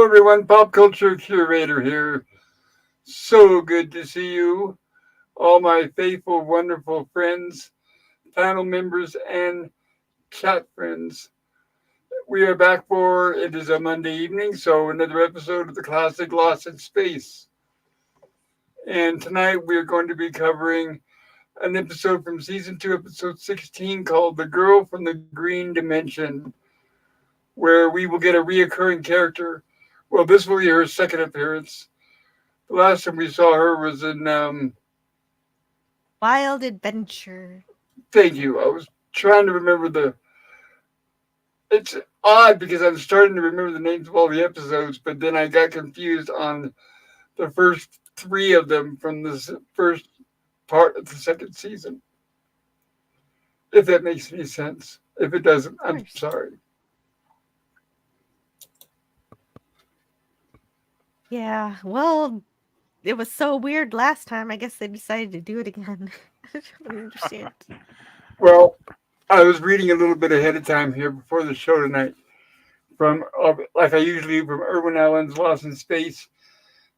everyone, Pop Culture Curator here. So good to see you, all my faithful, wonderful friends, panel members, and chat friends. We are back for it is a Monday evening, so another episode of the classic Lost in Space. And tonight we are going to be covering an episode from season 2, episode 16, called The Girl from the Green Dimension, where we will get a reoccurring character. Well, this will be her second appearance. The last time we saw her was in Wild Adventure. thank you. I was trying to remember the. It's odd because I'm starting to remember the names of all the episodes, but then I got confused on the first three of them from the first part of the second season. If that makes any sense. If it doesn't, I'm sorry. Yeah, well, it was so weird last time. I guess they decided to do it again. I don't understand. Well, I was reading a little bit ahead of time here before the show tonight from, like I usually do, from Irwin Allen's Lost in Space,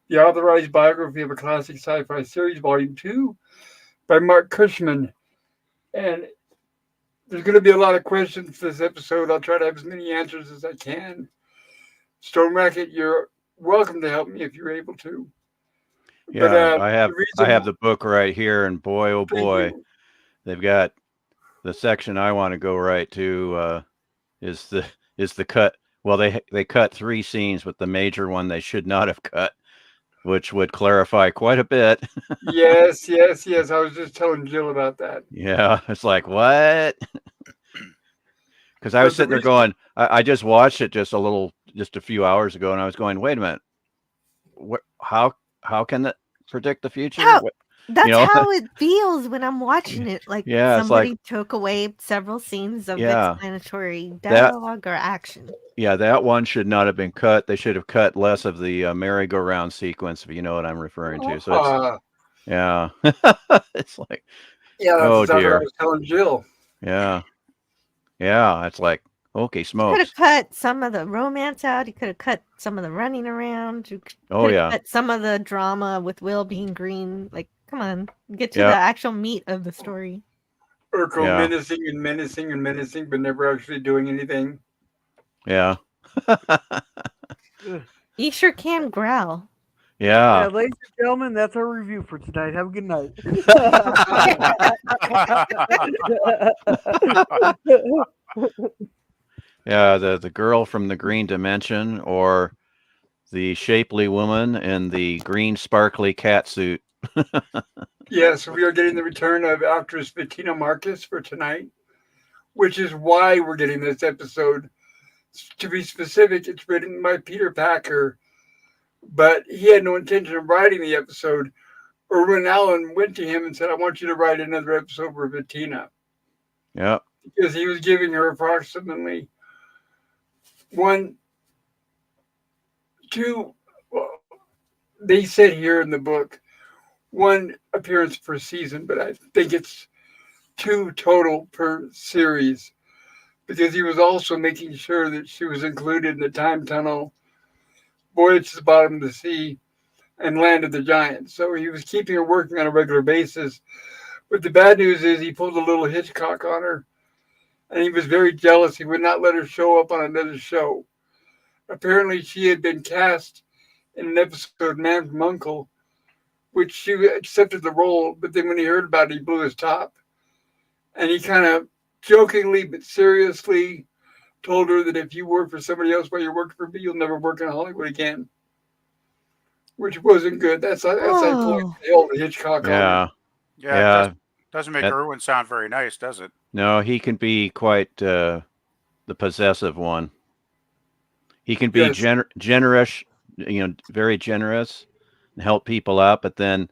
the authorized biography of a classic sci-fi series, Volume 2, by Mark Cushman. And there's going to be a lot of questions this episode. I'll try to have as many answers as I can. Stone Racket, you're welcome to help me if you're able to. Yeah, But, I have the book right here, and boy, oh boy, they've got the section I want to go right to is the cut. Well, they cut 3 scenes, but the major one they should not have cut, which would clarify quite a bit. yes. I was just telling Jill about that. Yeah, it's like, what? Because I was sitting there going, I just watched it just a few hours ago, and I was going, wait a minute, how can that predict the future? That's how it feels when I'm watching it. Like somebody took away several scenes of explanatory dialogue or action. Yeah, that one should not have been cut. They should have cut less of the merry-go-round sequence, if you know what I'm referring to. So it's like, oh dear. I was telling Jill. Yeah, it's like, okay, smokes. You could have cut some of the romance out. You could have cut some of the running around. You could have cut some of the drama with Will being green. Like, come on, get to the actual meat of the story. Urkel menacing, but never actually doing anything. Yeah. You sure can growl. Yeah. Ladies and gentlemen, that's our review for tonight. Have a good night. Yeah, the girl from the green dimension, or the shapely woman in the green sparkly cat suit. Yes, we are getting the return of actress Bettina Marcus for tonight, which is why we're getting this episode. To be specific, it's written by Peter Packer, but he had no intention of writing the episode. Irwin Allen went to him and said, I want you to write another episode for Bettina. Yeah. Because he was giving her approximately 1, 2, well, they said here in the book, 1 appearance per season, but I think it's 2 total per series, because he was also making sure that she was included in the time tunnel, Voyage to the Bottom of the Sea, and Land of the Giants. So he was keeping her working on a regular basis. But the bad news is he pulled a little Hitchcock on her, and he was very jealous. He would not let her show up on another show. Apparently, she had been cast in an episode, Man from U.N.C.L.E., which she accepted the role, but then when he heard about it, he blew his top. And he kind of jokingly but seriously told her that if you work for somebody else while you're working for me, you'll never work in Hollywood again. Which wasn't good. That's like pulling the old Hitchcock on her. Yeah. It doesn't make Irwin sound very nice, does it? No, he can be quite the possessive one. He can be generous, very generous, and help people out. But then,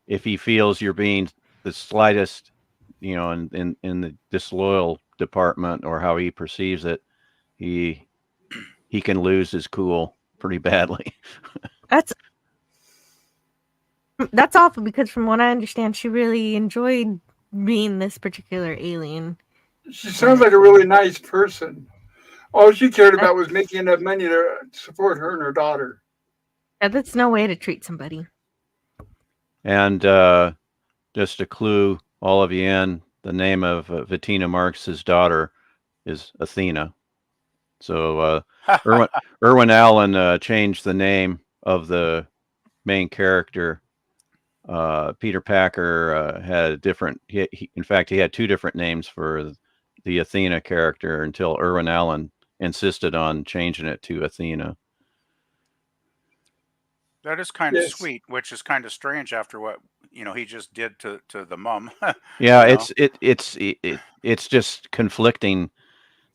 if he feels you're being the slightest, in the disloyal department, or how he perceives it, he can lose his cool pretty badly. That's awful, because from what I understand, she really enjoyed being this particular alien. She sounds like a really nice person. All she cared about was making enough money to support her and her daughter. That's no way to treat somebody. And just to clue all of you in, the name of Bettina Marx's daughter is Athena. So Irwin Allen changed the name of the main character. Peter Packer had a different. In fact, he had two different names for the Athena character until Irwin Allen insisted on changing it to Athena. That is kind of sweet, which is kind of strange after what he just did to the mom. Yeah, it's just conflicting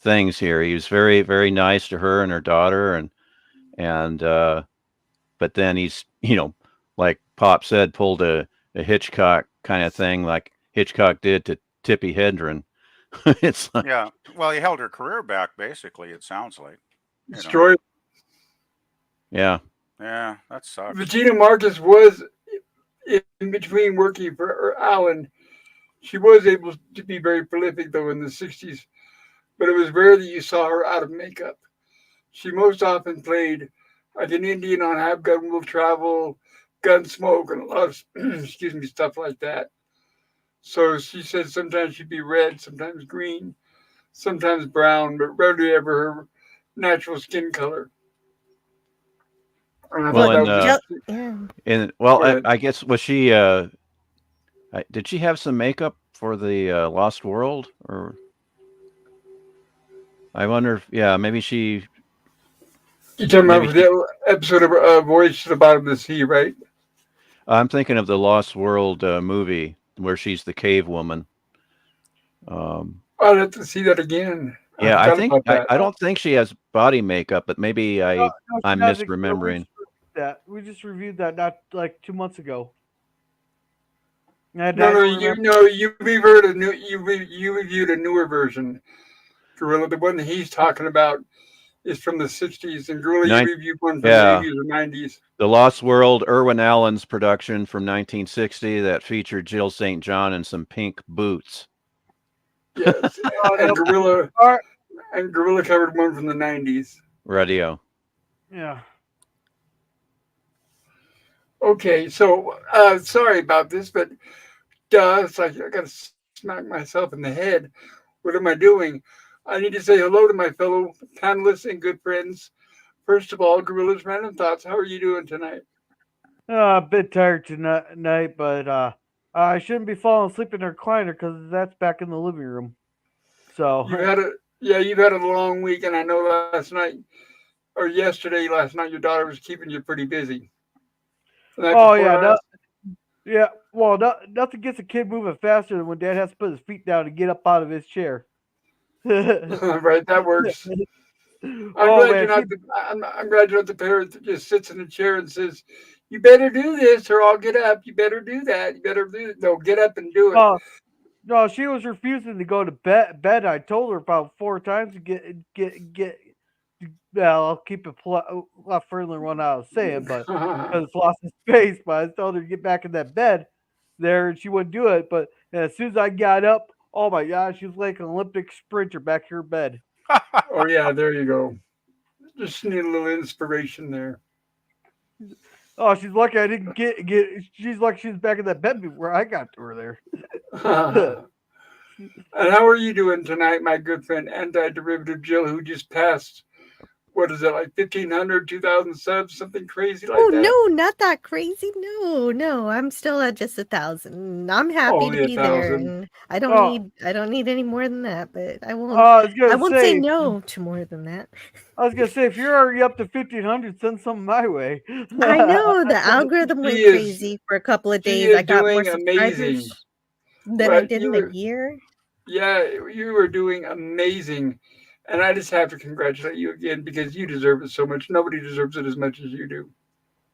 things here. He was very, very nice to her and her daughter, and but then he's like Pop said, pulled a Hitchcock kind of thing, like Hitchcock did to Tippi Hedren. It's like, yeah. Well, he held her career back, basically. It sounds like destroyed. Yeah. Yeah, that sucks. Bettina Marcus was in between working for Allen. She was able to be very prolific, though, in the 60s, but it was rare that you saw her out of makeup. She most often played like an Indian on Have Gun Will Travel, Gunsmoke, and a lot of, stuff like that. So she said sometimes she'd be red, sometimes green, sometimes brown, but rarely ever her natural skin color. Well, I guess was she? Did she have some makeup for the Lost World, or I wonder if maybe she. You're talking about the episode of Voyage to the Bottom of the Sea, right? I'm thinking of the Lost World movie where she's the cave woman. I'd have to see that again. Yeah, I think I don't think she has body makeup, but maybe I'm misremembering. We just reviewed that not like 2 months ago. You reviewed a newer version. Gorilla, the one that he's talking about is from the 60s, and Gorilla, you reviewed one from the 80s or 90s. The Lost World, Irwin Allen's production from 1960 that featured Jill St. John in some pink boots. Yes, and Gorilla covered one from the 90s. Radio. Yeah. Okay, so sorry about this, but it's like I got to smack myself in the head. What am I doing? I need to say hello to my fellow panelists and good friends. First of all, Gorilla's Random Thoughts. How are you doing tonight? A bit tired tonight, but I shouldn't be falling asleep in the recliner because that's back in the living room. So you've had a long week, and I know last night your daughter was keeping you pretty busy. Oh yeah, well, nothing gets a kid moving faster than when Dad has to put his feet down to get up out of his chair. Right, that works. I'm glad you're not the parent that just sits in a chair and says, "You better do this, or I'll get up. You better do that. You better do it." No, get up and do it. No, she was refusing to go to bed. I told her about 4 times to get. Well, I'll keep it a lot further than what I was saying, but because it's lost its space. But I told her to get back in that bed there, and she wouldn't do it. But as soon as I got up, oh my gosh, she was like an Olympic sprinter back to her bed. Oh yeah, there you go. Just need a little inspiration there. Oh, she's lucky I didn't get. She's lucky she was back in that bed before I got to her there. And how are you doing tonight, my good friend Antiderivative Jill, who just passed? What is it, like 1,500, 2,000 subs, something crazy like that? Oh, no, not that crazy. No, I'm still at just 1,000. I'm happy to be there, and I don't need any more than that. But I won't say no to more than that. I was gonna say, if you're already up to 1,500, send something my way. I know the algorithm went crazy for a couple of days. I got more subscribers than I did in a year. Yeah, you were doing amazing. And I just have to congratulate you again because you deserve it so much. Nobody deserves it as much as you do.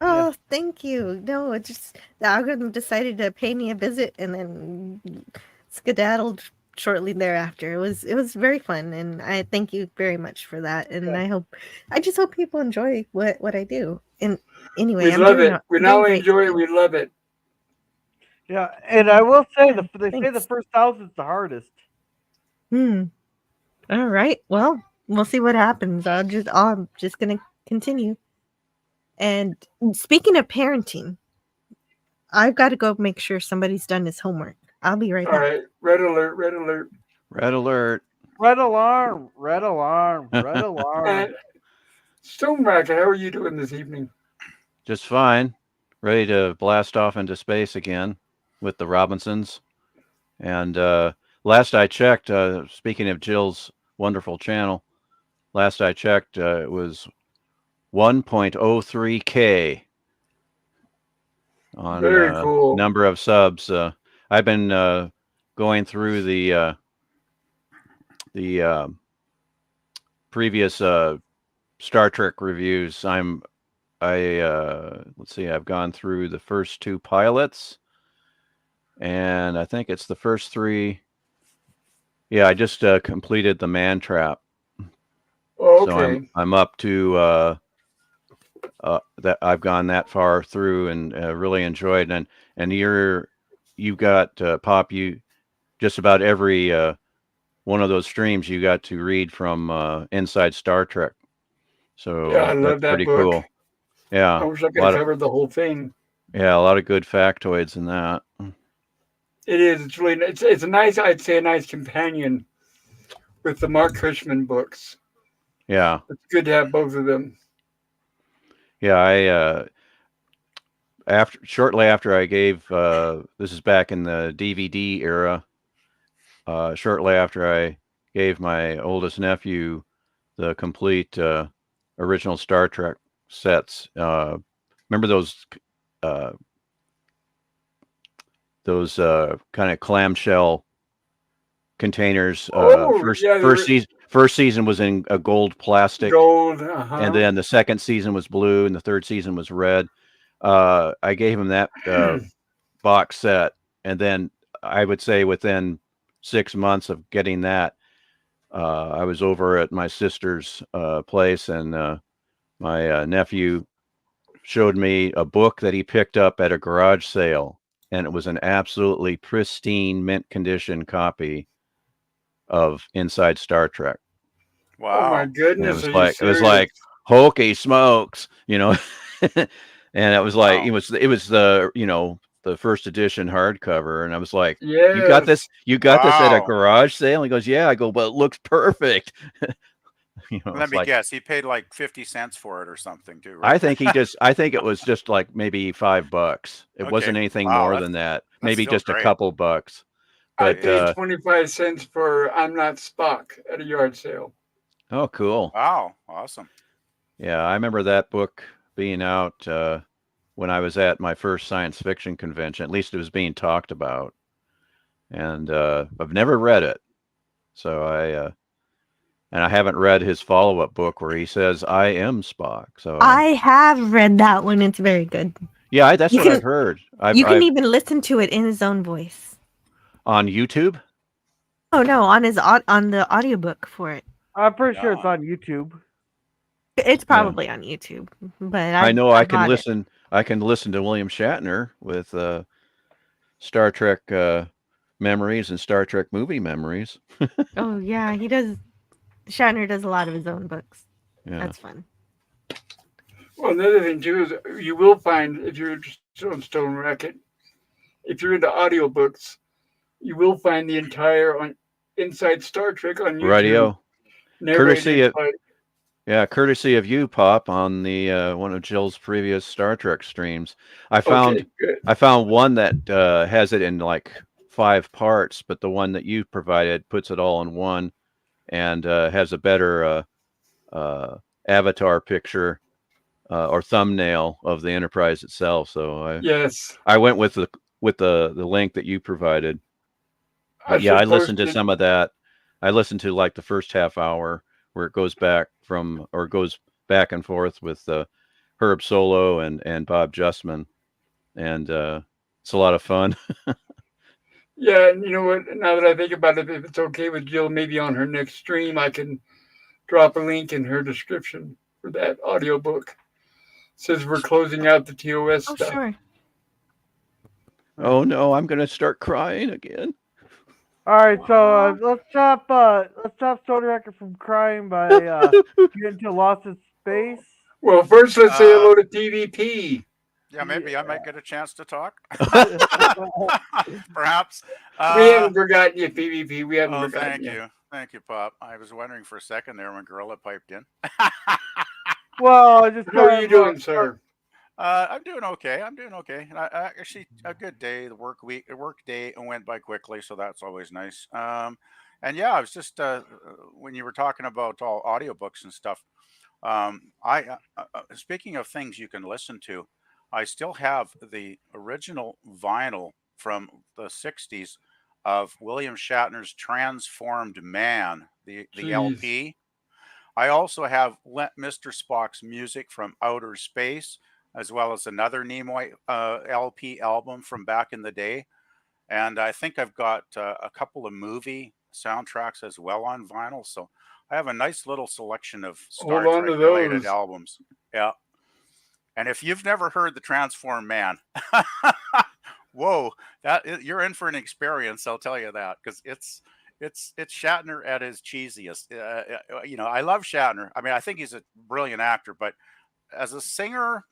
Oh, yeah. Thank you. No, it just the algorithm decided to pay me a visit and then skedaddled shortly thereafter. It was very fun, and I thank you very much for that. And I just hope people enjoy what I do. And anyway, we love it. We not only enjoy it, we love it. Yeah, and I will say they say the first 1,000 is the hardest. All right. Well, we'll see what happens. I'm just gonna continue. And speaking of parenting, I've got to go make sure somebody's done his homework. I'll be right All back. right, red alert, red alert. Red alert. Red alarm, red alarm, red alarm. And Stone Racket, how are you doing this evening? Just fine. Ready to blast off into space again with the Robinsons. And last I checked, speaking of Jill's wonderful channel, last I checked, it was 1.03K on Very cool. number of subs. I've been going through the previous Star Trek reviews. Let's see, I've gone through the first 2 pilots, and I think it's the first 3. Yeah, I just completed the Man Trap. Okay. So I'm up to that. I've gone that far through and really enjoyed. And you've got Pop. You just about every one of those streams you got to read from Inside Star Trek. So Yeah, I love that's that pretty book. cool. Yeah, I wish I could have covered the whole thing. Yeah, a lot of good factoids in that. It is. It's really. It's a nice. I'd say a nice companion with the Mark Cushman books. Yeah. It's good to have both of them. Yeah, shortly after I gave this is back in the DVD era. Shortly after I gave my oldest nephew the complete original Star Trek sets. Remember those kind of clamshell containers? First season was in a gold plastic. Gold, and then the second season was blue, and the third season was red. I gave him that box set, and then I would say within 6 months of getting that, I was over at my sister's place, and my nephew showed me a book that he picked up at a garage sale, and it was an absolutely pristine, mint condition copy of Inside Star Trek. Wow! Oh my goodness! And it was like hokey smokes, and it was like it was the the first edition hardcover, and I was like, yes. you got this at a garage sale? And he goes, yeah. I go, but it looks perfect. Let me guess, he paid like 50 cents for it or something too, right? I think it was just like maybe $5. It wasn't anything more than that. Maybe just a couple bucks. But I paid 25 cents for I'm Not Spock at a yard sale. Oh, cool. Wow, awesome. Yeah, I remember that book being out when I was at my first science fiction convention. At least it was being talked about. And I've never read it. So I haven't read his follow-up book where he says, I am Spock. So I have read that one. It's very good. Yeah, that's what I've heard. You can even listen to it in his own voice. On YouTube? Oh, no, on the audiobook for it. I'm pretty sure it's on YouTube. It's probably on YouTube, but I know I can listen. I can listen to William Shatner with Star Trek memories and Star Trek movie memories. Oh yeah, he does. Shatner does a lot of his own books. Yeah. That's fun. Well, another thing too is you will find if you're on Stone Racket, if you're into audiobooks, you will find the entire Inside Star Trek on YouTube. Radio. Courtesy of you, Pop, on the one of Jill's previous Star Trek streams. I found one that has it in like 5 parts, but the one that you provided puts it all in one, and has a better avatar picture or thumbnail of the Enterprise itself. So I went with the link that you provided. But I listened to some of that. I listened to like the first half hour where it goes back and forth with Herb Solo and Bob Justman, and it's a lot of fun. Yeah, and you know what? Now that I think about it, if it's okay with Jill, maybe on her next stream, I can drop a link in her description for that audiobook. Says we're closing out the TOS stuff. Sure. Oh no, I'm going to start crying again. All right, so let's stop Stone Record from crying by getting to Lost in Space. Well, first let's say hello to PvP. Yeah, maybe I might get a chance to talk. Perhaps. We haven't forgotten you, PvP. We haven't Oh, forgotten you. thank you, Pop. I was wondering for a second there when Gorilla piped in. Well, I just How are you doing, sir? I'm doing okay. I'm doing okay. Actually, a good day. The work day went by quickly, so that's always nice. And yeah, I was just when you were talking about all audiobooks and stuff. I speaking of things you can listen to, I still have the original vinyl from the '60s of William Shatner's Transformed Man, the Jeez. LP. I also have Mr. Spock's music from Outer Space, as well as another Nimoy LP album from back in the day. And I think I've got a couple of movie soundtracks as well on vinyl. So I have a nice little selection of Hold Star on to Trek related those. albums. Yeah. And if you've never heard the Transform Man, whoa, you're in for an experience. I'll tell you that, because it's Shatner at his cheesiest. I love Shatner. I mean, I think he's a brilliant actor, but as a singer,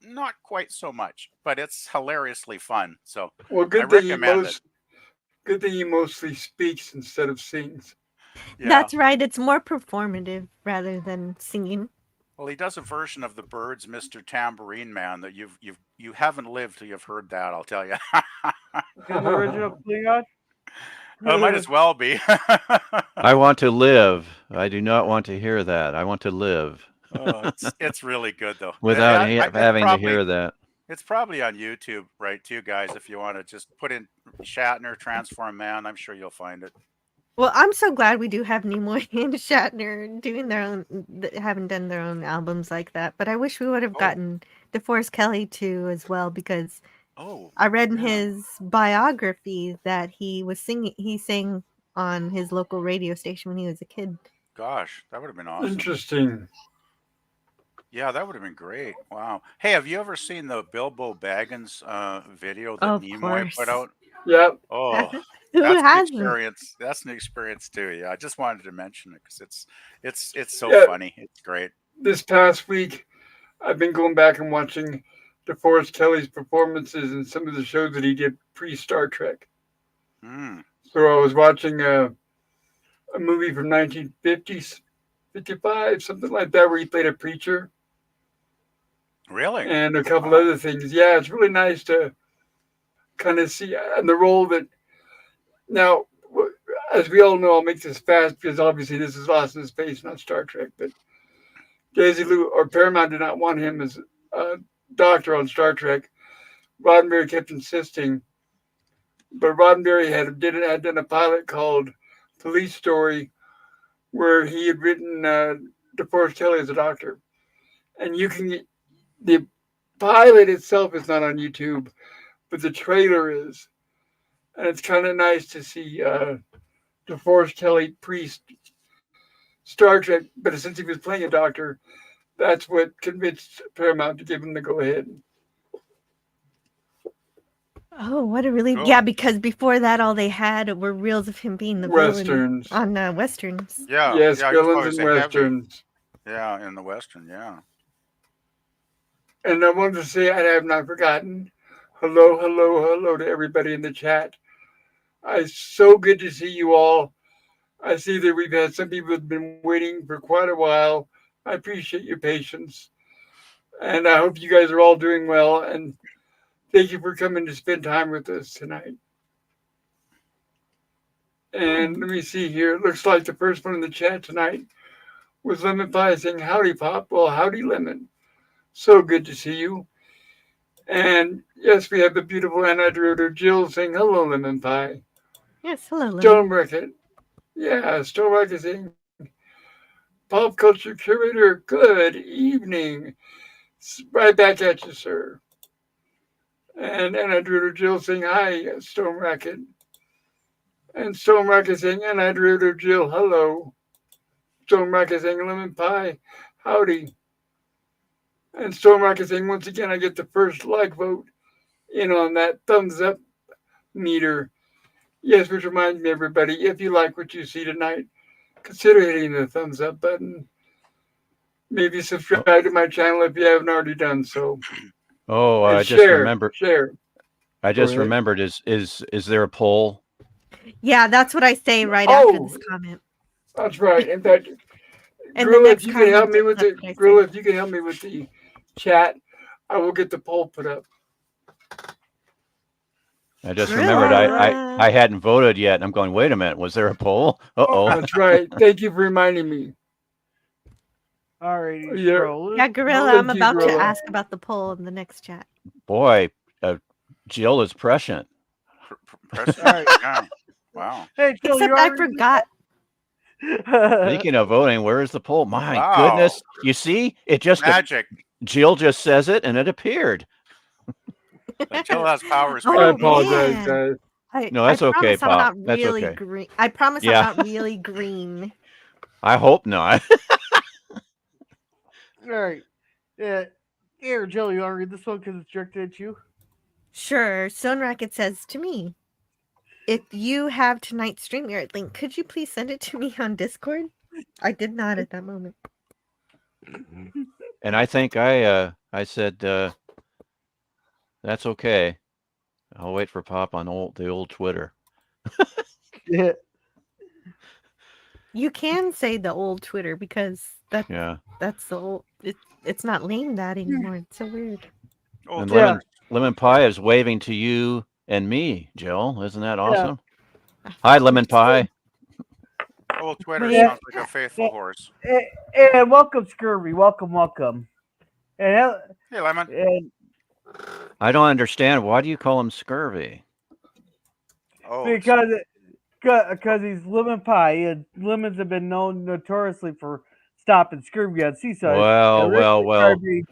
not quite so much. But it's hilariously fun. So Well, I recommend it. good thing he mostly speaks instead of sings. Yeah. That's right. It's more performative rather than singing. Well, he does a version of the Byrds' "Mr. Tambourine Man" that you haven't lived till you've heard that. I'll tell you. In the original Klingon. Might as well be. I want to live. I do not want to hear that. I want to live. Oh, it's really good though. Without having to hear that. It's probably on YouTube, right, too, guys. If you want to just put in Shatner Transform Man, I'm sure you'll find it. Well, I'm so glad we do have Nimoy and Shatner doing their own, having done their own albums like that. But I wish we would have gotten DeForest Kelly too as well, because I read in his biography that he sang on his local radio station when he was a kid. Gosh, that would have been awesome. Interesting. Yeah, that would have been great. Wow. Hey, have you ever seen the Bilbo Baggins video that Nimoy put out? Yep. Oh, that's an experience. That's an experience too. Yeah, I just wanted to mention it because it's so funny. It's great. This past week, I've been going back and watching DeForest Kelly's performances in some of the shows that he did pre-Star Trek. So I was watching a movie from 1950s, 55, something like that, where he played a preacher. Really? And a couple other things. Yeah, it's really nice to kind of see and the role that. Now, as we all know, I'll make this fast because obviously this is Lost in Space, not Star Trek. But Desilu or Paramount did not want him as a doctor on Star Trek. Roddenberry kept insisting, but Roddenberry had done a pilot called Police Story, where he had written DeForest Kelly as a doctor, and you can get the pilot itself is not on YouTube, but the trailer is, and it's kind of nice to see DeForest Kelly priest Star Trek, but since he was playing a doctor, that's what convinced Paramount to give him the go ahead. Oh, what a really cool. Yeah, because before that, all they had were reels of him being the westerns villain on westerns. Yeah, yes, villains and westerns. Yeah, in the western, yeah. And I wanted to say, I have not forgotten. Hello to everybody in the chat. It's so good to see you all. I see that we've had some people who've been waiting for quite a while. I appreciate your patience. And I hope you guys are all doing well. And thank you for coming to spend time with us tonight. And let me see here. It looks like the first one in the chat tonight was Lemon Pie saying, howdy, Pop. Well, howdy, Lemon. So good to see you. And yes, we have the beautiful Antiderivative Jill saying, hello, Lemon Pie. Yes, hello, Lemon. Stone Record. Yeah, Stone Record saying, Pop Culture Curator, good evening. Right back at you, sir. And Antiderivative Jill saying, hi, Stone Racket. And Stone Racket saying, Antiderivative Jill, hello. Stone Racket saying, Lemon Pie, howdy. And Stone Racket saying, once again, I get the first like vote in on that thumbs up meter. Yes, which reminds me, everybody, if you like what you see tonight, consider hitting the thumbs up button. Maybe subscribe to my channel if you haven't already done so. Oh, And I just share. remembered. Go I just ahead. remembered. Is there a poll? Yeah, that's what I say right after Oh, this comment. that's right. In fact, And the Gorilla, if next you can help comment, me with that's it, what I say. Gorilla, if you can help me with the chat, I will get the poll put up. I just remembered. I hadn't voted yet. And I'm going. Wait a minute. Was there a poll? Uh-oh. That's right. Thank you for reminding me. All righty, Yeah. scroll. Yeah, Gorilla, Thank I'm you, about to Gorilla. ask about the poll in the next chat. Boy, Jill is prescient. Prescient? All right. Yeah. Wow. Hey, Jill, Except you I already forgot. Speaking of voting, where is the poll? My Wow. goodness. You see, it just Magic. Jill just says it and it appeared. Jill has powers. I Oh, apologize, man. guys. No, that's okay, promise I'm Pop. not That's really okay. green. I promise Yeah. I'm not really green. I hope not. All right. Yeah. Here, Jill, you want to read this one because it's directed at you? Sure. Stone Racket says to me, if you have tonight's StreamYard link, could you please send it to me on Discord? I did not at that moment. And I think I said that's okay. I'll wait for Pop on the old Twitter. Yeah. You can say the old Twitter because that's the old. It's not named that anymore. It's so weird. And Yeah. Lemon Pie is waving to you and me, Jill. Isn't that awesome? Hi, Lemon Pie. Old Twitter Wait. sounds like a faithful horse. And welcome, Scurvy. Welcome. And Hey, Lemon. and I don't understand. Why do you call him Scurvy? Oh, because he's lemon pie, and lemons have been known notoriously for stopping scurvy on seaside. Well.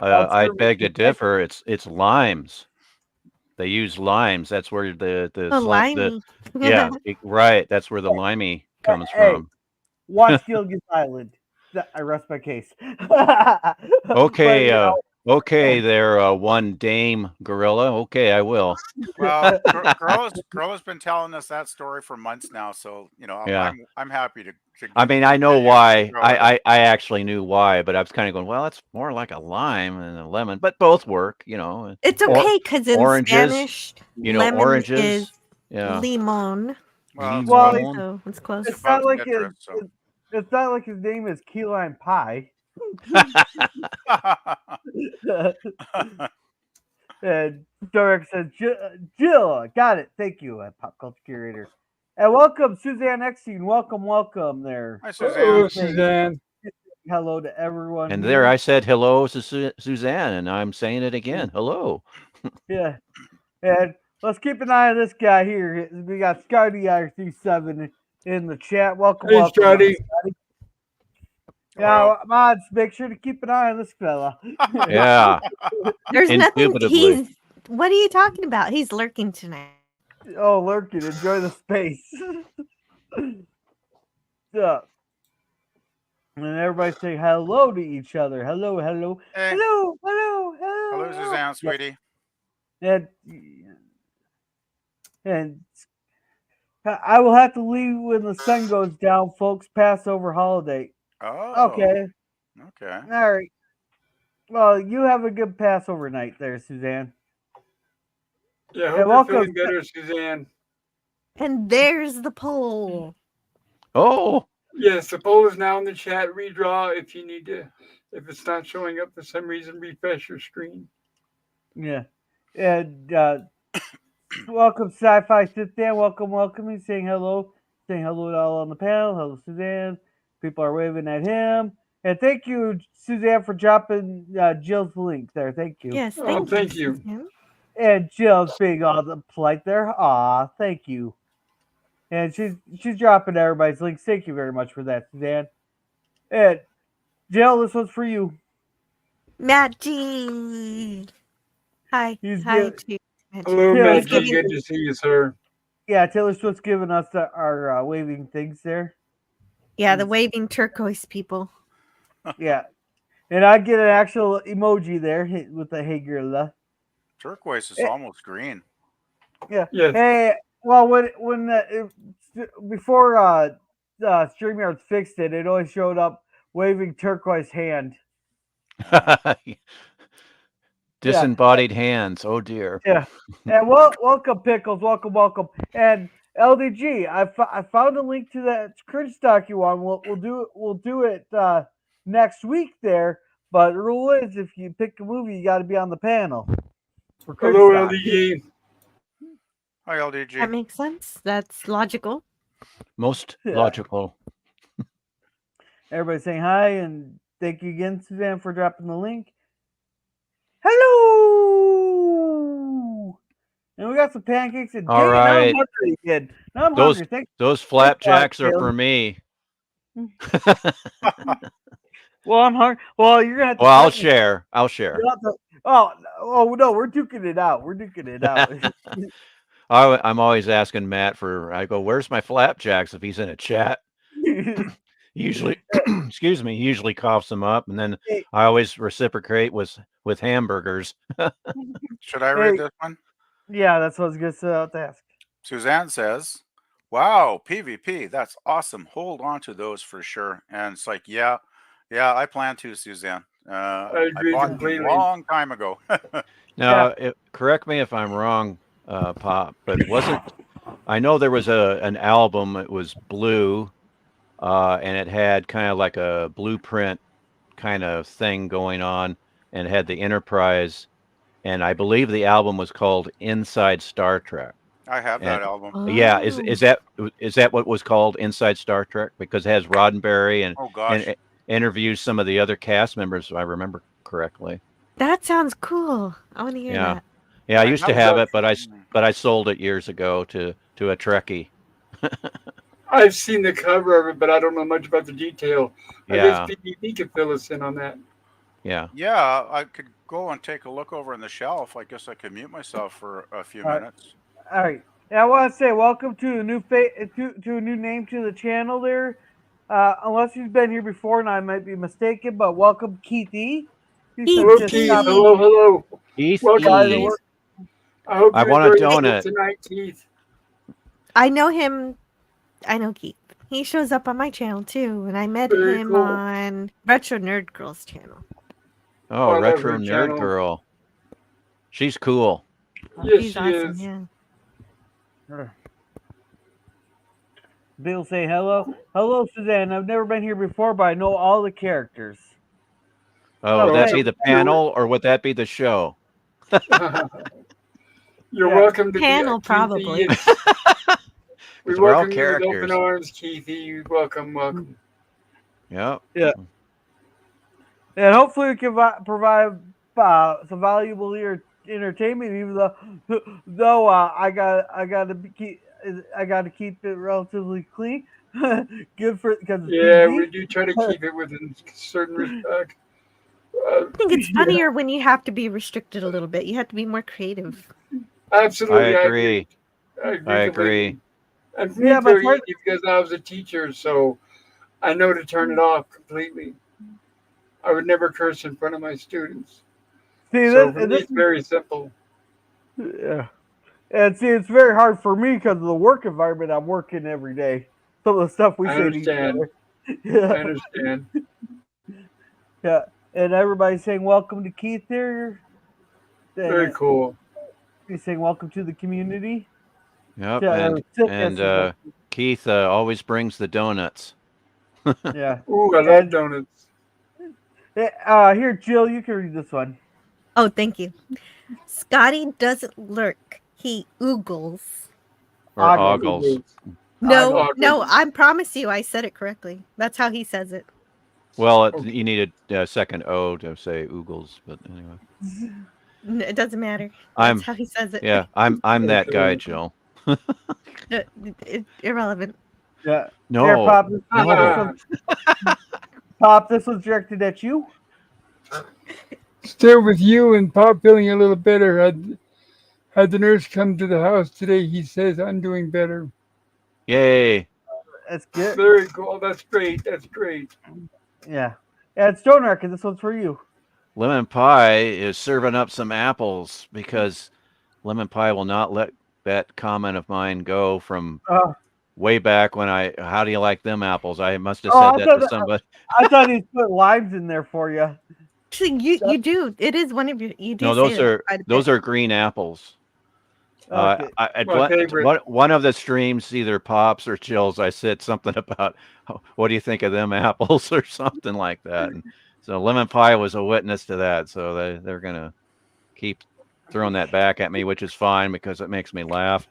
I scurvy beg to is differ. It's limes. They use limes. That's where the limey. right. That's where the limey comes Hey, from. watch Gilligan's Island. I rest my case. Okay, But, okay, there, one Dame Gorilla. Okay, I will. well, Gorilla's been telling us that story for months now, so I'm happy to. I mean, I know why. I actually knew why, but I was kind of going, well, it's more like a lime than a lemon, but both work, It's okay because in oranges, Spanish, lemon oranges is limon. Well, So it's close. it's not like citrus, it's not like his name is key lime pie. And Derek says, Jill, got it. Thank you, pop culture curator. And welcome, Suzanne Eckstein. Welcome there. Hi, Suzanne. Hello, Suzanne. Hello to everyone. And here. there I said hello to Suzanne, and I'm saying it again. Hello. Yeah. And let's keep an eye on this guy here. We got Scotty IR37 in the chat. Welcome. Scotty. Now, mods, make sure to keep an eye on this fella. Yeah. There's nothing. Indubitably. What are you talking about? He's lurking tonight. Oh, lurking. Enjoy the space. Yeah. And everybody say hello to each other. Hello. Hey. Hello. Hello, Suzanne, sweetie. And I will have to leave when the sun goes down, folks. Passover holiday. Oh. Okay. Okay. All right. Well, you have a good Passover night there, Suzanne. Yeah, hope you're feeling better, Suzanne. And there's the poll. Oh. Yes, the poll is now in the chat. Redraw if you need to. If it's not showing up for some reason, refresh your screen. Yeah. And welcome, Sci-Fi Sit Down. Welcome. He's saying hello. Saying hello to all on the panel. Hello, Suzanne. People are waving at him. And thank you, Suzanne, for dropping Jill's link there. Thank you. Yes, thank you. Suzanne. And Jill's being all the polite there. Aw, thank you. And she's dropping everybody's links. Thank you very much for that, Suzanne. And Jill, this one's for you. Matt G. Hi. Hi to Matt G. Hello, Matt G. Good to see you, sir. Yeah, Taylor Swift's giving us our waving things there. Yeah, the waving turquoise people. Yeah. And I get an actual emoji there with the hey girl. Turquoise is almost green. Yeah. Yes. Hey, Well, before StreamYard fixed it, it always showed up waving turquoise hand. Disembodied hands. Oh dear. Yeah. And welcome, Pickles. Welcome. And LDG, I found a link to that cringe doc you want. We'll do it next week there. But the rule is, if you pick a movie, you got to be on the panel for cringe Hello, doc. LDG. Hi, That LDG. makes sense. That's logical. Most Yeah. logical. Everybody saying hi, and thank you again, Suzanne, for dropping the link. Hello! And we got some pancakes, and All dang it, now I'm right. hungry again. Now I'm Those hungry. Thanks. those flapjacks are Caleb. for me. Well, I'm hungry. Well, you're gonna have to. Well, I'll cut me. share. I'll share. You'll have to- oh no, we're duking it out. We're duking it out. I'm always asking Matt for. I go, "Where's my flapjacks?" If he's in a chat, usually, excuse me, he usually coughs them up, and then Hey. I always reciprocate with hamburgers. Should I read Hey. this one? Yeah, that's what I was gonna ask. Suzanne says, "Wow, PvP, that's awesome. Hold on to those for sure." And it's like, yeah, I plan to, Suzanne. I agree bought them completely. long time ago. Now, correct me if I'm wrong, Pop, but wasn't I know there was an album? It was blue, and it had kind of like a blueprint kind of thing going on, and it had the Enterprise, and I believe the album was called Inside Star Trek. I have And that album. yeah, Oh. is that what was called Inside Star Trek? Because it has Roddenberry and Oh gosh, and interviews some of the other cast members, if I remember correctly. That sounds cool. I want to hear Yeah. that. Yeah, I I used to have have that. it, but I sold it years ago to a Trekkie. I've seen the cover of it, but I don't know much about the detail. I Yeah, guess PvP could fill us in on that. yeah. Yeah, I could go and take a look over on the shelf. I guess I could mute myself for a few All right. minutes. All right. Yeah, I want to say welcome to a new to a new name to the channel there. Unless you've been here before, and I might be mistaken, but welcome, Keith E. Hello, Keith Keith. E. Hello. Keith Welcome, E. Keith. I hope I you want a enjoy yourself donut. tonight, Keith. I know him. I know Keith. He shows up on my channel too, and I met Very him cool. on Retro Nerd Girl's channel. Oh, I love Retro her Nerd channel. Girl. She's cool. Yes, She's she awesome. is. Yeah. Bill say hello. Hello, Suzanne. I've never been here before, but I know all the characters. Oh, would Oh, that hey. be the panel or would that be the show? You're Yeah. welcome to Panel, Keithy. probably. We We're all welcome you with open characters. arms, Keithy. Welcome. Yep. Yeah. And hopefully we can provide some valuable entertainment, even though I got to keep it relatively clean. Good for because it's Yeah, PG. we do try to keep it within certain respect. I think it's Yeah, funnier when you have to be restricted a little bit. You have to be more creative. absolutely, I agree. I I agree completely. agree. And for me, Yeah, it's but very easy because I was a teacher, so I know to turn it off completely. I would never curse in front of my students. see So for me, this it's very simple. yeah. And see, it's very hard for me because of the work environment I'm working every day. Some of the stuff we I say to each understand. other. I Yeah, understand. yeah. And everybody's saying welcome to Keith here. Very And cool. he's saying welcome to the community. Yep. Yeah, And Keith always brings the donuts. yeah. Ooh, I love donuts. Here, Jill, you can read this one. Oh, thank you. Scotty doesn't lurk. He oogles. Or ogles. No, Ogles. I promise you I said it correctly. That's how he says it. Well, Okay. you needed a second O to say oogles, but anyway. It doesn't matter. I'm- That's how he says it. Yeah, I'm that guy, Jill. Irrelevant. Yeah. No. Here, Pop. No. Pop, this was directed at you. Still with you and Pop feeling a little better. Had the nurse come to the house today, he says I'm doing better. Yay. That's good. Very cool. That's great. That's great. Yeah. And Stone Record, this one's for you. Lemon Pie is serving up some apples because Lemon Pie will not let that comment of mine go from Uh, way back when how do you like them apples? I must have oh, said that to somebody. I thought he'd put limes in there for you. Actually, you do. It is one of your. You do No, say that quite a those bit. are green apples. Okay. My favorite. One of the streams, either Pops or Chills, I said something about, what do you think of them apples or something like that. And so Lemon Pie was a witness to that. So they're going to keep throwing that back at me, which is fine because it makes me laugh.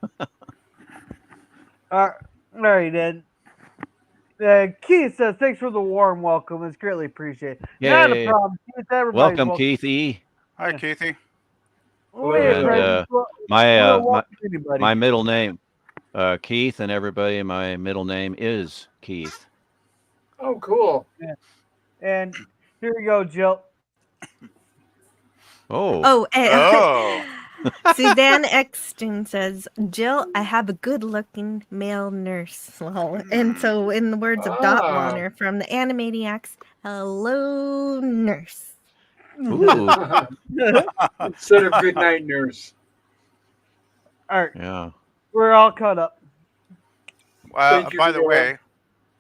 All right, then. Keith says, thanks for the warm welcome. It's greatly appreciated. Not a Yay. problem, Keith. Everybody's Welcome, welcome. Keith E. Hi, Keithy. Hello, And hello. my middle name, Keith, and everybody, my middle name is Keith. Oh, cool. Yeah. And here we go, Jill. Oh. Oh, Oh. Suzanne Exton says, Jill, I have a good-looking male nurse. Well, and so, in the words of Dot Ah. Warner from the Animaniacs, hello, nurse. Ooh. Instead of good night, nurse. All right, Yeah. we're all caught up. Thank you, By the Laura. way,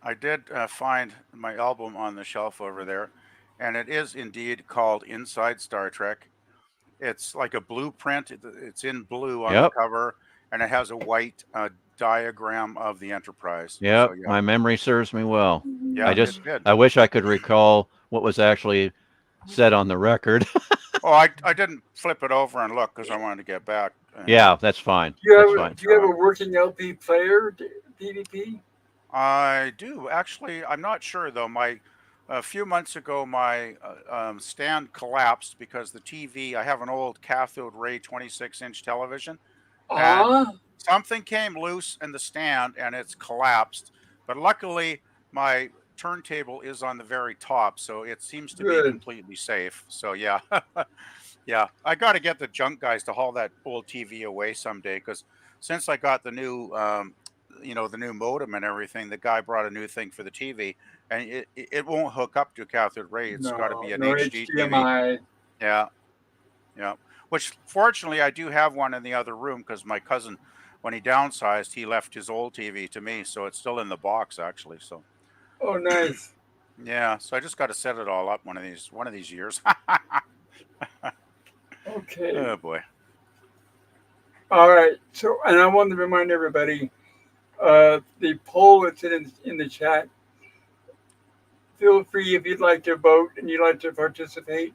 I did find my album on the shelf over there, and it is indeed called Inside Star Trek. It's like a blueprint. It's in blue on the Yep. cover, and it has a white diagram of the Enterprise. Yep. So, yeah, My memory serves me well. yeah, I it did. I wish I could recall what was actually said on the record. Oh, I didn't flip it over and look because I wanted to get back. Yeah, that's fine. Do you That's have, fine. do you have a working LP player, DVP? I do actually. I'm not sure though. A few months ago, my stand collapsed because the TV. I have an old cathode ray 26-inch television, and Ah, something came loose in the stand and it's collapsed. But luckily, my turntable is on the very top, so it seems to be good. completely safe. So yeah, yeah. I got to get the junk guys to haul that old TV away someday because since I got the new, the new modem and everything, the guy brought a new thing for the TV, and it won't hook up to a cathode ray. It's got to be No, an no HD TV. HDMI. Yeah, yeah. Which fortunately I do have one in the other room because my cousin, when he downsized, he left his old TV to me, so it's still in the box actually. So Oh, nice. yeah, so I just got to set it all up one of these years. Okay. Oh boy. All right. So, and I wanted to remind everybody, the poll that's in the chat. Feel free if you'd like to vote and you'd like to participate.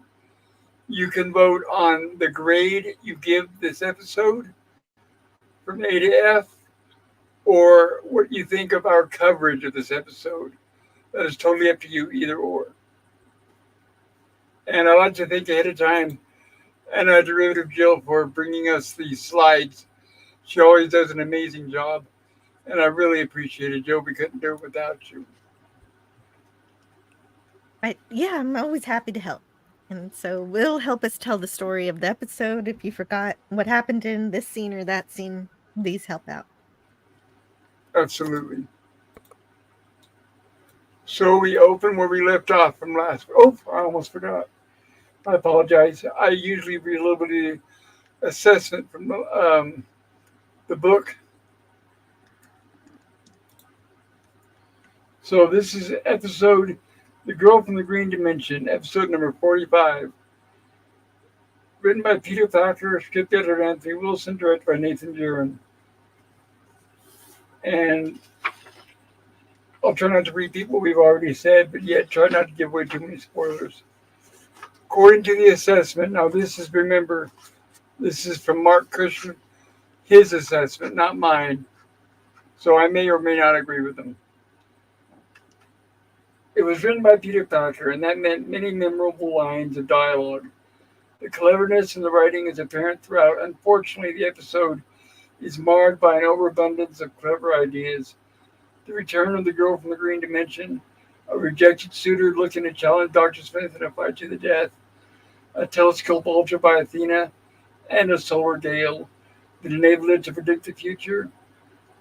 You can vote on the grade you give this episode from A to F, or what you think of our coverage of this episode. That is totally up to you, either or. And I'd like to thank ahead of time Antiderivative Jill for bringing us these slides. She always does an amazing job, and I really appreciate it, Joe. We couldn't do it without you. Yeah, I'm always happy to help. And so it'll help us tell the story of the episode. If you forgot what happened in this scene or that scene, these help out. Absolutely. So we open where we left off from last. Oh, I almost forgot. I apologize. I usually read a little bit of the assessment from the book. So this is episode The Girl from the Green Dimension, episode number 45. Written by Peter Thacker, script editor Anthony Wilson, directed by Nathan Duran. And I'll try not to repeat what we've already said, but yet try not to give away too many spoilers. According to the assessment, now remember, this is from Mark Cushman, his assessment, not mine. So I may or may not agree with him. It was written by Peter Thacker, and that meant many memorable lines of dialogue. The cleverness in the writing is apparent throughout. Unfortunately, the episode is marred by an overabundance of clever ideas. The return of the girl from the green dimension, a rejected suitor looking to challenge Dr. Smith in a fight to the death, a telescope ultra by Athena, and a solar gale that enabled it to predict the future.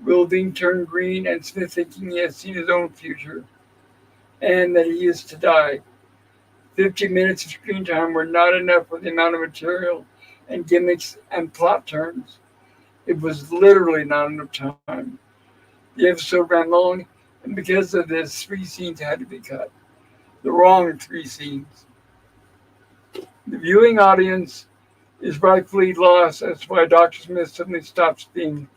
Will being turned green and Smith thinking he has seen his own future and that he is to die. 50 minutes of screen time were not enough for the amount of material and gimmicks and plot turns. It was literally not enough time. The episode ran long, and because of this, 3 scenes had to be cut. The wrong 3 scenes. The viewing audience is rightfully lost. That's why Dr. Smith suddenly stops being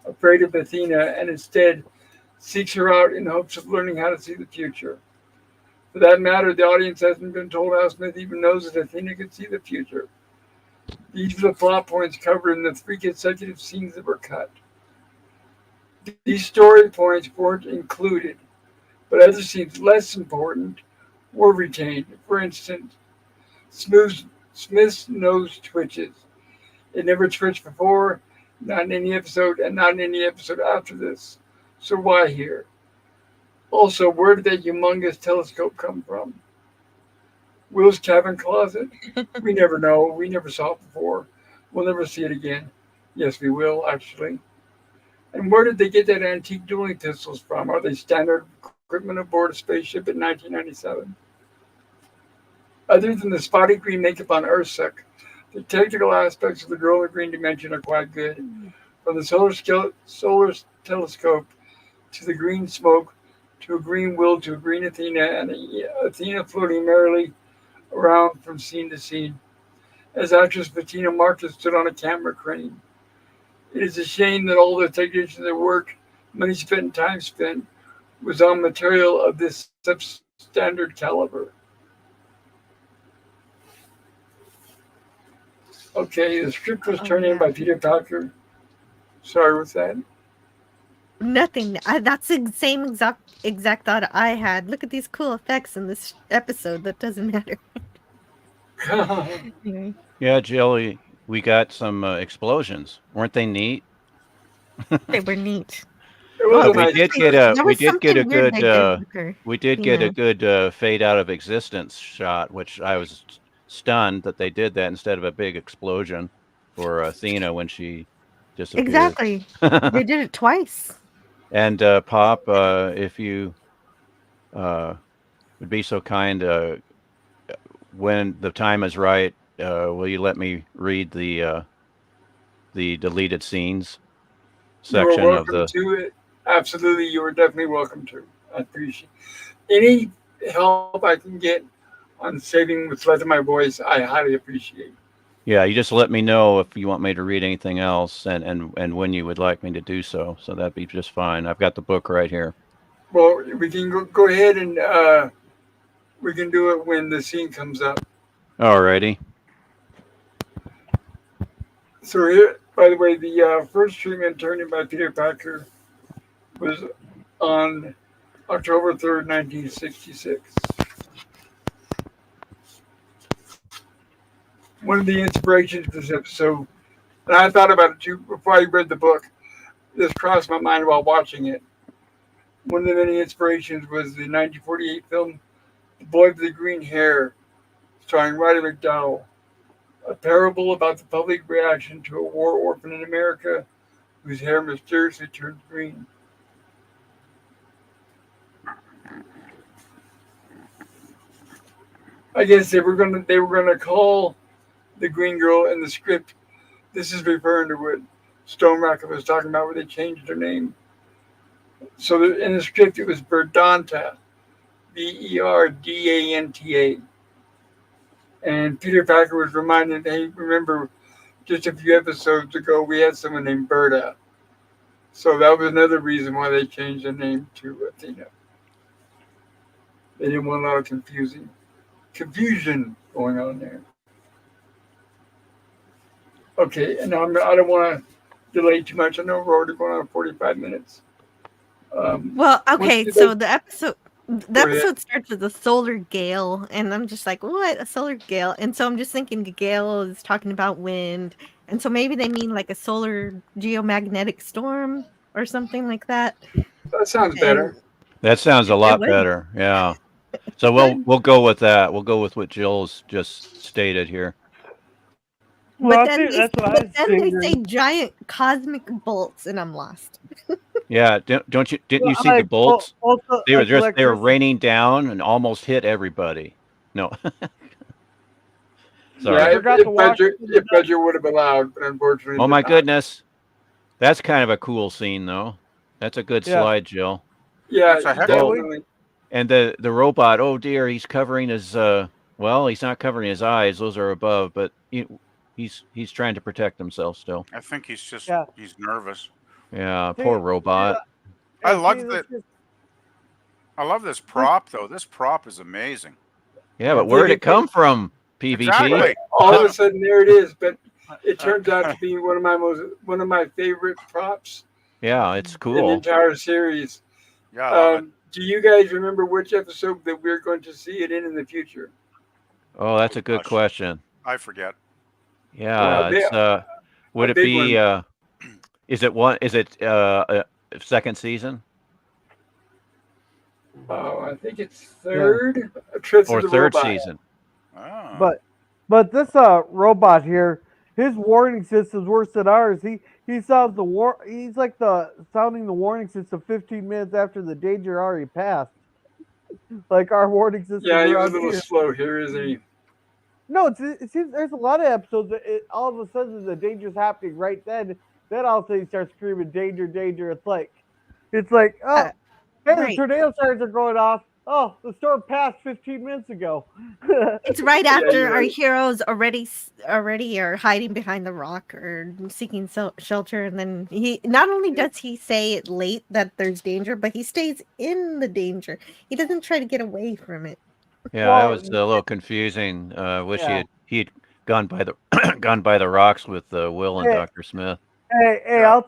afraid of Athena and instead seeks her out in hopes of learning how to see the future. For that matter, the audience hasn't been told how Smith even knows that Athena can see the future. These are the plot points covered in the 3 consecutive scenes that were cut. These story points weren't included, but other scenes less important were retained. For instance, Smith's nose twitches. It never twitched before, not in any episode, and not in any episode after this. So why here? Also, where did that humongous telescope come from? Will's cabin closet? We never know. We never saw it before. We'll never see it again. Yes, we will, actually. And where did they get that antique dueling pistols from? Are they standard equipment aboard a spaceship in 1997? Other than the spotty green makeup on Ursak, the technical aspects of the girl in the green dimension are quite good. From the solar telescope to the green smoke to a green Will to a green Athena and Athena floating merrily around from scene to scene. As actress Bettina Marcus stood on a camera crane. It is a shame that all the technicians at work, money spent and time spent, was on material of this substandard caliber. Okay, the script was turned in by Peter Packer. Sorry, what's that? Nothing. That's the same exact thought I had. Look at these cool effects in this episode. That doesn't matter. Anyway. Yeah, Jill, we got some explosions. Weren't they neat? They were neat. Well, we did get a good fade out of existence shot, which I was stunned that they did that instead of a big explosion for Athena when she disappeared. Exactly. They did it twice. And Pop, if you would be so kind, when the time is right, will you let me read the deleted scenes section of the? To it. Absolutely, you are definitely welcome to. I appreciate any help I can get on saving what's left of my voice. I highly appreciate. Yeah, you just let me know if you want me to read anything else, and when you would like me to do so. So that'd be just fine. I've got the book right here. Well, we can go ahead and we can do it when the scene comes up. Alrighty. So here, by the way, the first treatment turned in by Peter Packer was on October 3rd, 1966. One of the inspirations for this episode, and I thought about it too before I read the book, this crossed my mind while watching it. One of the many inspirations was the 1948 film The Boy with the Green Hair, starring Roddy McDowell, a parable about the public reaction to a war orphan in America whose hair mysteriously turned green. I guess they were gonna call the green girl in the script. This is referring to what Stone Rocket was talking about, where they changed her name. So in the script, it was Verdanta, Berdanta. And Peter Packer was reminded, hey, remember, just a few episodes ago, we had someone named Berta. So that was another reason why they changed the name to Athena. They didn't want a lot of confusion going on there. Okay, and now I don't want to delay too much. I know we're already going on 45 minutes. Well, okay, so the episode starts with a solar gale, and I'm just like, what? A solar gale? And so I'm just thinking the gale is talking about wind, and so maybe they mean like a solar geomagnetic storm or something like that. That sounds better. That sounds a lot better. Yeah. So we'll go with that. We'll go with what Jill's just stated here. Well, But then they say giant cosmic bolts, and I'm lost. Yeah, didn't you see the bolts? They were raining down and almost hit everybody. No. Sorry. Yeah, if Badger would have allowed, but unfortunately. Oh my goodness. That's kind of a cool scene, though. That's a good Yeah. slide, Jill. Yeah, That's a heck of definitely. And the robot, oh dear, he's covering his well, he's not covering his eyes; those are above, but he's trying to protect himself still. I think he's just Yeah. he's nervous. Yeah, See, poor robot. I see, love this that. is- I love this prop though. This prop is amazing. Yeah, but where'd it PvP. come from? PvP. Exactly. All of a sudden, there it is. But it turns out Uh, to be one of my favorite props Yeah, it's in the cool. entire series. Yeah, I love it. Do you guys remember which episode that we're going to see it in the future? Oh, that's a good Gosh. question. I forget. Yeah, it's would a it big be one. is it second season Oh, I think it's third. Trips or of the third Robot. season? Oh. But this robot here, his warning system's worse than ours. He sounds he's like sounding the warning system 15 minutes after the danger already passed. Like our warning system. Yeah, he was a around little here. slow here, isn't he? No, it seems there's a lot of episodes that all of a sudden the danger's happening right then. Then all of a sudden he starts screaming danger, danger. It's like oh, hey, right. the tornado sirens are going off. Oh, the storm passed 15 minutes ago. It's right after you're our right. heroes already are hiding behind the rock or seeking shelter, and then he not only does he say it late that there's danger, but he stays in the danger. He doesn't try to get away from it. Yeah, Well, that was a little confusing. Wish Yeah. he'd gone by the gone by the rocks with Will and Hey. Dr. Smith. Hey, Yeah.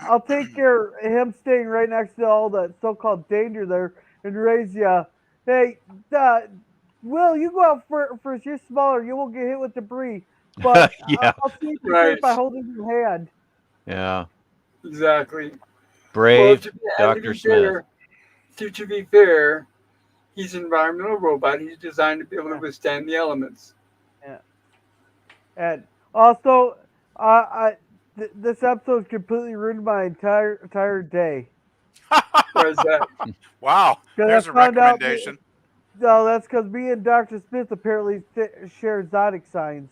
I'll take care of him staying right next to all that so-called danger there and raise you. Hey, Will, you go out first. You're smaller. You won't get hit with debris. But Yeah. I'll see you Right. by holding your hand. Yeah, Exactly. brave to Dr. be Smith. fair, to be fair, he's an environmental robot. He's designed to be able to withstand the elements. And also, this episode completely ruined my entire day. Why is that? Wow. 'Cause There's I a found out recommendation. No, that's because me and Dr. Smith apparently share zodiac signs.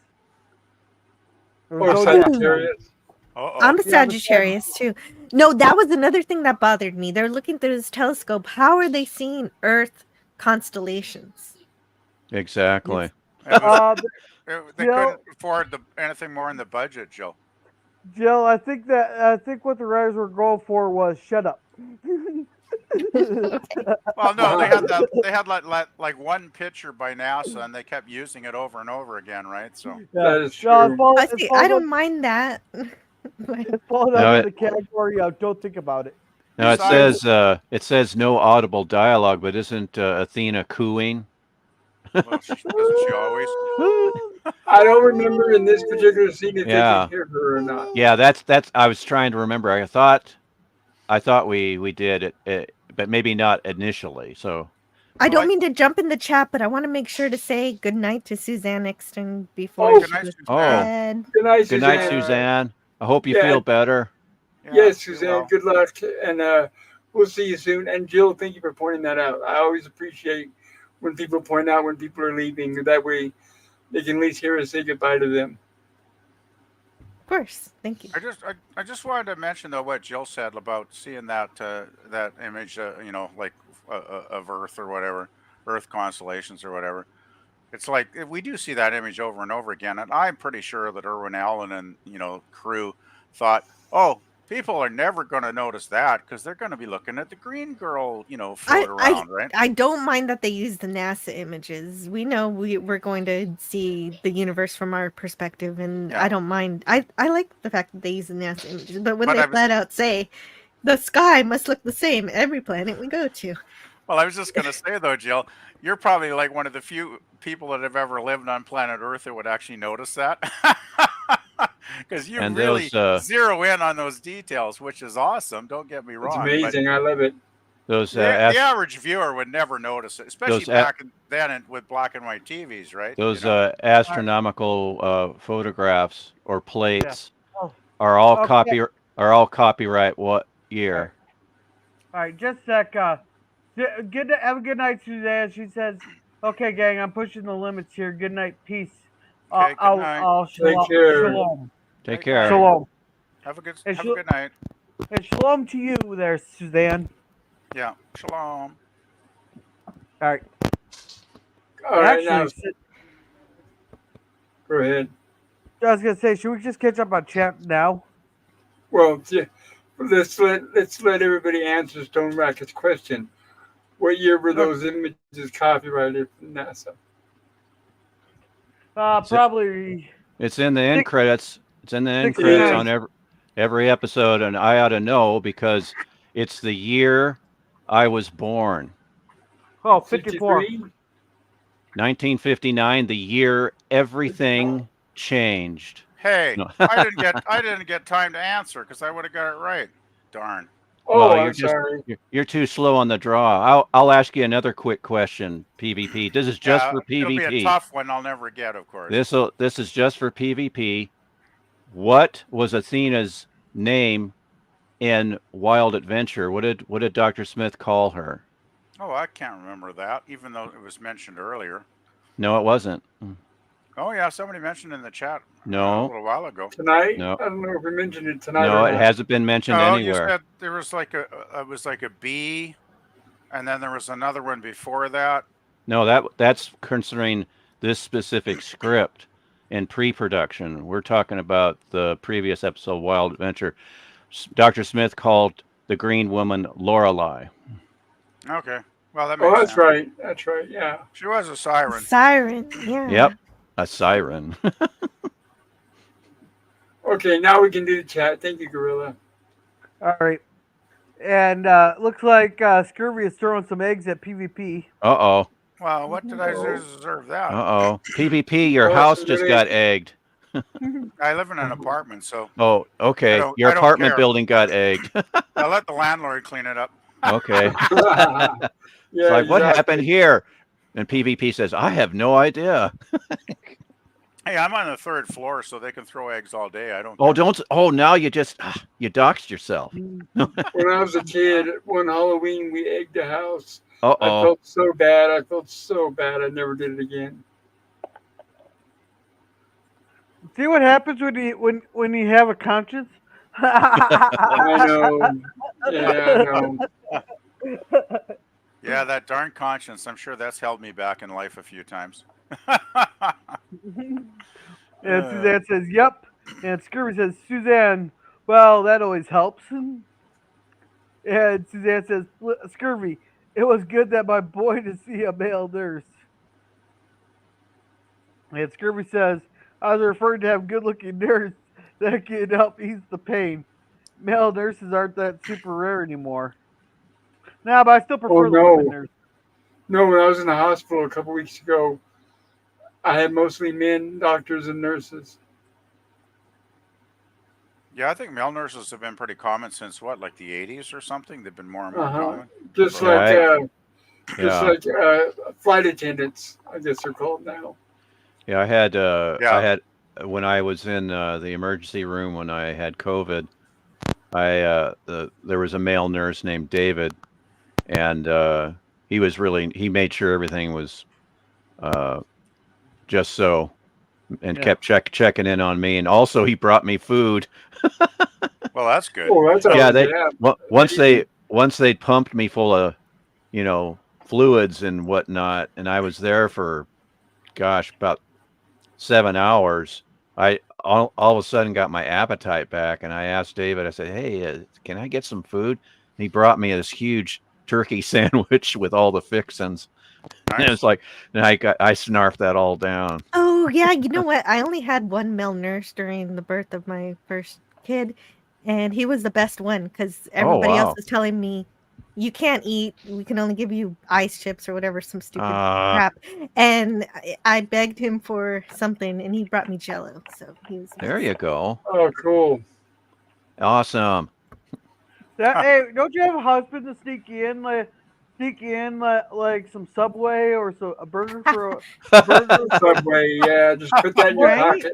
Or Or zodiac signs. Sagittarius. Uh-oh. I'm a Yeah, but Sagittarius too. No, that was another thing that bothered me. They're looking through this telescope. How are they seeing Earth constellations? Exactly. It was, they Jill- couldn't afford anything more in the budget, Joe. Jill, I think what the writers were going for was shut up. Well, no, they had like one picture by NASA, and they kept using it over and over again, right? So That is No, true. I don't mind that. It's falling No, under the category of don't think about it. Now Besides- it says no audible dialogue, but isn't Athena cooing? well, doesn't she always? I don't remember in this particular scene if Yeah. they can hear her or not. Yeah, that's I was trying to remember. I thought we did it, but maybe not initially. So I don't Like- mean to jump in the chat, but I want to make sure to say good night to Suzanne Exton before Oh, she Good night, goes to Suzanne. bed. Good night, good Suzanne. night, Suzanne. I hope you Yeah. feel better. Yeah, Yes, you Suzanne. will. Good luck, and we'll see you soon. And Jill, thank you for pointing that out. I always appreciate when people point out when people are leaving. That way, they can at least hear us say goodbye to them. Of course. Thank you. I just wanted to mention though what Jill said about seeing that that image, like of Earth or whatever, Earth constellations or whatever. It's like we do see that image over and over again, and I'm pretty sure that Irwin Allen and crew thought, oh, people are never going to notice that because they're going to be looking at the green girl, float around, right? I don't mind that they use the NASA images. We know we're going to see the universe from our perspective, and Yeah. I don't mind. I like the fact that they use the NASA images, but when But they I was- flat out say the sky must look the same every planet we go to. Well, I was just going to say though, Jill, you're probably like one of the few people that have ever lived on planet Earth that would actually notice that. Because you And really those, zero in on those details, which is awesome. Don't get me It's wrong. but amazing. I love it. Those The average viewer would never notice it, especially Those back then with black and white TVs, right? those You know? astronomical photographs or plates Oh, are all okay. copyright what year? All right, just a sec. Have a good night, Suzanne. She says, "Okay, gang, I'm pushing the limits here. Good night, peace. Okay, good night. Shalom. care. Shalom. Take care. Shalom. Have a good And have a good night. And shalom to you there, Suzanne. Yeah. Shalom. All right. All right, now Actually, go ahead. I was gonna say, should we just catch up on chat now? Well, let's let everybody answer Stone Racket's question. What year were those images copyrighted from NASA? Probably. It's in the end credits. It's in the end 69. credits on every episode, and I ought to know because it's the year I was born. Oh, 54. 1959, the year everything changed. Hey, No. I didn't get time to answer because I would have got it right. Darn. Oh, Well, I'm sorry. you're too slow on the draw. I'll ask you another quick question. PvP. This is just for PvP. It'll be a tough one. I'll never get, of course. This is just for PvP. What was Athena's name in Wild Adventure? What did Dr. Smith call her? Oh, I can't remember that, even though it was mentioned earlier. No, it wasn't. Oh yeah, somebody mentioned in the chat No. a little while ago. Tonight? No. I don't know if we mentioned it tonight. No, or it not. hasn't been mentioned anywhere. You said there was like a B, and then there was another one before that. No, that's concerning this specific script and pre-production. We're talking about the previous episode, Wild Adventure. Dr. Smith called the green woman Lorelei. Okay. Well, that makes that's sense. right. That's right. Yeah. She was a siren. Siren, yeah. Yep, a siren. Okay, now we can do the chat. Thank you, Gorilla. All right. And looks like Scurvy is throwing some eggs at PvP. Uh-oh. Well, what did I deserve that? Uh-oh. PvP, your house just got egged. I live in an apartment, so. Oh, okay. Your apartment building got egged. I'll let the landlord clean it up. Okay. Yeah, it's like, what happened here? And PvP says, I have no idea. Hey, I'm on the 3rd floor, so they can throw eggs all day. I don't. Oh, don't. Oh, now you just you doxed yourself. When I was a kid, one Halloween we egged a house. Uh-oh. I felt so bad. I never did it again. See what happens when you have a conscience? I know. Yeah, I know. Yeah, that darn conscience. I'm sure that's held me back in life a few times. And Suzanne says, yep. And Scurvy says, Suzanne, well, that always helps. And Suzanne says, Scurvy, it was good that my boy to see a male nurse. And Scurvy says, I was referring to have good-looking nurse that can help ease the pain. Male nurses aren't that super rare anymore. Nah, but I still prefer the women nurse. No, when I was in the hospital a couple weeks ago, I had mostly men, doctors, and nurses. Yeah, I think male nurses have been pretty common since what, like the 80s or something? They've been more and more common. Just like flight attendants, I guess they're called now. Yeah, I had when I was in the emergency room when I had COVID, there was a male nurse named David, and he made sure everything was just so, and kept checking in on me, and also he brought me food. Well, that's good. Oh, that's once they pumped me full of, fluids and whatnot, and I was there for, about 7 hours. I all of a sudden got my appetite back, and I asked David. I said, "Hey, can I get some food?" And he brought me this huge turkey sandwich with all the fixins. Nice. And it was like, and I snarfed that all down. Oh yeah, you know what? I only had one male nurse during the birth of my first kid, and he was the best one because everybody else was telling me, "You can't eat. We can only give you ice chips or whatever, some stupid crap." And I begged him for something, and he brought me Jello. So he was. There you go. Oh, cool! Awesome. Hey, don't you have a husband to sneak in like some Subway or a burger for a burger? Subway, yeah. Just put that in your pocket.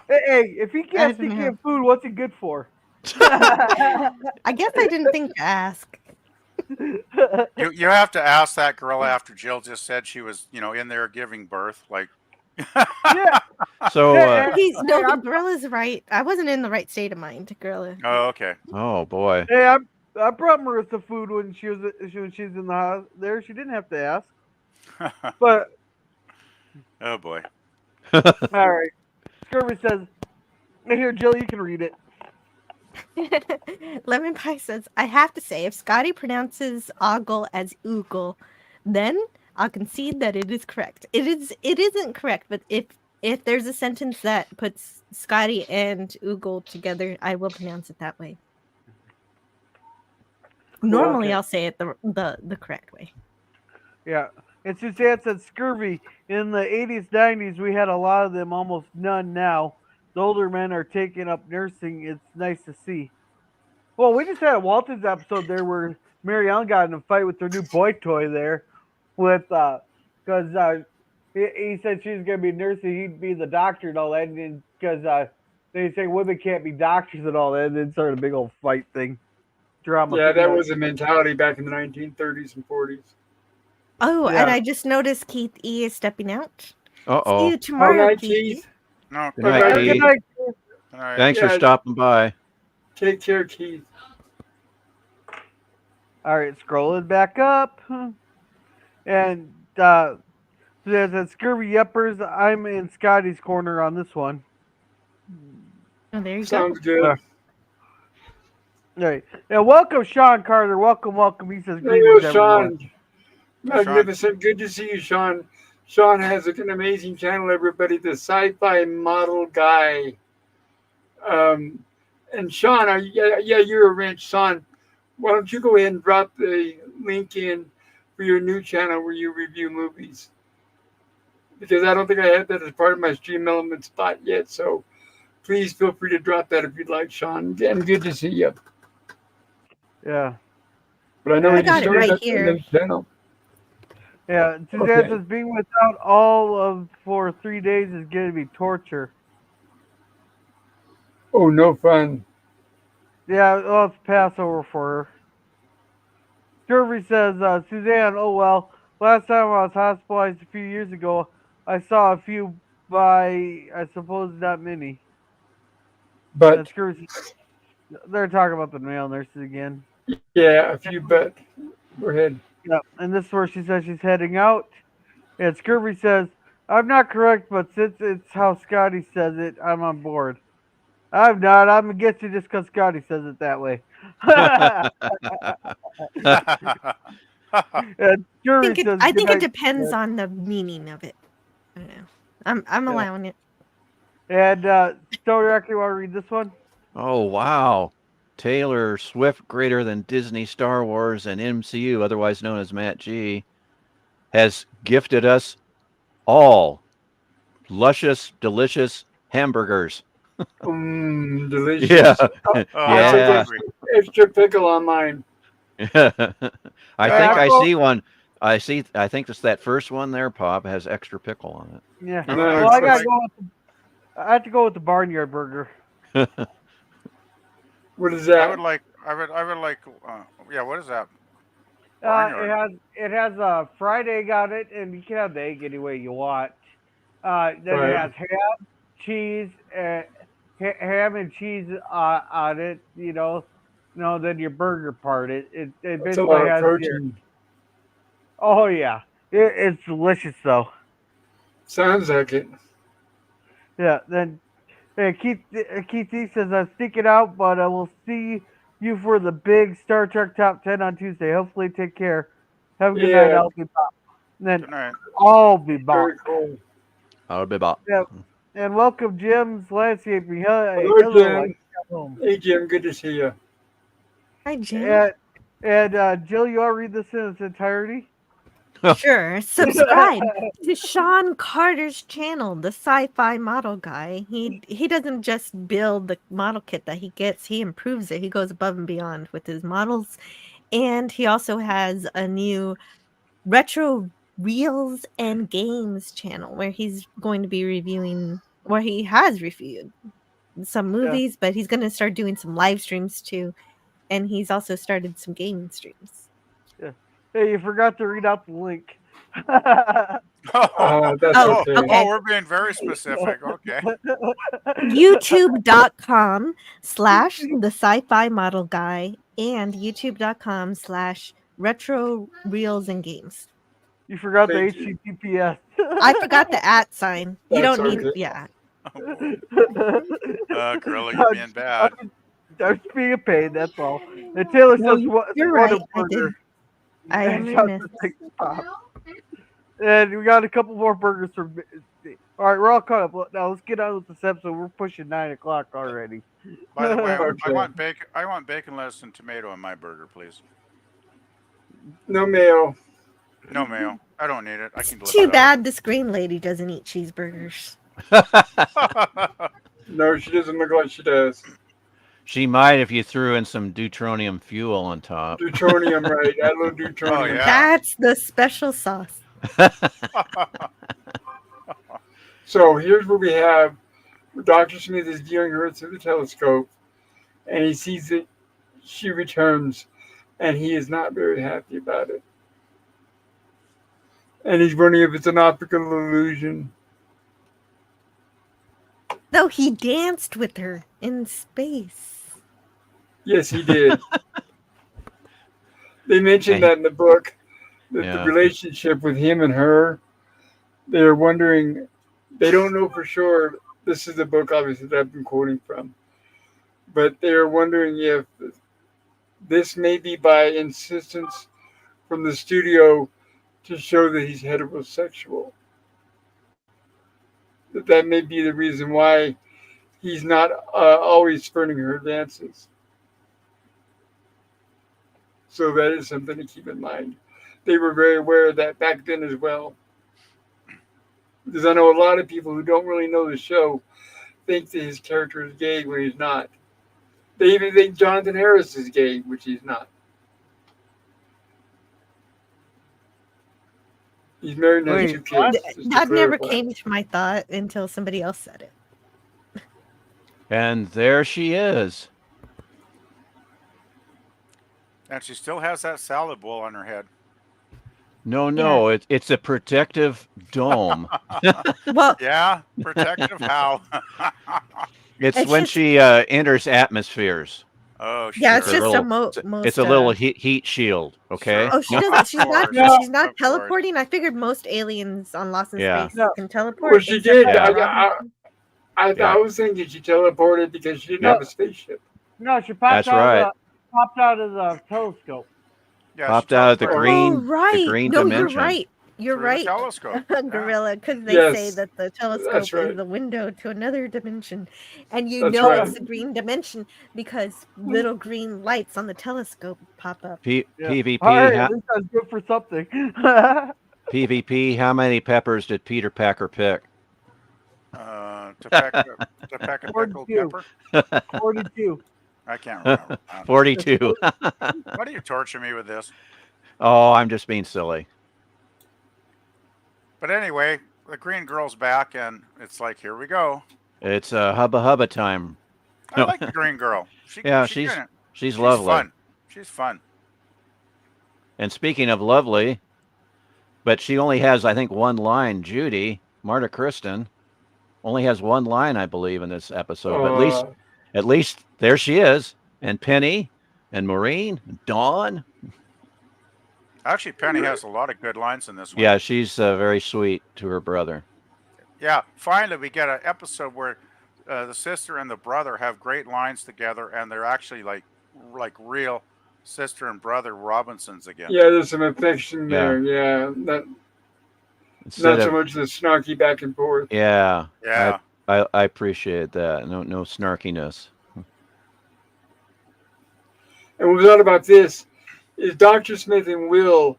Hey, if he can't sneak in food, what's it good for? I guess I didn't think to ask. You have to ask that girl after Jill just said she was, in there giving birth. Like, Yeah. So, The Gorilla's right. I wasn't in the right state of mind, Gorilla. Oh, okay. oh boy. Hey, I brought Marissa food when she was in the house. There, she didn't have to ask. But Oh boy. all right, Scurvy says, "Here, Jill, you can read it." Lemon Pie says, I have to say, if Scotty pronounces ogle as oogle, then I'll concede that it is correct. It isn't correct, but if there's a sentence that puts Scotty and oogle together, I will pronounce it that way. Normally Okay. I'll say it the correct way. Yeah. And Suzanne said, "Scurvy, in the 80s, 90s, we had a lot of them, almost none now. The older men are taking up nursing. It's nice to see." Well, we just had a Waltons episode there where Mary Ellen got in a fight with her new boy toy there with, because he said she was going to be nursing, he'd be the doctor and all that, and because they say women can't be doctors and all that, and then started a big old fight thing. Drama. Yeah, that was the mentality back in the 1930s and 40s. Oh, Yeah. and I just noticed Keith E is stepping out. See Uh-oh. you tomorrow, night, Keith. E. Keith. No. Good Bye-bye. night, Good Keith. night. All right. Thanks for Yeah. stopping by. Take care, Keith. All right, scrolling back up. And there's a Scurvy Yuppers. I'm in Scotty's corner on this one. Oh, there you Sounds go. good. All right. And welcome, Sean Carter. Welcome. He says, Hello, "Greetings, everyone." Sean. Magnificent. Good to see you, Sean. Sean has an amazing channel, everybody. The Sci-Fi Model Guy. And Sean, you're a wrench. Sean, why don't you go ahead and drop the link in for your new channel where you review movies? Because I don't think I have that as part of my Stream Element spot yet. So please feel free to drop that if you'd like, Sean. And good to see you. Yeah. But I know I you got it started right up here. the channel. Yeah. Suzanne Okay. says, "Being without all of for 3 days is going to be torture." Oh, no fun. Yeah, well, it's Passover for her. Scurvy says, "Suzanne, oh well. Last time I was hospitalized a few years ago, I saw a few by, I suppose, not many." And But Scurvy, they're talking about the male nurses again. yeah, a few but. Go ahead. Yeah, and this is where she says she's heading out. And Scurvy says, "I'm not correct, but since it's how Scotty says it, I'm on board." I'm not. I'm against it just because Scotty says it that way. And Scurvy says, I "Good think it night." depends on the meaning of it. I don't know. I'm Yeah. allowing it. And Stoner, actually want to read this one? Oh, wow. Taylor Swift, greater than Disney, Star Wars, and MCU, otherwise known as Matt G, has gifted us all luscious, delicious hamburgers. Delicious. Yeah. Oh, I'll I'm take Yeah. hungry. extra pickle on mine. I think I Apple- see one. I think it's that first one there, Pop, has extra pickle on Yeah. I would No, Well, like- I I would gotta like- go with I have to go with the barnyard burger. it. What is I that? would like. Yeah. What is that? It Barnyard. has fried egg on it, and you can have the egg any way you want. Then Right. it has ham, cheese, ham and cheese on it. Then your burger part. It It's a basically lot of has protein. Oh yeah, it's delicious though. Sounds like it. Yeah. Then Keith E says, "I'm sneaking out, but I will see you for the big Star Trek Top 10 on Tuesday. Hopefully, take care. Have a good night. Yeah. I'll be back." And then Good night. I'll be back. Very cool. I'll be back. Yeah. And welcome, Jim's landscaping. Hello, Jim. I got home. Hey, Jim. Good to see you. Hi, Jim. And Jill, you want to read this in its entirety? Sure. Subscribe to Sean Carter's channel, the Sci-Fi Model Guy. He doesn't just build the model kit that he gets; he improves it. He goes above and beyond with his models, and he also has a new retro reels and games channel where he's going to be reviewing, where he has reviewed some movies, but he's going to start doing some live streams too, and he's also started some gaming streams. Yeah. Hey, you forgot to read out the link. That's Oh, okay. okay. We're being very specific. Okay. YouTube.com/the sci-fi model guy and youtube.com/retro reels and games. You forgot the Thank you. HTTPS. I forgot the @ sign. You That's don't need, okay. yeah. Oh boy. Gorilla, you're being bad. I'm just being a pain, that's all. And Taylor No, says, you're what a right. I did. burger. I am And Johnson remiss. thinks pop. And we got a couple more burgers from. All right, we're all caught up. Now let's get on with this episode. We're pushing 9 o'clock already. By the way, I Okay. want bacon. I want bacon, lettuce, and tomato in my burger, please. No mayo. No mayo. I don't need it. I can live Too without bad this green lady doesn't eat cheeseburgers. it. No, she doesn't look like she does. She might if you threw in some deuteronium fuel on top. Deuteronium, right? Add a little deuteronium. Oh, yeah. That's the special sauce. So here's what we have. Dr. Smith is viewing her through the telescope, and he sees that she returns, and he is not very happy about it. And he's wondering if it's an optical illusion. No, he danced with her in space. Yes, he did. They mentioned Yeah, that in the book, that Yeah. the relationship with him and her, they're wondering, they don't know for sure. This is the book, obviously, that I've been quoting from. But they're wondering if this may be by insistence from the studio to show that he's heterosexual. That may be the reason why he's not always spurning her dances. So that is something to keep in mind. They were very aware of that back then as well. Because I know a lot of people who don't really know the show think that his character is gay when he's not. They even think Jonathan Harris is gay, which he's not. He's married and has Wait, 2 kids. just to That never clarify. came to my thought until somebody else said it. And there she is. And she still has that salad bowl on her head. No, it's a protective dome. Well, Yeah, protective how? It's It's when just- she enters atmospheres. Oh, yeah, sure. it's just little- most. It's a little heat shield. Okay. Sure. Oh, she doesn't. She's not. course. She's not Of course. teleporting. I figured most aliens on Lost in Yeah. Space No. can teleport. Well, she except did. for Yeah. Robinson. I was thinking she teleported because she didn't have a spaceship. No, she popped That's out. right. Popped out of the telescope. Yeah, Popped she out of the teleported green- Oh, right. green no, dimension. you're right. You're through the right. telescope. Gorilla, because they Yes, say that the telescope that's right. is the window to another dimension, and you That's know right. it's a green dimension because little green lights on the telescope pop up. Yeah. PvP. All right, at least that's good for something. PvP. How many peppers did Peter Packer pick? To peck a pickled 42. pepper. 42. I can't remember. 42. Why do you torture me with this? Oh, I'm just being silly. But anyway, the green girl's back, and it's like, here we go. It's hubba hubba time. I like the green girl. Yeah, she's she's lovely. fun. She's fun. And speaking of lovely, but she only has, I think, one line. Judy, Marta Kristen, only has one line, I believe, in this episode. But at least there she is, and Penny, and Maureen, and Dawn. Actually, Penny has a lot of good lines in this one. Yeah, she's very sweet to her brother. Yeah, finally we get an episode where the sister and the brother have great lines together, and they're actually like real sister and brother Robinsons again. Yeah, there's some affection Yeah. there. Yeah, not Instead so of, much the snarky back and forth. Yeah. I appreciate that. No snarkiness. And what we thought about this is Dr. Smith and Will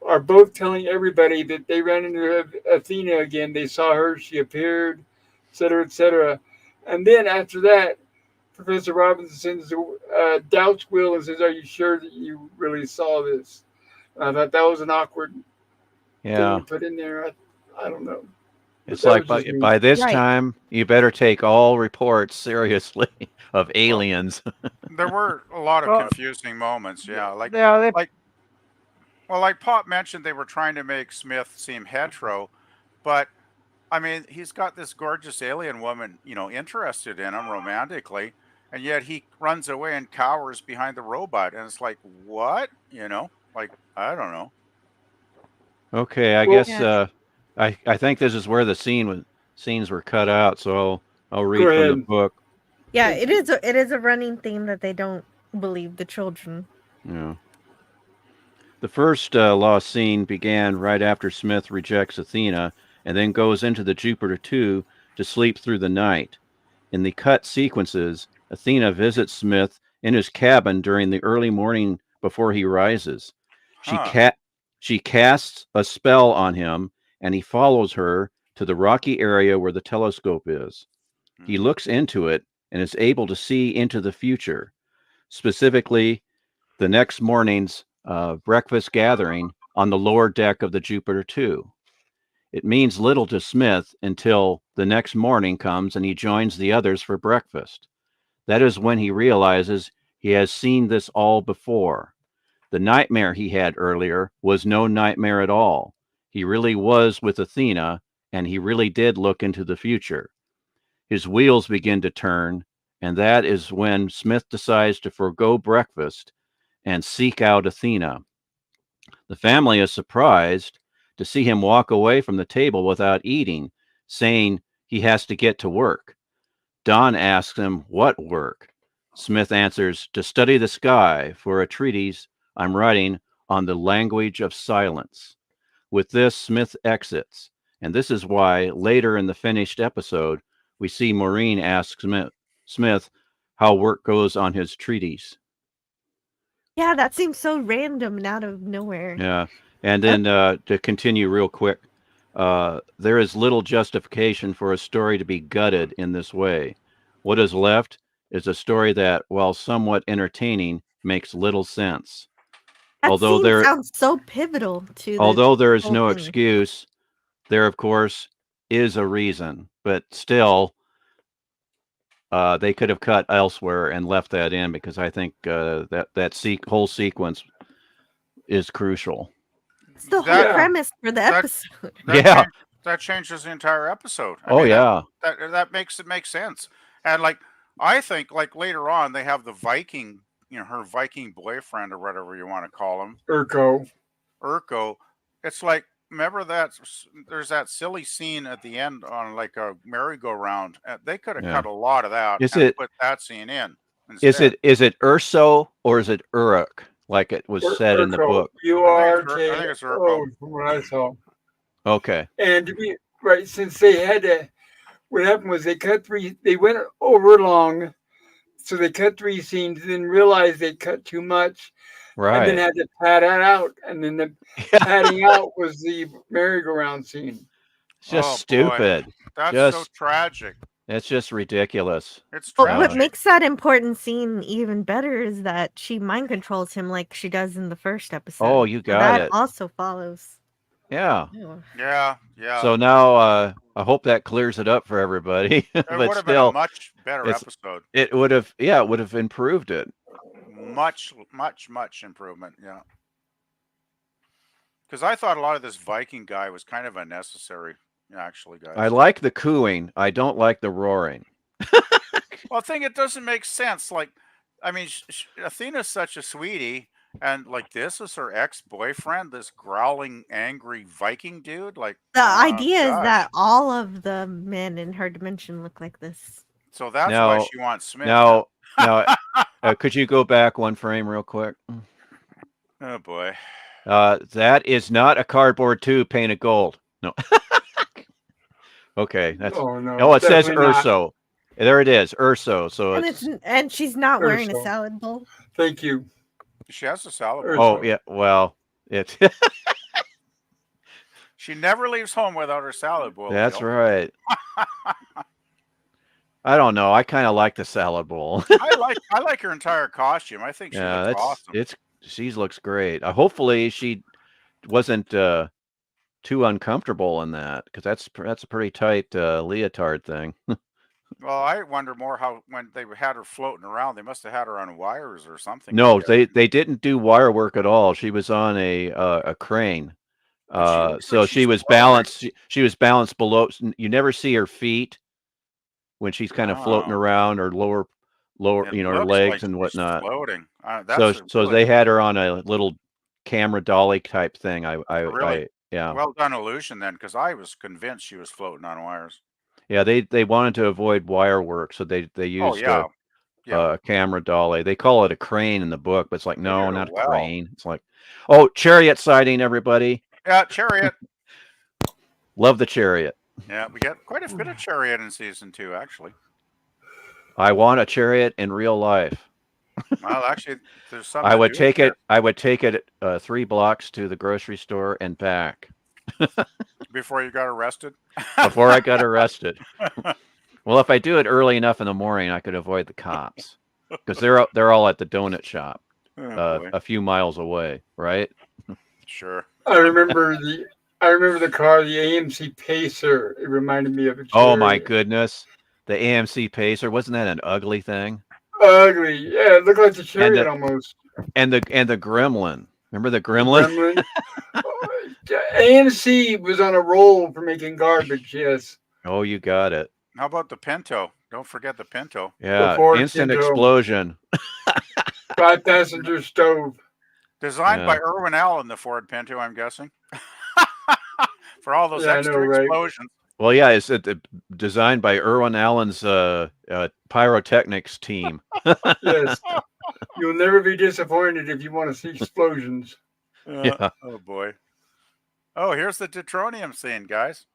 are both telling everybody that they ran into Athena again. They saw her, she appeared, et cetera, et cetera. And then after that, Professor Robinson doubts Will and says, "Are you sure that you really saw this?" And I thought that was an awkward thing Yeah. to put in there. I don't know. It's That like was just me. by this Right. time, you better take all reports seriously of aliens. There were a lot of Well, confusing moments. Yeah, yeah, they, like- Well, like Pop mentioned, they were trying to make Smith seem hetero, but I mean, he's got this gorgeous alien woman, interested in him romantically, and yet he runs away and cowers behind the robot, and it's like, what? Like I don't know. Okay, I Well, guess Yeah. I think this is where the scenes were cut out, so I'll go read from the ahead. book. Yeah, Thank it you. is. It is a running theme that they don't believe the children. Yeah. The first lost scene began right after Smith rejects Athena and then goes into the Jupiter 2 to sleep through the night. In the cut sequences, Athena visits Smith in his cabin during the early morning before he rises. She Huh. she casts a spell on him and he follows her to the rocky area where the telescope is. He Hmm. looks into it and is able to see into the future, specifically the next morning's breakfast gathering on the lower deck of the Jupiter 2. It means little to Smith until the next morning comes and he joins the others for breakfast. That is when he realizes he has seen this all before. The nightmare he had earlier was no nightmare at all. He really was with Athena, and he really did look into the future. His wheels begin to turn, and that is when Smith decides to forego breakfast and seek out Athena. The family is surprised to see him walk away from the table without eating, saying he has to get to work. Don asks him, "What work?" Smith answers, "To study the sky for a treatise I'm writing on the language of silence." With this, Smith exits, and this is why later in the finished episode, we see Maureen ask Smith how work goes on his treatise. Yeah, that seems so random and out of nowhere. Yeah. And then to continue real quick, there is little justification for a story to be gutted in this way. What is left is a story that, while somewhat entertaining, makes little sense. That Although scene there, sounds so pivotal to the although there is whole no thing. excuse, there of course is a reason, but still, they could have cut elsewhere and left that in because I think that whole sequence is crucial. It's the whole That Yeah. premise for the that episode. that Yeah. change that changes the entire episode. I Oh mean, that yeah. that that makes it make sense. And like I think like later on they have the Viking, her Viking boyfriend or whatever you want to call him, Urko. Urko. It's like remember there's that silly scene at the end on like a merry-go-round. They could have Yeah. cut a lot of that Is and it put that scene in is instead. it is it Urso or is it Uruk like it was said in the Urko. book? I think it's Urko. URKO from what I saw. Okay. And to be right, since they had to, what happened was they went over long, so they cut three scenes, then realized they cut too much, and then Right. had to pad it out. And then the padding out was the merry-go-round scene. It's just Oh boy, stupid. that's so Just tragic. it's just ridiculous. It's But what Uh, tragic. makes that important scene even better is that she mind controls him like she does in the first episode. oh, you So got that it. also follows. Yeah. Ew. Yeah, yeah. So now I hope that clears it up for everybody. It But would have been a still, much better it's episode. it would have yeah, it would have improved it. Much, much, much improvement. Yeah. Because I thought a lot of this Viking guy was kind of unnecessary, actually, I guys. like the cooing. I don't like the roaring. Well, I think it doesn't make sense. Like, I mean, Athena's such a sweetie, and like this is her ex-boyfriend, this growling, angry Viking dude. Like, The idea is that gosh. all of the men in her dimension look like this. So that's why Now she wants Smith now. now could you go back one frame real quick? Oh boy. That is not a cardboard tube painted gold. No. Okay, that's Oh no, no. It says definitely not. Urso. There it is, Urso. So And it's and she's not wearing a Urso. salad bowl. Thank you. She has a salad bowl. oh Urso. yeah. Well, it. She never leaves home without her salad bowl. That's Jill. right. I don't know. I kind of like the salad bowl. I like her entire costume. I think she Yeah, looks awesome. she looks great. Hopefully she wasn't too uncomfortable in that because that's a pretty tight leotard thing. Well, I wonder more how when they had her floating around, they must have had her on wires or something. No, I guess. they didn't do wire work at all. She was on a crane. But she looks like So she's she was floating. balanced. She was balanced below. You never see her feet when she's kind of floating Oh, around, or lower, it her looks like legs and she's whatnot. floating. So That's a so really, they had her on a little camera dolly type thing. a really Yeah. well done illusion then, because I was convinced she was floating on wires. Yeah, they wanted to avoid wire work, so they Oh used yeah, yeah. a camera dolly. They call it a crane in the book, but it's like, They did no, it not a well. crane. It's like, oh, chariot sighting, everybody. Yeah, Chariot. Love the chariot. Yeah, we get quite a bit of Chariot in season 2, actually. I want a chariot in real life. Well, actually, there's some that do appear I would take it 3 blocks to the grocery store and back before you got arrested. before I got arrested. Well, if I do it early enough in the morning, I could avoid the cops because they're all at the donut shop Oh boy, a few miles away, right? sure. I remember the car, the AMC Pacer. It reminded me of a Oh my chariot. goodness, the AMC Pacer, wasn't that an ugly thing? Ugly. Yeah, it looked like the And chariot the almost. and the Gremlin. Remember the The Gremlin? Gremlin. AMC was on a roll for making garbage. Yes, Oh, you got it. How about the Pinto? Don't forget the Pinto. the Yeah, Ford instant Pinto, explosion. 5-passenger stove. Designed by Yeah. Irwin Allen, the Ford Pinto, I'm guessing. For all those Yeah, I know, extra right? explosions. Well, yeah, it's designed by Irwin Allen's pyrotechnics team. Yes, you'll never be disappointed if you want to see explosions. Yeah. Oh boy. Oh, here's the deuteronium scene, guys.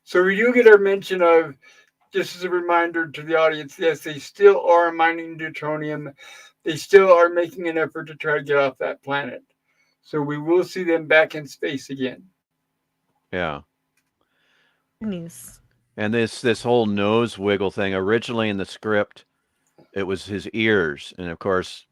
So we do get our mention of, just as a reminder to the audience, yes, they still are mining deuterium. They still are making an effort to try to get off that planet. So we will see them back in space again. Yeah. News. And this whole nose wiggle thing, originally in the script, it was his ears, and of course,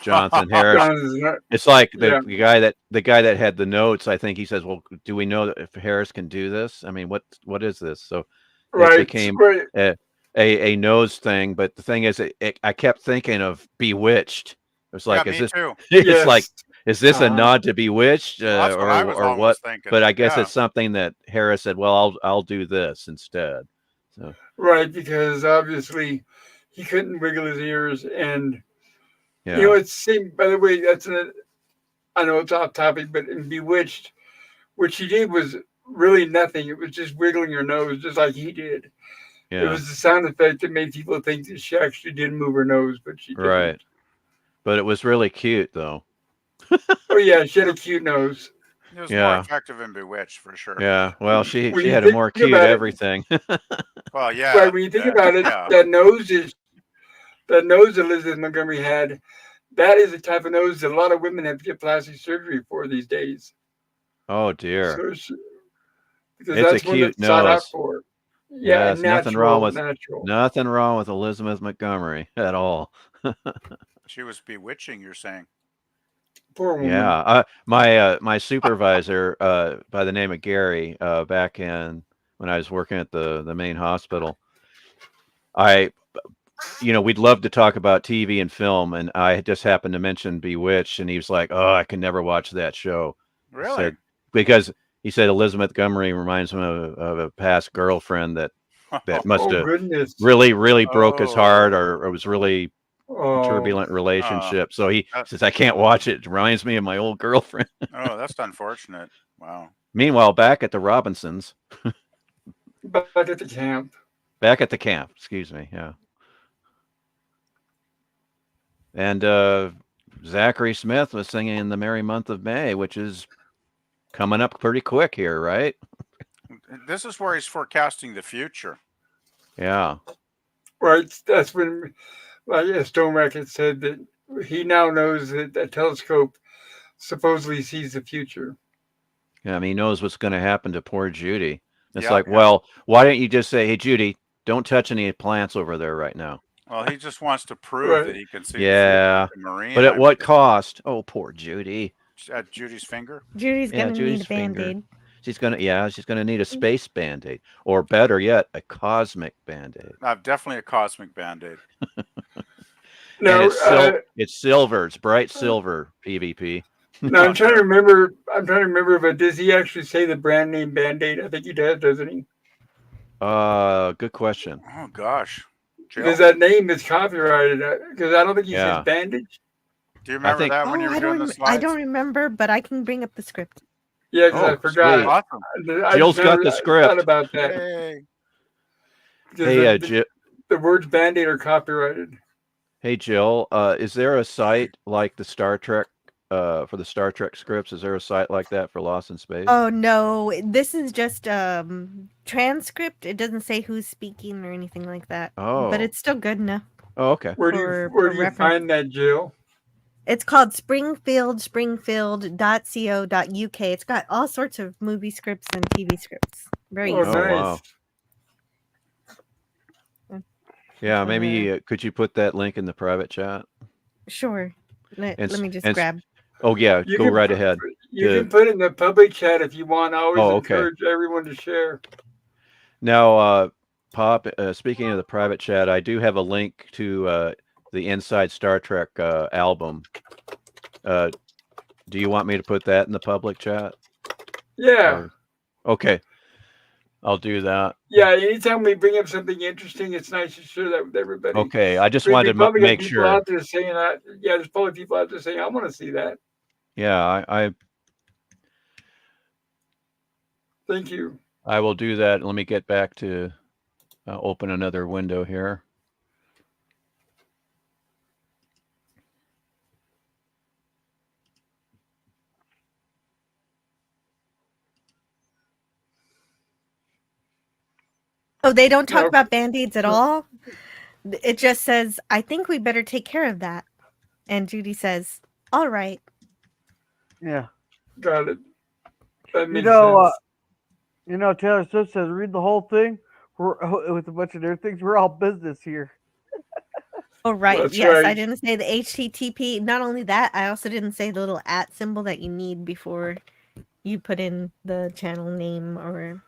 Jonathan Harris. John is not, It's like yeah, the guy that had the notes. I think he says, "Well, do we know that if Harris can do this? I mean, what is this?" So it right, became right. a nose thing. But the thing is, I kept thinking of Bewitched. It was Yeah, like, is me this? too. It's like, Yes. is this a Uh-huh. nod to Bewitched, Well, that's what I was or what? almost thinking. But I guess Yeah. it's something that Harris said. Well, I'll do this instead. So Right, because obviously he couldn't wiggle his ears. And, yeah, it's same, by the way, I know it's off topic, but in Bewitched, what she did was really nothing. It was just wiggling her nose, just like he did. It yeah, was the sound effect that made people think that she actually did move her nose, but she didn't. right. But it was really cute, though. Oh yeah, she had a cute nose. It was more Yeah. effective in Bewitched for sure. Yeah, well, When she you had a think more cute about it, everything. Well, yeah, right? When you think about it, yeah. that nose that Elizabeth Montgomery had. That is the type of nose that a lot of women have to get plastic surgery for these days. Oh dear, So because it's a that's one cute that's sought out nose. for. Yeah, Yes, and natural. nothing wrong with Elizabeth Montgomery at all. She was bewitching, you're saying. Poor woman. Yeah, my supervisor by the name of Gary back in when I was working at the main hospital, I we'd love to talk about TV and film, and I just happened to mention Bewitched, and he was like, "Oh, I can never watch that show." I Really? said, because he said Elizabeth Montgomery reminds him of a past girlfriend that must Oh have goodness. really broke his heart, Oh. or was really Oh, turbulent relationship. So he that- says, I can't watch it. It reminds me of my old girlfriend. oh, that's unfortunate. Wow. Meanwhile, back at the Robinsons, back at the camp. back at the camp, excuse me. Yeah. And Zachary Smith was singing in the Merry Month of May, which is coming up pretty quick here, right? This is where he's forecasting the future. Yeah. Right. That's when, like Stone Racket said, that he now knows that a telescope supposedly sees the future. Yeah, I mean, he knows what's going to happen to poor Judy. It's Yeah, like, yeah. well, why don't you just say, hey, Judy, don't touch any plants over there right now? Well, he just wants to prove Right. that he can see Yeah. the future of Marine. But at what cost? Oh, poor Judy. At Judy's finger? Judy's Yeah, gonna Judy's need a finger. band-aid. She's gonna need a space band-aid, or better yet, a cosmic band-aid. Definitely a cosmic band-aid. And No, it's silver. It's bright silver PvP. no, I'm trying to remember. But does he actually say the brand name Band-Aid? I think he does, doesn't he? Good question. Oh gosh, Jill? Because that name is copyrighted. Because I don't think he Yeah. says bandage. Do you remember think- that when you were doing the slides? I don't remember, but I can bring up the script. Yeah, because I forgot. sweet. Awesome. Jill's got the I script. thought about that. Hey. Because Hey, the words Band-Aid are copyrighted. Hey, Jill. Is there a site like the Star Trek for the Star Trek scripts? Is there a site like that for Lost in Space? Oh no, this is just transcript. It doesn't say who's speaking or anything like that. Oh. But it's still good enough. Oh, okay. Where do you reference. find that, Jill? It's called springfield.co.uk. It's got all sorts of movie scripts and TV scripts. Very Oh, easy. nice. Wow. Yeah, maybe could you put that link in the private chat? Sure. Let me just and- grab. Oh yeah, You go can right put- ahead. You Yeah. can put it in the public chat if you want. I always Oh, okay. encourage everyone to share. Now, Pop. Speaking of the private chat, I do have a link to the Inside Star Trek album. Do you want me to put that in the public chat? Yeah. Okay, I'll do that. Yeah, anytime we bring up something interesting, it's nice to share that with everybody. Okay, I just We wanted to probably got make people sure. out there saying that. Yeah, there's probably people out there saying, "I want to see that." Yeah, Thank you. I will do that. Let me get back to open another window here. Oh, they don't talk No. about band-aids at all? It just says, I think we better take care of that. And Judy says, all right. Yeah. Got it. That makes sense. Taylor Swift says, read the whole thing. We're with a bunch of their things. We're all business here. Oh, right. That's yes, right. I didn't say the HTTP. Not only that, I also didn't say the little @ symbol that you need before you put in the channel name or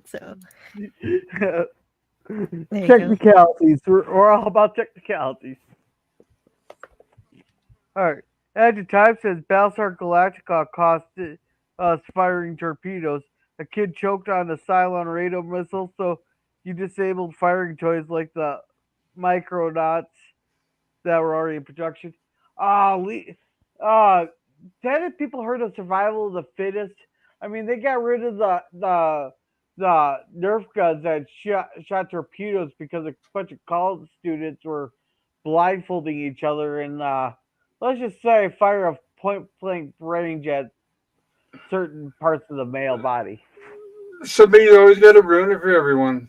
so. There you go. Technicalities. We're all about technicalities. All right. Edge of Time says Battlestar Galactica cost us firing torpedoes. A kid choked on a Cylon radio missile, so you disabled firing toys like the Micronauts that were already in production. Hadn't people heard of Survival of the Fittest? I mean, they got rid of the Nerf guns that shot torpedoes because a bunch of college students were blindfolding each other and let's just say fire a point blank range at certain parts of the male body. Somebody's always got to ruin it for everyone.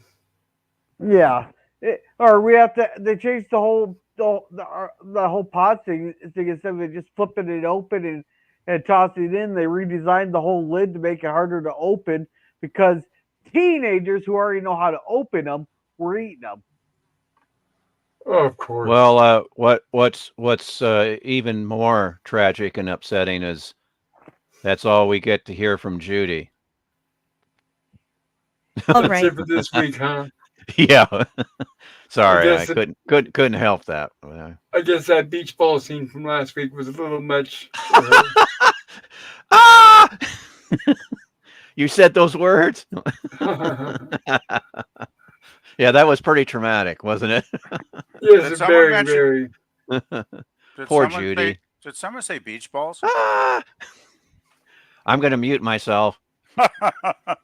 Yeah, or we have to. They changed the whole pod thing instead of just flipping it open and tossing it in. They redesigned the whole lid to make it harder to open because teenagers who already know how to open them were eating them. Oh, of course. Well, what's even more tragic and upsetting is that's all we get to hear from Judy. All That's right. it for this week, huh? Yeah. Sorry, I guess couldn't help that. I guess that beach ball scene from last week was a little much for her. Ah! You said those words? Yeah, that was pretty traumatic, wasn't it? Yes, Did someone very. Poor Judy. Did someone say beach balls? Ah! I'm going to mute myself. I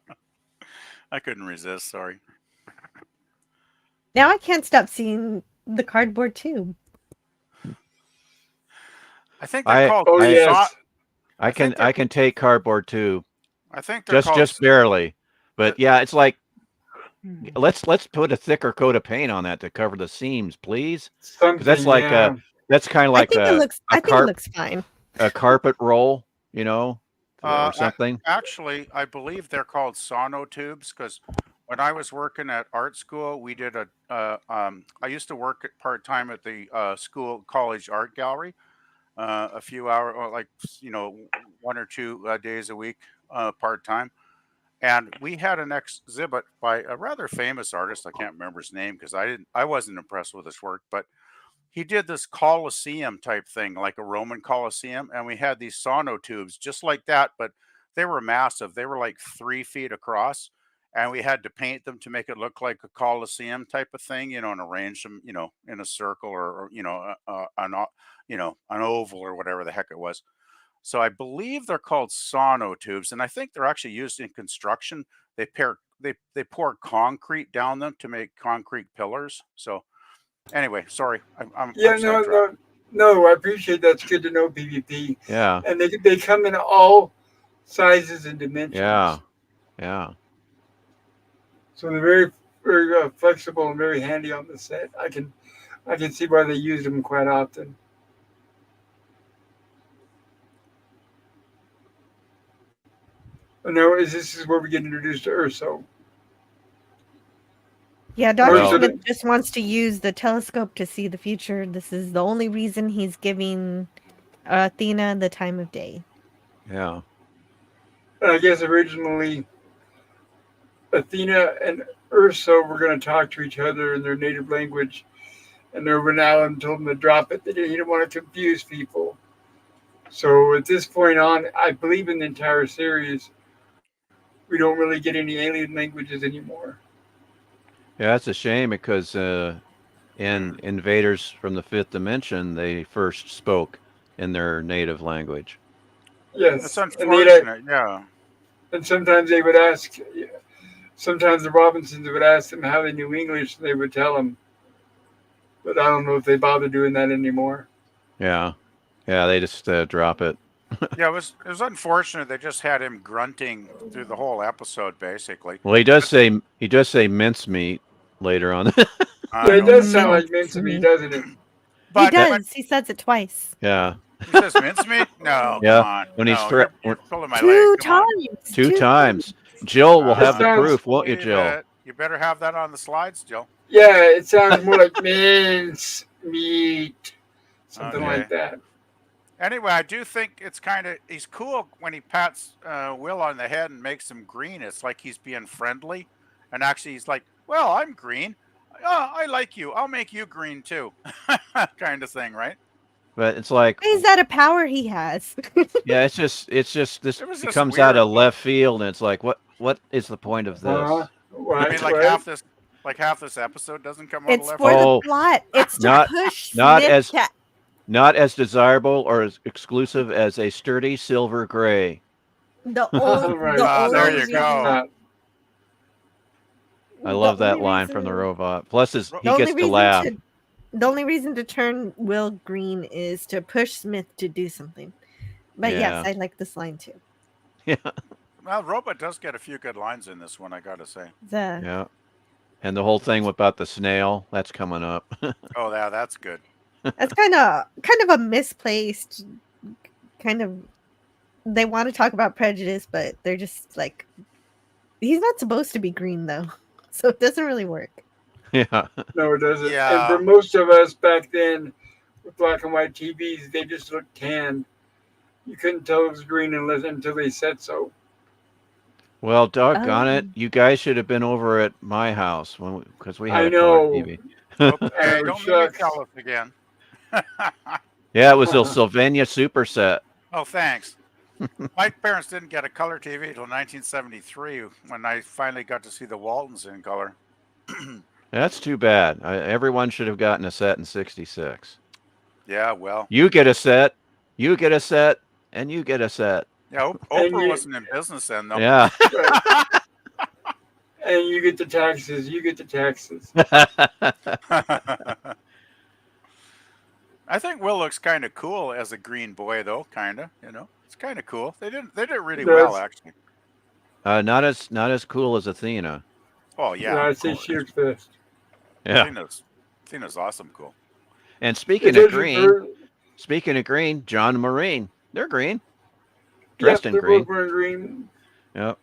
couldn't resist. Sorry. Now I can't stop seeing the cardboard tube. I think they're called. Oh, yes. I can take cardboard too. I think they're called, just barely. But yeah, it's like let's put a thicker coat of paint on that to cover the seams, please. 'Cause that's like that's kind of like I think it looks fine. A carpet roll, or something. Actually, I believe they're called sonotubes because when I was working at art school, we did I used to work part time at the college art gallery, a few hours, or like 1 or 2 days a week, part time. And we had an exhibit by a rather famous artist. I can't remember his name because I wasn't impressed with his work, but he did this Colosseum type thing, like a Roman Colosseum, and we had these sonotubes just like that, but they were massive. They were like 3 feet across, and we had to paint them to make it look like a Colosseum type of thing, and arrange them, in a circle, or an oval or whatever the heck it was. So I believe they're called sonotubes, and I think they're actually used in construction. They pour concrete down them to make concrete pillars. So anyway, sorry, I'm Yeah, sidetracked. no. I appreciate that. It's good to know PvP, Yeah. and they come in all sizes and dimensions. Yeah. Yeah. So they're very flexible and very handy on the set. I can see why they use them quite often. No, this is where we get introduced to Urso. Yeah, Dr. Well- Smith just wants to use the telescope to see the future. This is the only reason he's giving Athena the time of day. Yeah. And I guess originally Athena and Urso were going to talk to each other in their native language, and Irwin Allen told them to drop it. He didn't want to confuse people. So at this point on, I believe in the entire series, we don't really get any alien languages anymore. Yeah, that's a shame because in Invaders from the Fifth Dimension, they first spoke in their native language. Yes, It's unfortunate, yeah. And sometimes they would ask. Sometimes the Robinsons would ask them how they knew English, and they would tell them. But I don't know if they bother doing that anymore. Yeah. Yeah, they just drop it. Yeah, it was unfortunate. They just had him grunting through the whole episode, basically. Well, he does say mincemeat later on. Yeah, it does sound like mincemeat, doesn't it? He does. He says it twice. Yeah. He says mincemeat? No, Yeah, come on. when he's no, you're pulling my Two leg. Come on. times. Two times. Jill will have the sounds- proof, won't you, Believe Jill? it. You better have that on the slides, Jill. Yeah, it sounds more like mince meat, something Okay. like that. Anyway, I do think he's cool when he pats Will on the head and makes him green. It's like he's being friendly. And actually he's like, well, I'm green. Oh, I like you. I'll make you green too. Kind of thing, right? But it's like, Why is that a power he has? yeah, it's just this It was it just comes out weird. of left field, and it's like, what is the point of this? What? I mean, like What? half this episode doesn't come out of It's left for field. the plot. It's to Not- push not Smith as- to- Not as desirable or as exclusive as a sturdy silver gray. the only Right. the Ah, only there you reason, go. I love the that only line from the reason- robot. Plus, he the gets only to reason laugh. the only reason to turn Will green is to push Smith to do something. But yes, Yeah. I like this line too. Yeah, Well, Robot does get a few good lines in this one, I gotta say. The yeah. And the whole thing about the snail, that's coming up. Oh, yeah, that's good. that's kind of a misplaced kind of. They want to talk about prejudice, but they're just like, he's not supposed to be green though, so it doesn't really work. Yeah. No, it doesn't. Yeah. And for most of us back then, with black and white TVs, they just looked tan. You couldn't tell it was green until they said so. Well, doggone it, Um, you guys should have been over at my house because we had I a color know. TV. Okay, Oh, don't make me shucks. jealous again. Yeah, it was the Sylvania Super Set. Oh, thanks. My parents didn't get a color TV until 1973 when I finally got to see the Waltons in color. That's too bad. Everyone should have gotten a set in '66. Yeah, well, You get a set, you get a set, and you get a set. yeah, And Oprah you- wasn't in business then, though. Yeah. And you get the taxes. You get the taxes. I think Will looks kind of cool as a green boy, though. Kind of, it's kind of cool. They did really well, actually. Not as cool as Athena. Oh yeah, I'd of say course. she looks best. Yeah. Athena's awesome, cool. And It speaking of doesn't green, hurt- John and Maureen, they're green. Yep, Dressed in they're green. both wearing green. Yep.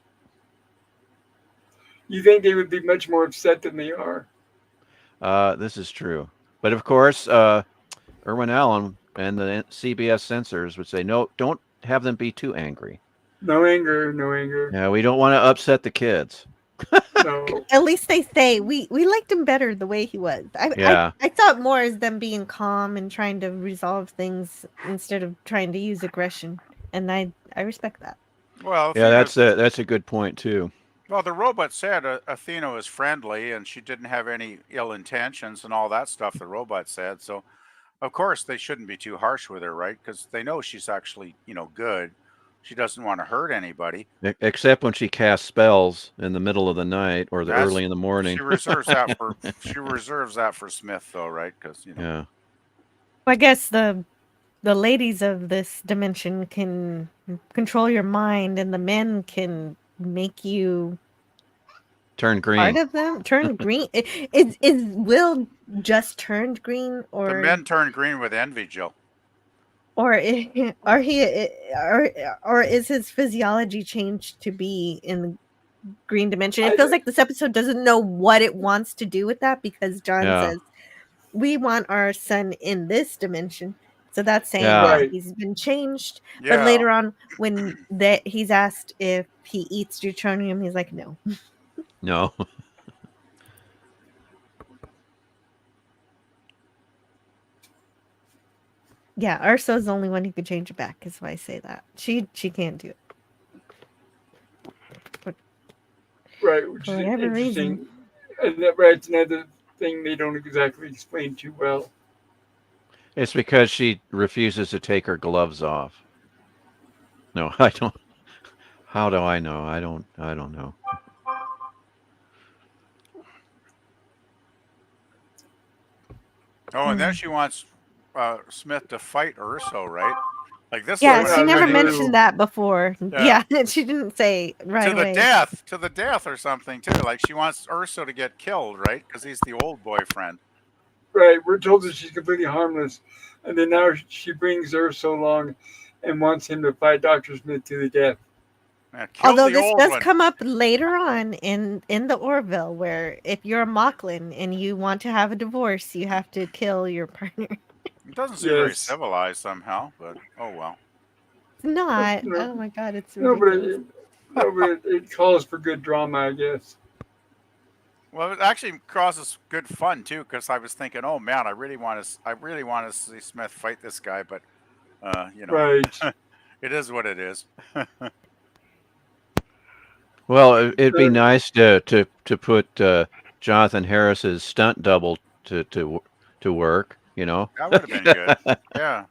You think they would be much more upset than they are? This is true. But of course, Irwin Allen and the CBS censors would say, no, don't have them be too angry. No anger, no anger. Yeah, we don't want to upset the kids. No. At least they say we liked him better the way he was. Yeah. I thought more as them being calm and trying to resolve things instead of trying to use aggression, and I respect that. Well, Yeah, Athena, that's a good point too. well, the robot said Athena was friendly and she didn't have any ill intentions and all that stuff. The robot said so. Of course, they shouldn't be too harsh with her, right? Because they know she's actually, good. She doesn't want to hurt anybody. Except when she casts spells in the middle of the night or the That's early in the morning. she reserves that for Smith, though, right? Because Yeah. I guess the ladies of this dimension can control your mind, and the men can make you Turn green. part of them turn green. Is Will just turned green, the men turn green with envy, Jill. or is his physiology changed to be in the green dimension? It feels like this episode doesn't know what it wants to do with that, because John Yeah. says we want our son in this dimension. So that's saying Yeah. Right. he's been changed. Yeah. But later on, when he's asked if he eats deuterium, he's like, no. No. Yeah, Ursa's the only one who could change it back, is why I say that. She can't do it. Right, which For is whatever interesting. reason. And that's another thing they don't exactly explain too well. It's because she refuses to take her gloves off. No, I don't. How do I know? I don't know. Oh, and then she wants Smith to fight Urso, right? Like this. Yeah, is what she I never really- mentioned that before. Yeah. Yeah, she didn't say right to the away. death or something too. Like she wants Urso to get killed, right? Because he's the old boyfriend. Right, we're told that she's completely harmless, and then now she brings her so long and wants him to fight Dr. Smith to the death. Yeah, kill Although the this old does one. come up later on in the Orville, where if you're a Mocklin and you want to have a divorce, you have to kill your partner. It doesn't seem very Yes. civilized somehow, but oh well. It's not. No. Oh my god, it's No, but ridiculous. it calls for good drama, I guess. Well, it actually causes good fun too, because I was thinking, oh man, I really want to see Smith fight this guy, but Right. it is what it is. Well, it'd be The- nice to put Jonathan Harris's stunt double to work. That would have been good. Yeah,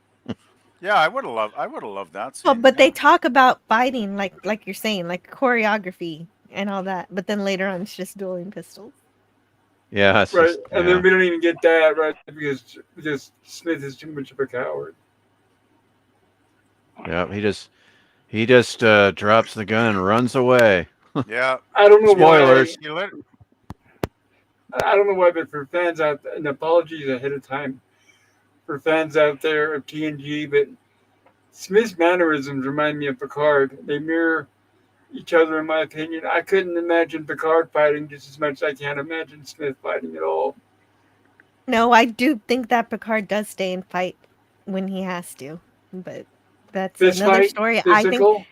yeah, I would have loved that scene. Well, but yeah. they talk about fighting like you're saying, like choreography and all that. But then later on, it's just dueling pistols. Yeah. It's Right, just, and yeah. then we don't even get that, right, because Smith is too much of a coward. Yeah. He just drops the gun and runs away. Yeah. I don't know Spoilers. You lit- why. I don't know why, but for fans out there, and apologies ahead of time for fans out there of TNG, but Smith's mannerisms remind me of Picard. They mirror each other, in my opinion. I couldn't imagine Picard fighting just as much as I can't imagine Smith fighting at all. No, I do think that Picard does stay and fight when he has to, but that's Fist another fight, story. I think. physical.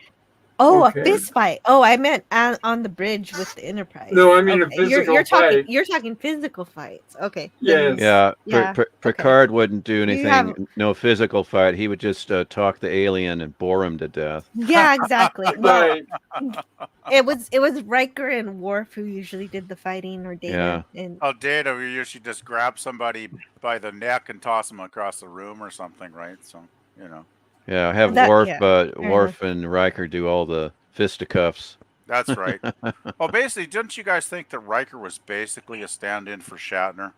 Oh, Okay. a fist fight. Oh, I meant on the bridge with the Enterprise. No, I mean a Okay, physical you're talking. fight. You're talking physical fights. Okay. Yes. Yeah. Yeah, Picard wouldn't do anything. have- No physical fight. He would just talk the alien and bore him to death. Yeah, exactly. Well, Right. it was Riker and Worf who usually did the fighting, or Data. And Oh, Data, we usually just grab somebody by the neck and toss them across the room or something, right? So Yeah. Have That- Worf, yeah, Worf and Riker do all the fisticuffs. that's right. Well, basically, didn't you guys think that Riker was basically a stand-in for Shatner?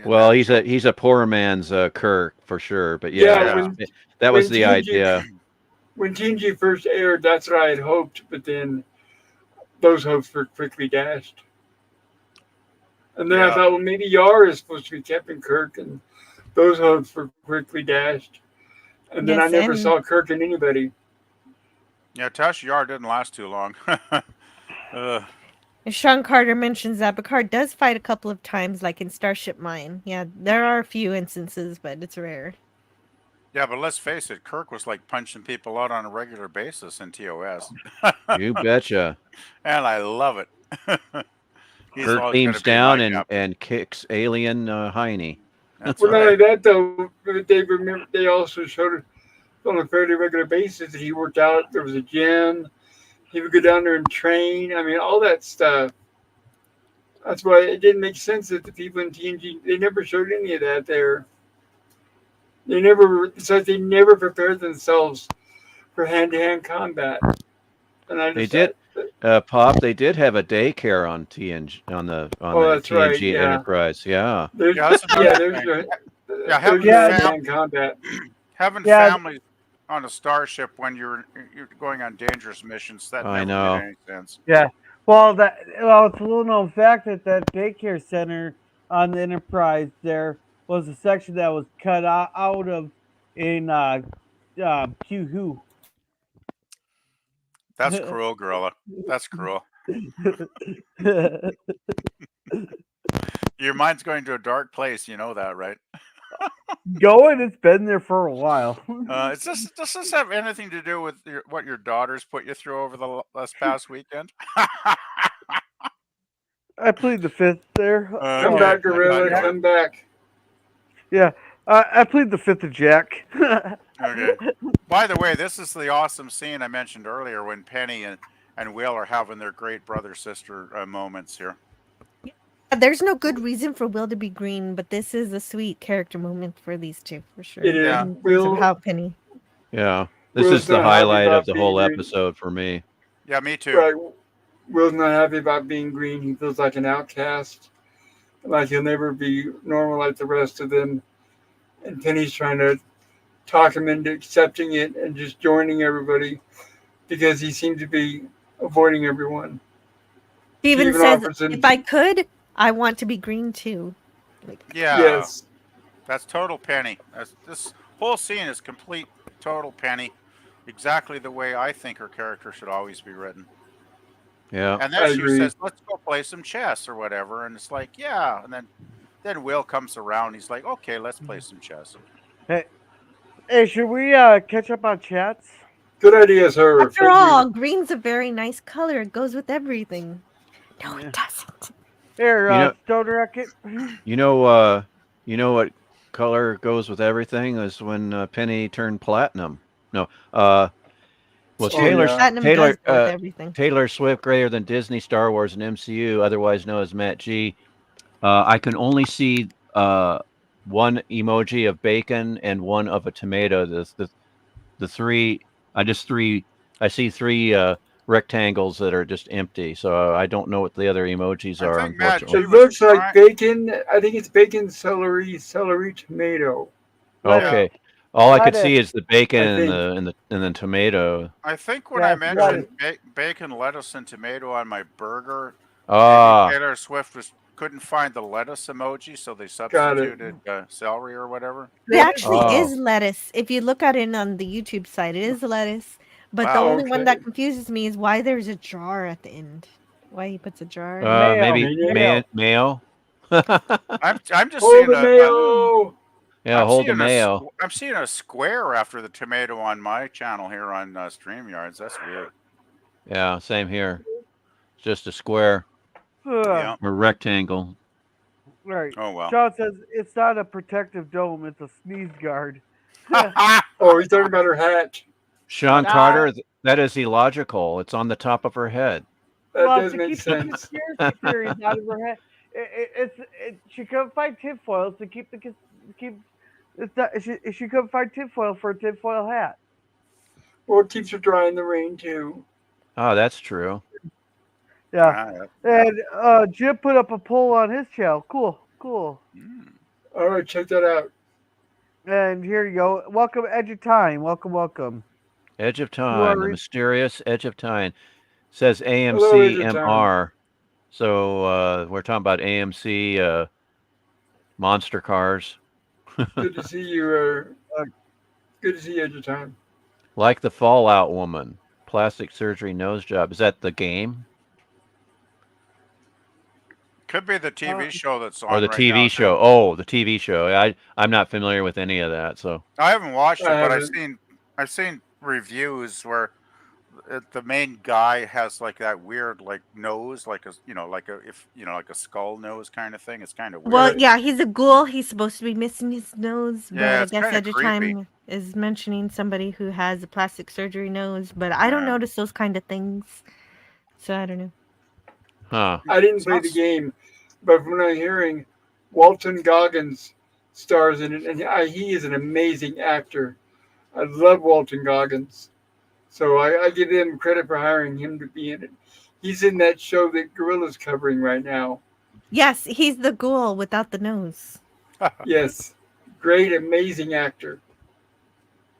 Well, he's a poor man's Kirk for sure. But Yeah, that was when the TNG idea. When TNG first aired, that's what I had hoped, but then those hopes were quickly dashed. And then I Yeah. thought, well, maybe Yar is supposed to be Captain Kirk, and those hopes were quickly dashed. And then I Yes, never and- saw Kirk in anybody. Yeah, Tasha Yar didn't last too long. Sean Carter mentions that Picard does fight a couple of times, like in Starship Mine. Yeah, there are a few instances, but it's rare. Yeah, but let's face it, Kirk was like punching people out on a regular basis in TOS. You betcha. And I love it. He's Kirk always going to beams be my down captain. and kicks alien Heine. That's Well, not only right. that though, but they also showed it on a fairly regular basis that he worked out. There was a gym. He would go down there and train. I mean, all that stuff. That's why it didn't make sense that the people in TNG they never showed any of that there. They never, it's like they never prepared themselves for hand-to-hand combat. And I They just, did, Pop. They did have a daycare on TNG on the oh, that's right, TNG yeah. Enterprise. Yeah. There's, Yeah, that's yeah, another there's thing. no, Yeah, there's having no Yeah, hand-to-hand combat. having Yeah. families on a starship when you're going on dangerous missions, that I never know. made any sense. Yeah. Well, it's a little known fact that daycare center on the Enterprise there was a section that was cut out of in Q Who. That's cruel, Gorilla. That's cruel. Your mind's going to a dark place. You know that, right? Going, it's been there for a while. Does this have anything to do with what your daughters put you through over the last past weekend? I plead the fifth there. Come Okay, back, I Gorilla, thought you come back. Yeah, I plead the fifth of Jack. Okay. By the way, this is the awesome scene I mentioned earlier when Penny and Will are having their great brother-sister moments here. There's no good reason for Will to be green, but this is a sweet character moment for these two, for sure. It is. Yeah. In terms of Will, how Penny. Yeah. This Will's is the not happy highlight of about the being whole green. episode for me. Yeah, me too. Right. Will's not happy about being green. He feels like an outcast, like he'll never be normal like the rest of them. And Penny's trying to talk him into accepting it and just joining everybody because he seemed to be avoiding everyone. She even even says, offers him- if I could, I want to be green too. Like, Yeah, Yes. that's total Penny. This whole scene is complete total Penny. Exactly the way I think her character should always be written. Yeah. And I then she agree. says, "Let's go play some chess or whatever." And it's like, yeah. And then Will comes around. He's like, "Okay, let's play some chess." Hey, should we catch up on chats? Good idea, sir. after all, green's a very nice color. It goes with everything. No, Yeah. it doesn't. Here, You know- Stone Rocket. You know what color goes with everything is when Penny turned platinum. No. Well, True, Taylor platinum Taylor does go with everything. Taylor Swift greater than Disney, Star Wars, and MCU, otherwise known as Matt G. I can only see one emoji of bacon and one of a tomato. The three I see three rectangles that are just empty. So I don't know what the other emojis I are, think Matt unfortunately. It looks trying- like bacon. I think it's bacon, celery, tomato. Okay. All I could Lettuce. see is the bacon I and think. the tomato. I think when Yeah, I it's mentioned bacon, lettuce, and tomato on my burger, Ah, maybe Taylor Swift couldn't find the lettuce emoji, so they Got it. substituted celery or whatever. It actually Oh. is lettuce. If you look at it on the YouTube site, it is lettuce. But the Wow. only one Okay. that confuses me is why there's a jar at the end. Why he puts a jar in Mayo. maybe Mayo. mayo. I'm just Hold seeing the mayo. Yeah, hold the mayo. I'm seeing a square after the tomato on my channel here on StreamYards. That's weird. Yeah, same here. It's just a square Yeah. or rectangle. Right. Oh well. Sean says it's not a protective dome; it's a sneeze guard. Oh, he's talking about her hat. Sean Nah. Carter, that is illogical. It's on the top of her head. That Well, does to make keep the sense. conspiracy theories out of her head, she couldn't find tinfoil to keep. It's not, she couldn't find tinfoil for a tinfoil hat. Well, it keeps her dry in the rain too. Oh, that's true. Yeah. And Jim put up a poll on his channel. Cool. Mm. All right, check that out. And here you go. Welcome, Edge of Time. Welcome. Edge of are Time, the re- mysterious Edge of Time. Says Hello, Edge AMC of Time. MR. So we're talking about AMC monster cars. Good to see you. Good to see you at your time. Like the Fallout Woman. Plastic surgery nose job. Is that the game? Could be the TV show that's on or the right TV now, show. too. Oh, the TV show. I'm not familiar with any of that. So I haven't watched I it, but haven't. I've seen reviews where the main guy has like that weird like nose, like a like a if like a skull nose kind of thing. It's kind of Well, weird. Right. yeah, he's a ghoul. He's supposed to be missing his nose, but Yeah, I it's guess kind of Edge of creepy. Time is mentioning somebody who has a plastic surgery nose, but I don't Yeah, notice those kind of things. So I don't know. huh. I didn't play the sounds game, but from what I'm hearing, Walton Goggins stars in it, and he is an amazing actor. I love Walton Goggins, so I give him credit for hiring him to be in it. He's in that show that Gorilla's covering right now. Yes, he's the ghoul without the nose. Yes, great, amazing actor.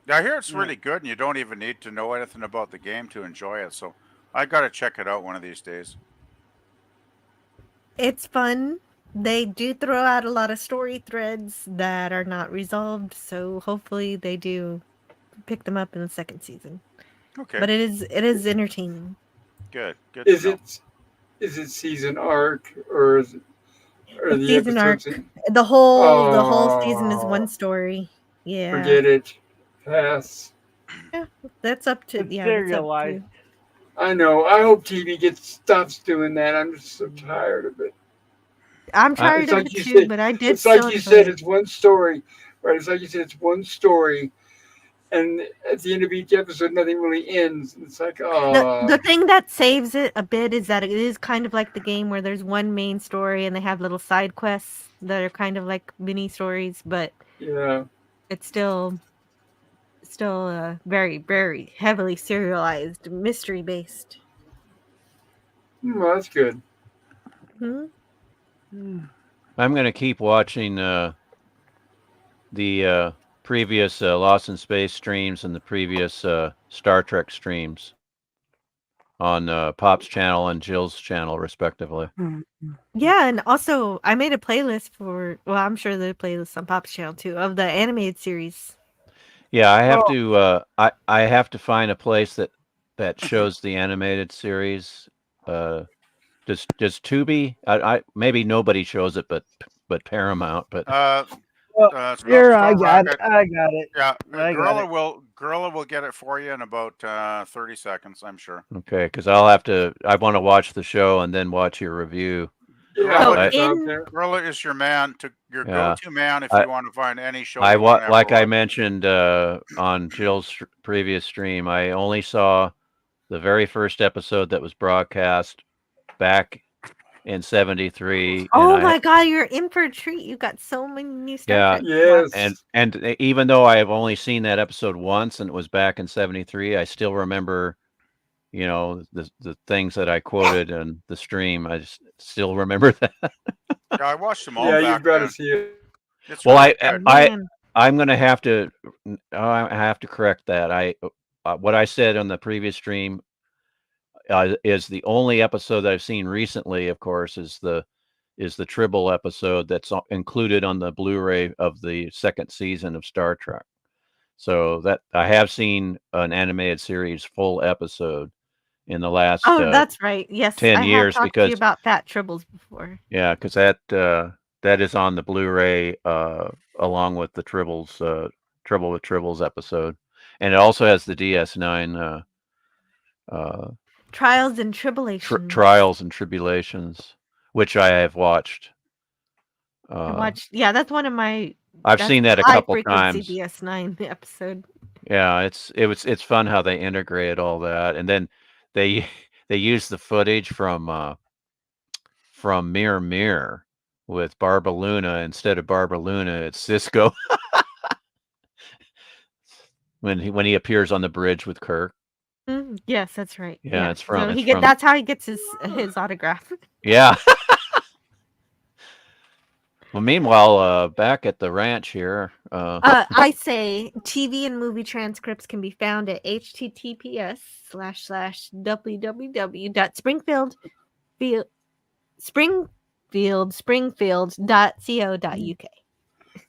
I hear it's Yeah. really good, and you don't even need to know anything about the game to enjoy it. So I got to check it out one of these days. It's fun. They do throw out a lot of story threads that are not resolved, so hopefully they do pick them up in the second season. Okay, But it is entertaining. good to Is know. it season arc or or A the season episodes? arc. The whole season is one Oh, story. Yeah. forget it. Pass. Yeah, that's up to It's that's up serialized. to. I know. I hope TV stops doing that. I'm just so tired of it. I'm I, tired It's of like it you too, said. but I did It's still like you enjoy said. it. It's one story, right? It's like you said. It's one story, and at the end of each episode, nothing really ends. It's like, The thing that saves it a bit is that it is kind of like the game where there's one main story and they have little side quests that are kind of like mini stories, but yeah. it's still very very heavily serialized, mystery based. Well, that's good. Hmm? I'm going to keep watching the previous Lost in Space streams and the previous Star Trek streams on Pop's channel and Jill's channel, respectively. Yeah, and also I made a playlist for, well, I'm sure the playlist on Pop's channel too, of the animated series. Yeah, I have Oh, to. I have to find a place that shows the animated series. Does Tubi? I maybe nobody shows it, but Paramount. But Uh, well, here, I Star got it. Rocket. I got it. Yeah, I got it. Gorilla will get it for you in about 30 seconds, I'm sure. okay, because I'll have to. I want to watch the show and then watch your review. Yeah, So I'll I, drop in there. Gorilla is your man to your yeah, go-to man if I you want to find any show I you want to ever like I watch. mentioned on Jill's previous stream. I only saw the very first episode that was broadcast back in '73, and Oh my god, you're in for a treat. You got so many new Star yeah, Trek to watch. Yes. and even though I have only seen that episode once and it was back in '73, I still remember, the things that I quoted in the stream. I just still remember that. Yeah, I watched them all Yeah, you've back got to then. see it. It's Well, really good. Man. I'm gonna have to I have to correct that. What I said on the previous stream is the only episode that I've seen recently. Of course, is the Tribble episode that's included on the Blu-ray of the second season of Star Trek. So that I have seen an animated series full episode in the last Oh, that's right. Yes, 10 I have years talked to you because about Fat Tribbles before. yeah, because that is on the Blu-ray along with the Tribbles Trouble with Tribbles episode, and it also has the DS9 Trials and Tribulations. Trials and Tribulations, which I have watched. I watched, yeah, that's one of my, I've that's seen that a high couple frequency times. DS9 episode. Yeah, it's fun how they integrate all that, and then they they use the footage from Mirror Mirror with Barbara Luna. Instead of Barbara Luna, it's Cisco when he appears on the bridge with Kirk. Yes, that's right. Yeah, it's from So it's from that's how he gets his autograph. yeah. Well, meanwhile, back at the ranch here, I say TV and movie transcripts can be found at https://www.springfield.co.uk.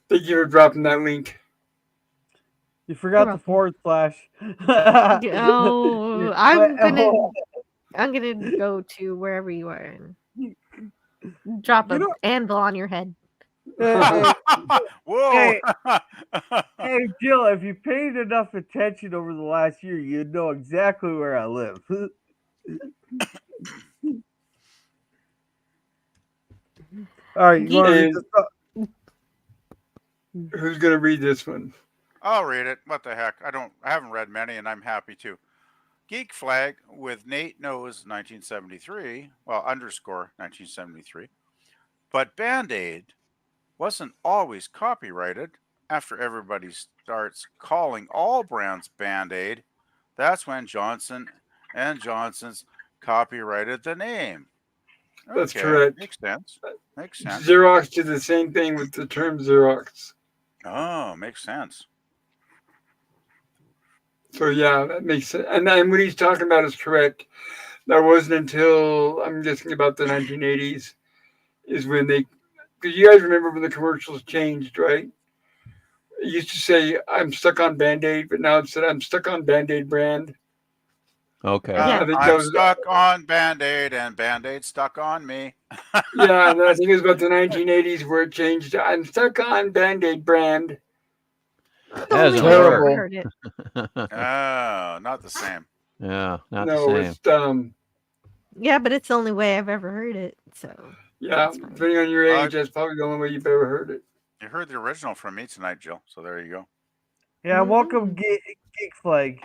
Thank you for dropping that link. You forgot the welcome. / Oh, I'm gonna go to wherever you are. drop You an know- anvil on your head. Hey, Whoa! Hey. hey, Jill, if you paid enough attention over the last year, you'd know exactly where I live. All right, you want to read And this up? who's going to read this one? I'll read it. What the heck? I haven't read many, and I'm happy to. Geek Flag with Nate Knows 1973, well, underscore 1973. But Band-Aid wasn't always copyrighted. After everybody starts calling all brands Band-Aid, that's when Johnson and Johnson's copyrighted the name. That's Okay, correct. makes sense. Makes sense. Xerox did the same thing with the term Xerox. Oh, makes sense. So yeah, that makes sense. And what he's talking about is correct. That wasn't until I'm guessing about the 1980s is when they. Because you guys remember when the commercials changed, right? It used to say "I'm stuck on Band-Aid," but now it said "I'm stuck on Band-Aid brand." Okay. Yeah. I think that I'm was stuck on Band-Aid and Band-Aid stuck on me. yeah, and then I think it was about the 1980s where it changed to "I'm stuck on Band-Aid brand." The Doesn't only way I've ever work. heard it. Oh, not the same. Yeah, not the No, same. it's Yeah, but it's the only way I've ever heard it. So yeah. that's fine. Depending on your Uh, age, that's probably the only way you've ever heard it. You heard the original from me tonight, Jill. So there you go. Yeah, welcome, Mhm. Geek Flag.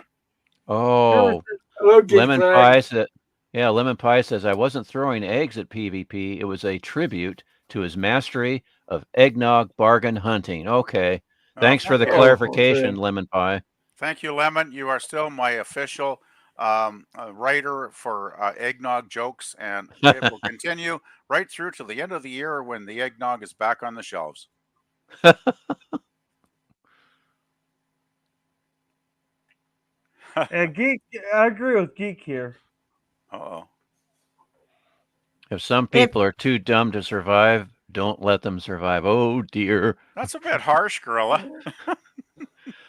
Oh, Hello, Geek Lemon Flag. Pie said, yeah, Lemon Pie says, I wasn't throwing eggs at PvP. It was a tribute to his mastery of eggnog bargain hunting. Okay. Thanks for the Okay. clarification, okay. Lemon Pie. Thank you, Lemon. You are still my official writer for eggnog jokes, and it will continue right through to the end of the year when the eggnog is back on the shelves. Geek, I agree with Geek here. Uh-oh. If some people are too dumb to survive, don't let them survive. Oh, dear. That's a bit harsh, Gorilla.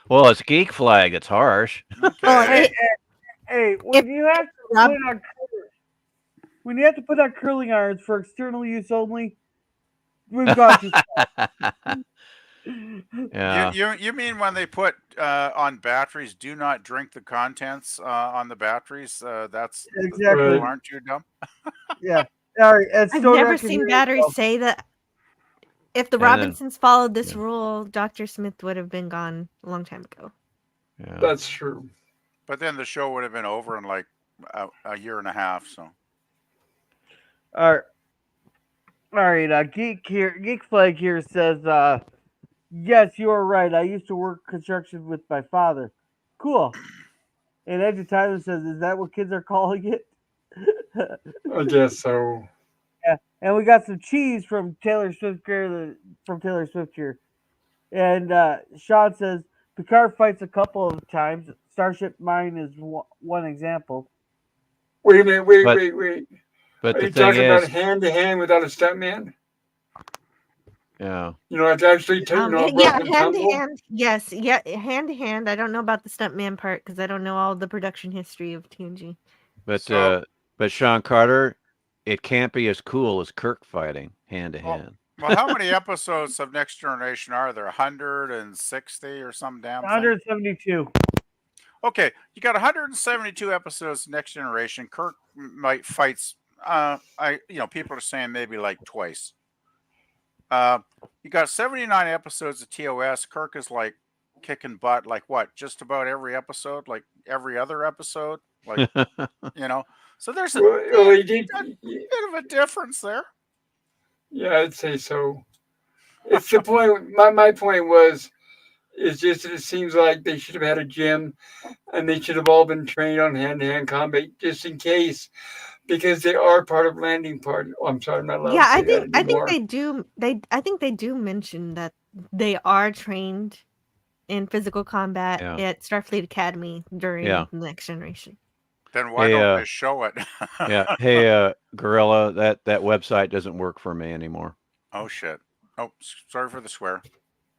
Well, it's Geek Flag. It's harsh. Oh, Okay. Hey, when you have to Rob- put on curling irons for external use only, we've gone too far. Yeah. You mean when they put on batteries, do not drink the contents on the batteries? That's Exactly. people Right. aren't too dumb. Yeah. All right. And I've Stoner, never I can seen hear batteries yourself. say that. If the And then- Robinsons followed this yeah. rule, Dr. Smith would have been gone a long time ago. Yeah. That's true. But then the show would have been over in like a year and a half. So All right. Geek Flag here says, yes, you are right. I used to work construction with my father. Cool. And Edge Tyler says, is that what kids are calling it? I guess so. Yeah. And we got some cheese from Taylor Swift here. And Sean says, Picard fights a couple of times. Starship Mine is one example. Wait a minute. Wait. But Are the you thing talking about is, hand to hand without a stuntman? yeah. You know, it's actually Yeah, broken hand to tumble. hand. Yes, yeah, hand to hand. I don't know about the stuntman part because I don't know all the production history of TNG. But So- but Sean Carter, it can't be as cool as Kirk fighting hand to hand. well, how many episodes of Next Generation are there? 160 or some damn thing? 172. Okay, you got 172 episodes of Next Generation. Kirk might fights. People are saying maybe like twice. You got 79 episodes of TOS. Kirk is like kicking butt, like what? Just about every episode, like every other episode, like So there's a Well, he did. bit of a difference there. Yeah, I'd say so. It's the point. My point is just that it seems like they should have had a gym, and they should have all been trained on hand-to-hand combat just in case, because they are part of landing party. Oh, I'm sorry, I'm not allowed Yeah, to say I that think anymore. they do. I think they do mention that they are trained in physical combat Yeah. at Starfleet Academy during Yeah. the Next Generation. Then why Hey, don't they show it? Yeah. Hey, Gorilla, that website doesn't work for me anymore. Oh shit. Oh, sorry for the swear.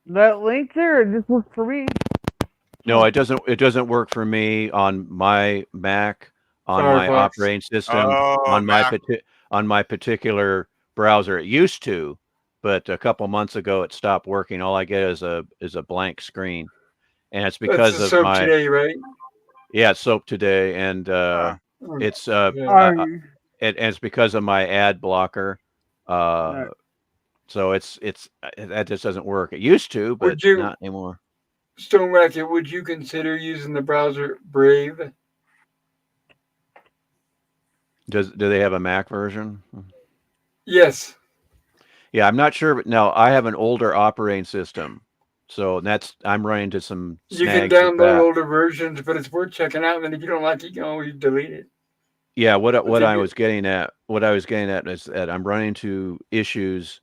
That link there, it just worked for me. No, it doesn't. It doesn't work for me on my Mac, on my Firefox. operating system, Oh, on Mac. my particular browser. It used to, but a couple months ago it stopped working. All I get is a blank screen, and it's That's because the of soap my today, right? Soap today, and it's Okay. Are and it's because of my ad blocker. Right. So it's that just doesn't work. It used to, but Would you, not anymore. Stone Racket, would you consider using the browser Brave? Do they have a Mac version? Yes. Yeah, I'm not sure, but no, I have an older operating system, so I'm running into some You can snags with download that. older versions, but it's worth checking out. And if you don't like it, you can always delete it. Yeah, what But I you, was getting at, is that I'm running into issues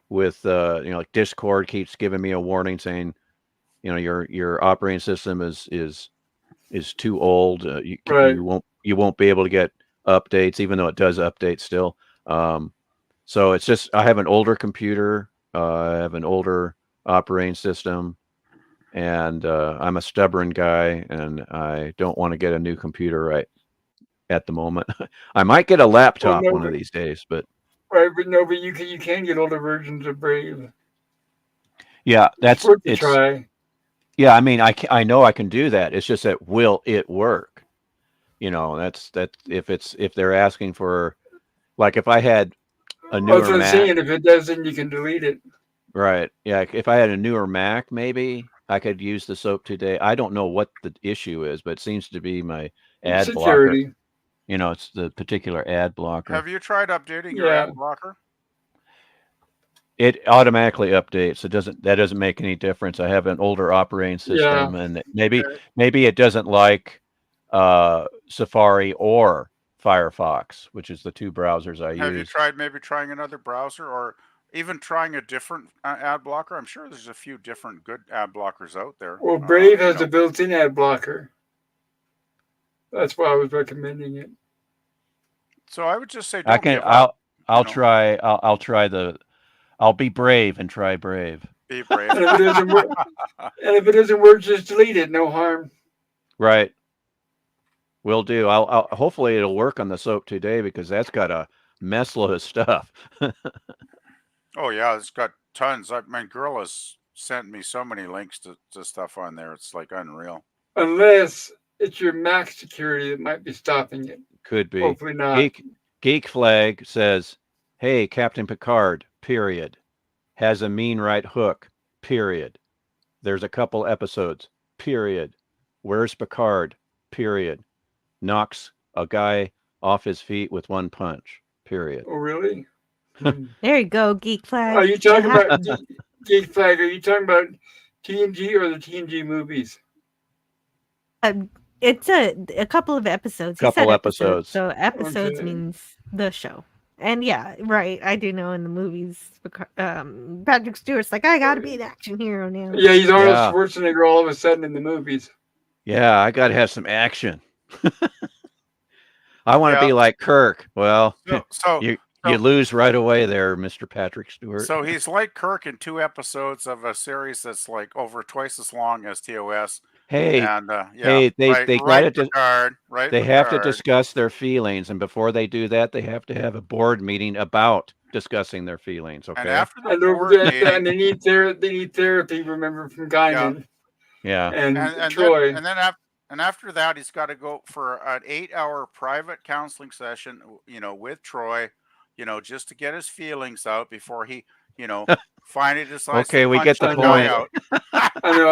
with like Discord keeps giving me a warning saying, your operating system is too old. right. You won't be able to get updates, even though it does update still. So it's just I have an older computer. I have an older operating system, and I'm a stubborn guy, and I don't want to get a new computer right at the moment. I might get a Well, laptop no, one of these days, but right, but no, but you can get older versions of Brave. yeah, It's worth a try. yeah. I mean, I know I can do that. It's just that will it work? That's if they're asking for, like, if I had a I was newer just Mac. saying, if it doesn't, you can delete it. Right. Yeah. If I had a newer Mac, maybe I could use the soap today. I don't know what the issue is, but it seems to be my ad blocker. Security. It's the particular ad blocker. Have you tried updating your Yeah. ad blocker? It automatically updates. That doesn't make any difference. I have an older operating Yeah. system, and Okay. maybe it doesn't like Safari or Firefox, which is the two browsers I Have you use. tried maybe trying another browser or even trying a different ad blocker? I'm sure there's a few different good ad blockers out there. Well, Brave has a built-in ad blocker. That's why I was recommending it. So I would just say I don't can. give up. I'll try. I'll try the. I'll be brave and try Brave. Be brave. And if it doesn't work, just delete it. No harm. Right. Will do. I'll hopefully it'll work on the soap today because that's got a mess load of stuff. Oh yeah, it's got tons. My girl has sent me so many links to stuff on there. It's like unreal. Unless it's your Mac security that might be stopping it. Could be. Hopefully not. Geek Flag says, "Hey, Captain Picard. Period. Has a mean right hook. Period. There's a couple episodes. Period. Where's Picard? Period. Knocks a guy off his feet with one punch. Period." Oh, really? Hmm. There you go, Geek Flag. Are you talking about Geek Flag? Are you talking about TNG or the TNG movies? It's a couple of episodes. He Couple said episodes. So episodes Okay. means the show. And yeah, right. I do know in the movies, Patrick Stewart's like, I gotta be an action hero now. Yeah, he's Arnold Yeah. Schwarzenegger all of a sudden in the movies. Yeah, I got to have some action. I want to be like Kirk. Well, you lose right away there, Mr. Patrick Stewart. So he's like Kirk in 2 episodes of a series that's like over twice as long as TOS. Hey, and hey, they got Picard, right? They have to discuss their feelings, and before they do that, they have to have a board meeting about discussing their feelings. Okay. And after the And board meeting, and they need therapy. Remember, from Guinan. Yeah. And Troy. And after that, he's got to go for an 8-hour private counseling session, with Troy, just to get his feelings out before he, finally decides. Okay, we get the point. Out. I know.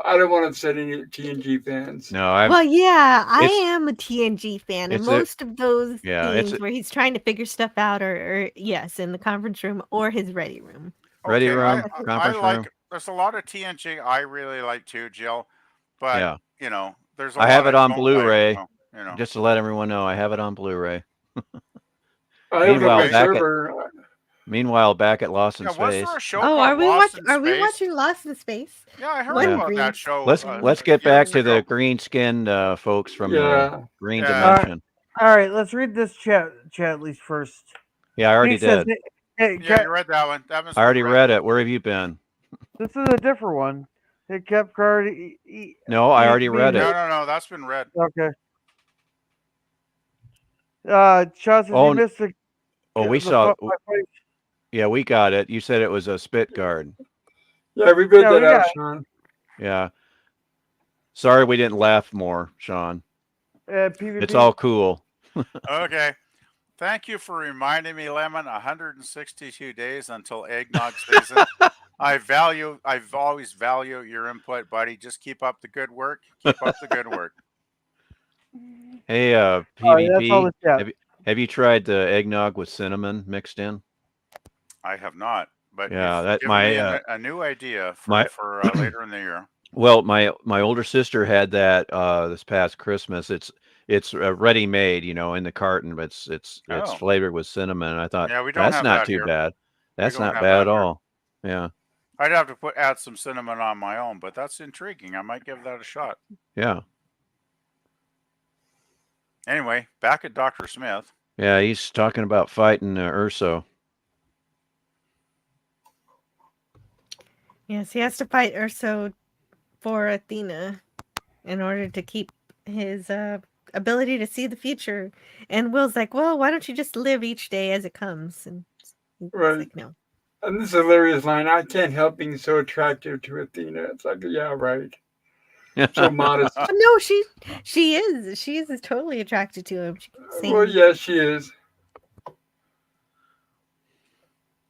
I don't want to upset any TNG fans. No, well, yeah, I am a TNG fan, and most of those scenes where he's trying to figure stuff out are yes, in the conference room or his ready room. Ready room, conference room. There's a lot of TNG I really like too, Jill. But there's a I lot have it I on don't Blu-ray. like, Just to let everyone know, I have it on Blu-ray. Meanwhile, back at Lost in Space. Was there a show are we we watching Lost in Space? Yeah, I heard about that show. Let's get back to the green-skinned folks from the Green Dimension. All right, let's read this chat at least first. Yeah, I already did. You read that one. I already read it. Where have you been? This is a different one. It kept card. No, I already read it. No, that's been read. Okay. Charles says you missed Oh, we the saw. my buddy- Yeah, we got it. You said it was a spit guard. Yeah, we read Yeah, that we out, got it. Sean. Yeah. Sorry we didn't laugh more, Sean. PvP. It's all cool. Okay. Thank you for reminding me, Lemon. 162 days until eggnog season. I've always value your input, buddy. Just keep up the good work. Keep up the good work. Hey, That's all PvP. we got. Have you tried the eggnog with cinnamon mixed in? I have not, but Yeah, you've that given me a new idea for later in the year. Well, my older sister had that this past Christmas. It's ready made, in the carton, but it's Oh. flavored with cinnamon. And I thought, Yeah, we don't that's have not that too here. bad. That's don't not have bad that at here. all. Yeah, I'd have to add some cinnamon on my own, but that's intriguing. I might give that a shot. yeah, Anyway, back at Dr. Smith. yeah. He's talking about fighting Urso. Yes, he has to fight Urso for Athena in order to keep his ability to see the future. And Will's like, well, why don't you just live each day as it comes? And he's Right. like, no. And this hilarious line, I can't help being so attractive to Athena. It's like, yeah, right. So modest. But no, she is. She is totally attracted to him. She keeps saying, Well, yeah, she is.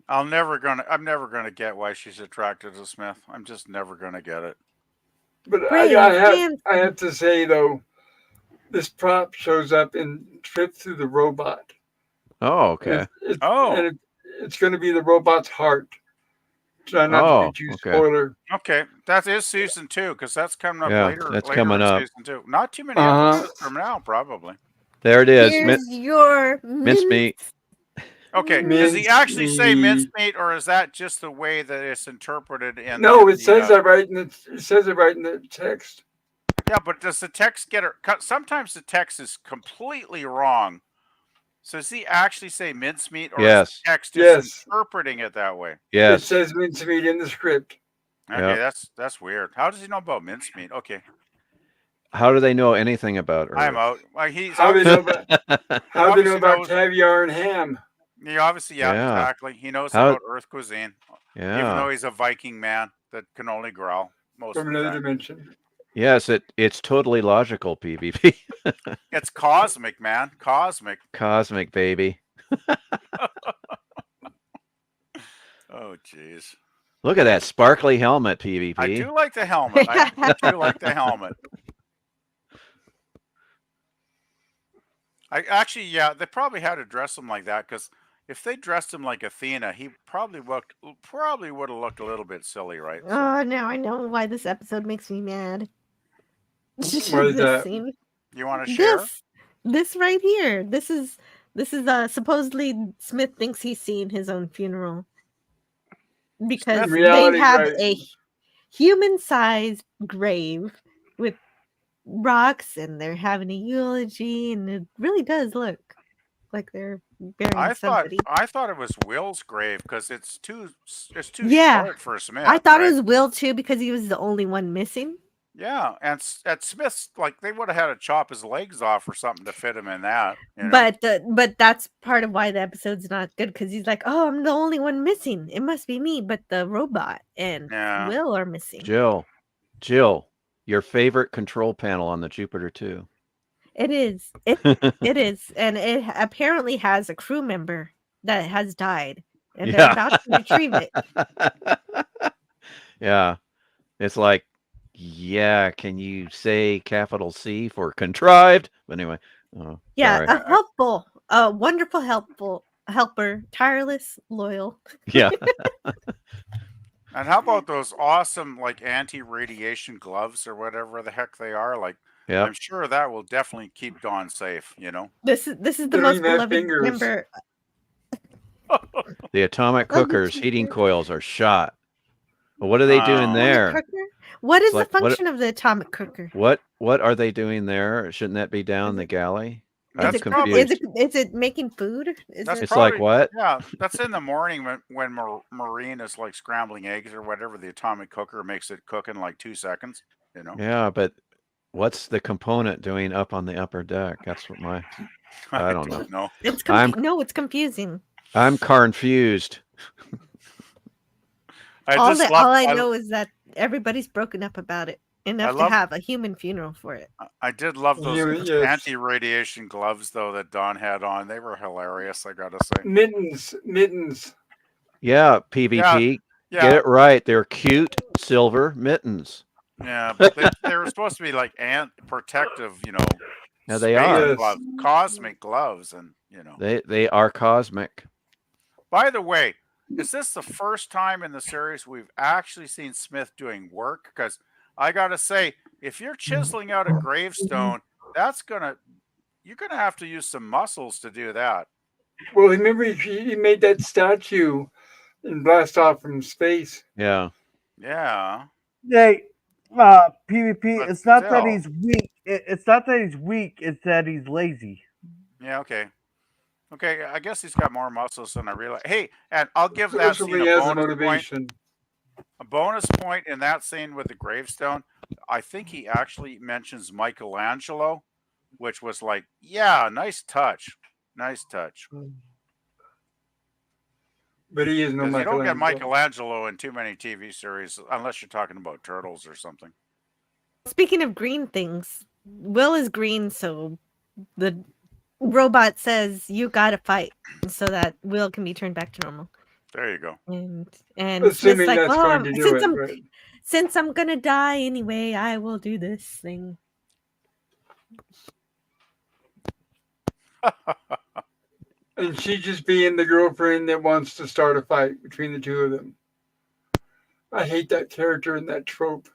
I'm never gonna get why she's attracted to Smith. I'm just never gonna get it. But Brave, I have to say, though, this prop shows up in Trip Through the Robot. Oh, okay. And it's going to be the robot's heart. Try not to be too spoiler. Okay, that is season 2 because that's coming up later. That's later coming in up. Season 2. Not too many episodes from now, probably. There it is. here's your mincemeat. Okay, does he actually say mincemeat, or is that just the way that it's interpreted in? No, it says that right in the text. Yeah, but does the text get it? Sometimes the text is completely wrong. So does he actually say mincemeat, or is the text just interpreting it that way? Yes. It says mincemeat in the script. Okay, that's weird. How does he know about mincemeat? Okay. How do they know anything about her? I'm out. How do they know about caviar and ham? He obviously, exactly. He knows about Earth cuisine. Yeah. Even though he's a Viking man that can only growl most from of the another time. dimension. Yes, it's totally logical, PvP. It's cosmic, man. Cosmic. Cosmic, baby. Oh, jeez. Look at that sparkly helmet, PvP. I do like the helmet. I do like the helmet. They probably had to dress him like that because if they dressed him like Athena, he probably would have looked a little bit silly, right? So. Oh, now I know why this episode makes me mad. What is that? Scene. You want to share? This right here. This is supposedly Smith thinks he's seen his own funeral because they have a human-sized grave with rocks and they're having a eulogy, and it really does look like they're burying somebody. I thought it was Will's grave because it's too short for Smith. I thought it was Will too because he was the only one missing. Yeah, and at Smith's, like, they would have had to chop his legs off or something to fit him in that. You know? But that's part of why the episode's not good because he's like, oh, I'm the only one missing. It must be me. But the robot and Will are missing. Jill, your favorite control panel on the Jupiter 2. It is. It is, and it apparently has a crew member that has died, and they're about to retrieve it. Yeah, it's like. Yeah, can you say capital C for contrived? But anyway. Sorry. A wonderful helper, tireless, loyal. Yeah. And how about those awesome, like, anti-radiation gloves or whatever the heck they are? Like, I'm sure that will definitely keep Dawn safe, you know? This is the most beloved member. The atomic cooker's heating coils are shot. Well, what are they doing there? What is the function of the atomic cooker? What are they doing there? Shouldn't that be down the galley? Is it making food? It's like what? Yeah, that's in the morning when Maureen is like scrambling eggs or whatever. The atomic cooker makes it cook in like 2 seconds. You know. Yeah, but what's the component doing up on the upper deck? That's what I don't know. It's confusing. I'm confused. All I know is that everybody's broken up about it enough to love- have a human funeral for it. I did love those Yes. anti-radiation gloves though that Don had on. They were hilarious, I gotta say. Mittens. Yeah, PvP. Yeah. Get it right. They're cute silver mittens. Yeah, but they were supposed to be like protective, Now they space are. Yes. gloves, cosmic gloves, and They are cosmic. By the way, is this the first time in the series we've actually seen Smith doing work? Because I gotta say, if you're chiseling out a gravestone, you're gonna have to use some muscles to do that. Well, remember he made that statue and blast off from space. Yeah. Yeah. Hey, PvP. But It's not that still. he's weak. It's not that he's weak. It's that he's lazy. Yeah. Okay. Okay. I guess he's got more muscles than I realize. Hey, and I'll give So that scene he a has a bonus point. motivation. A bonus point in that scene with the gravestone. I think he actually mentions Michelangelo, which was like, yeah, nice touch. Nice touch. But he is no Because you don't get Michelangelo. Michelangelo in too many TV series unless you're talking about Turtles or something. Speaking of green things, Will is green, so the robot says you gotta fight so that Will can be turned back to normal. There you go. And Assuming Smith's like, that's well, going to do it, right? since I'm gonna die anyway, I will do this thing. And she just being the girlfriend that wants to start a fight between the two of them. I hate that character and that trope.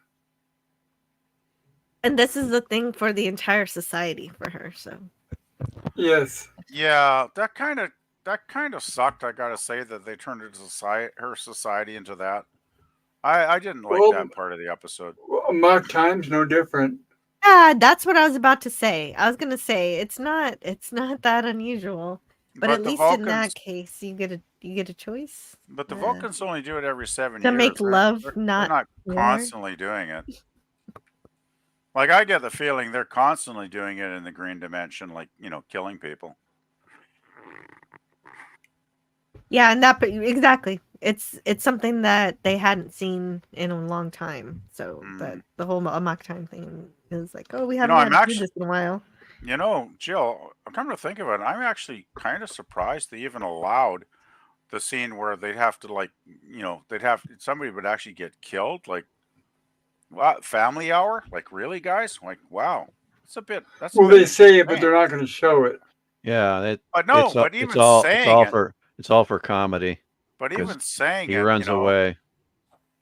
And this is the thing for the entire society for her, so Yes. Yeah, that kind of sucked. I gotta say that they turned her society into that. I didn't like Well, that part of the episode. Well, mock time's no different. yeah, that's what I was about to say. I was gonna say it's not that unusual. But at the least Vulcans, in that case, you get a choice. But the Vulcans only do it every 7 To years. make love, they're not not war. constantly doing it. Like I get the feeling they're constantly doing it in the green dimension, like killing people. Yeah, and that exactly. It's something that they hadn't seen in a long time. So that the whole mock time thing is like, oh, we haven't had to do this in a while. Jill, come to think of it, I'm actually kind of surprised they even allowed the scene where they'd have to somebody would actually get killed. Like, wow, family hour? Like, really, guys? Like, wow, that's well, they say it, but they're not going to show it. Yeah, it's all for comedy. But even saying he runs away.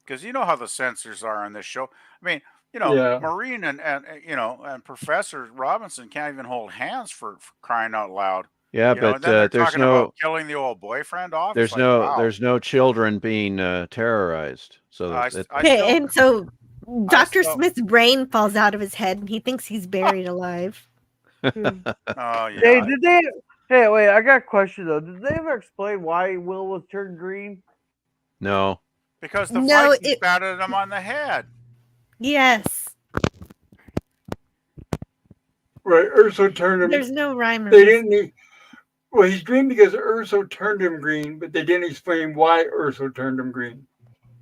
Because you know how the censors are on this show. I mean, Maureen and Professor Robinson can't even hold hands for crying out loud. Yeah, but there's no killing the old boyfriend off. There's no children being terrorized. So and so Dr. Smith's brain falls out of his head, and he thinks he's buried alive. Oh yeah. Hey, did they? Hey, wait! I got a question though. Did they ever explain why Will was turned green? No. Because the Vikings batted him on the head. Yes. Right, Urso turned him. There's no rhyme or They didn't. Well, he's green because Urso turned him green, but they didn't explain why Urso turned him green.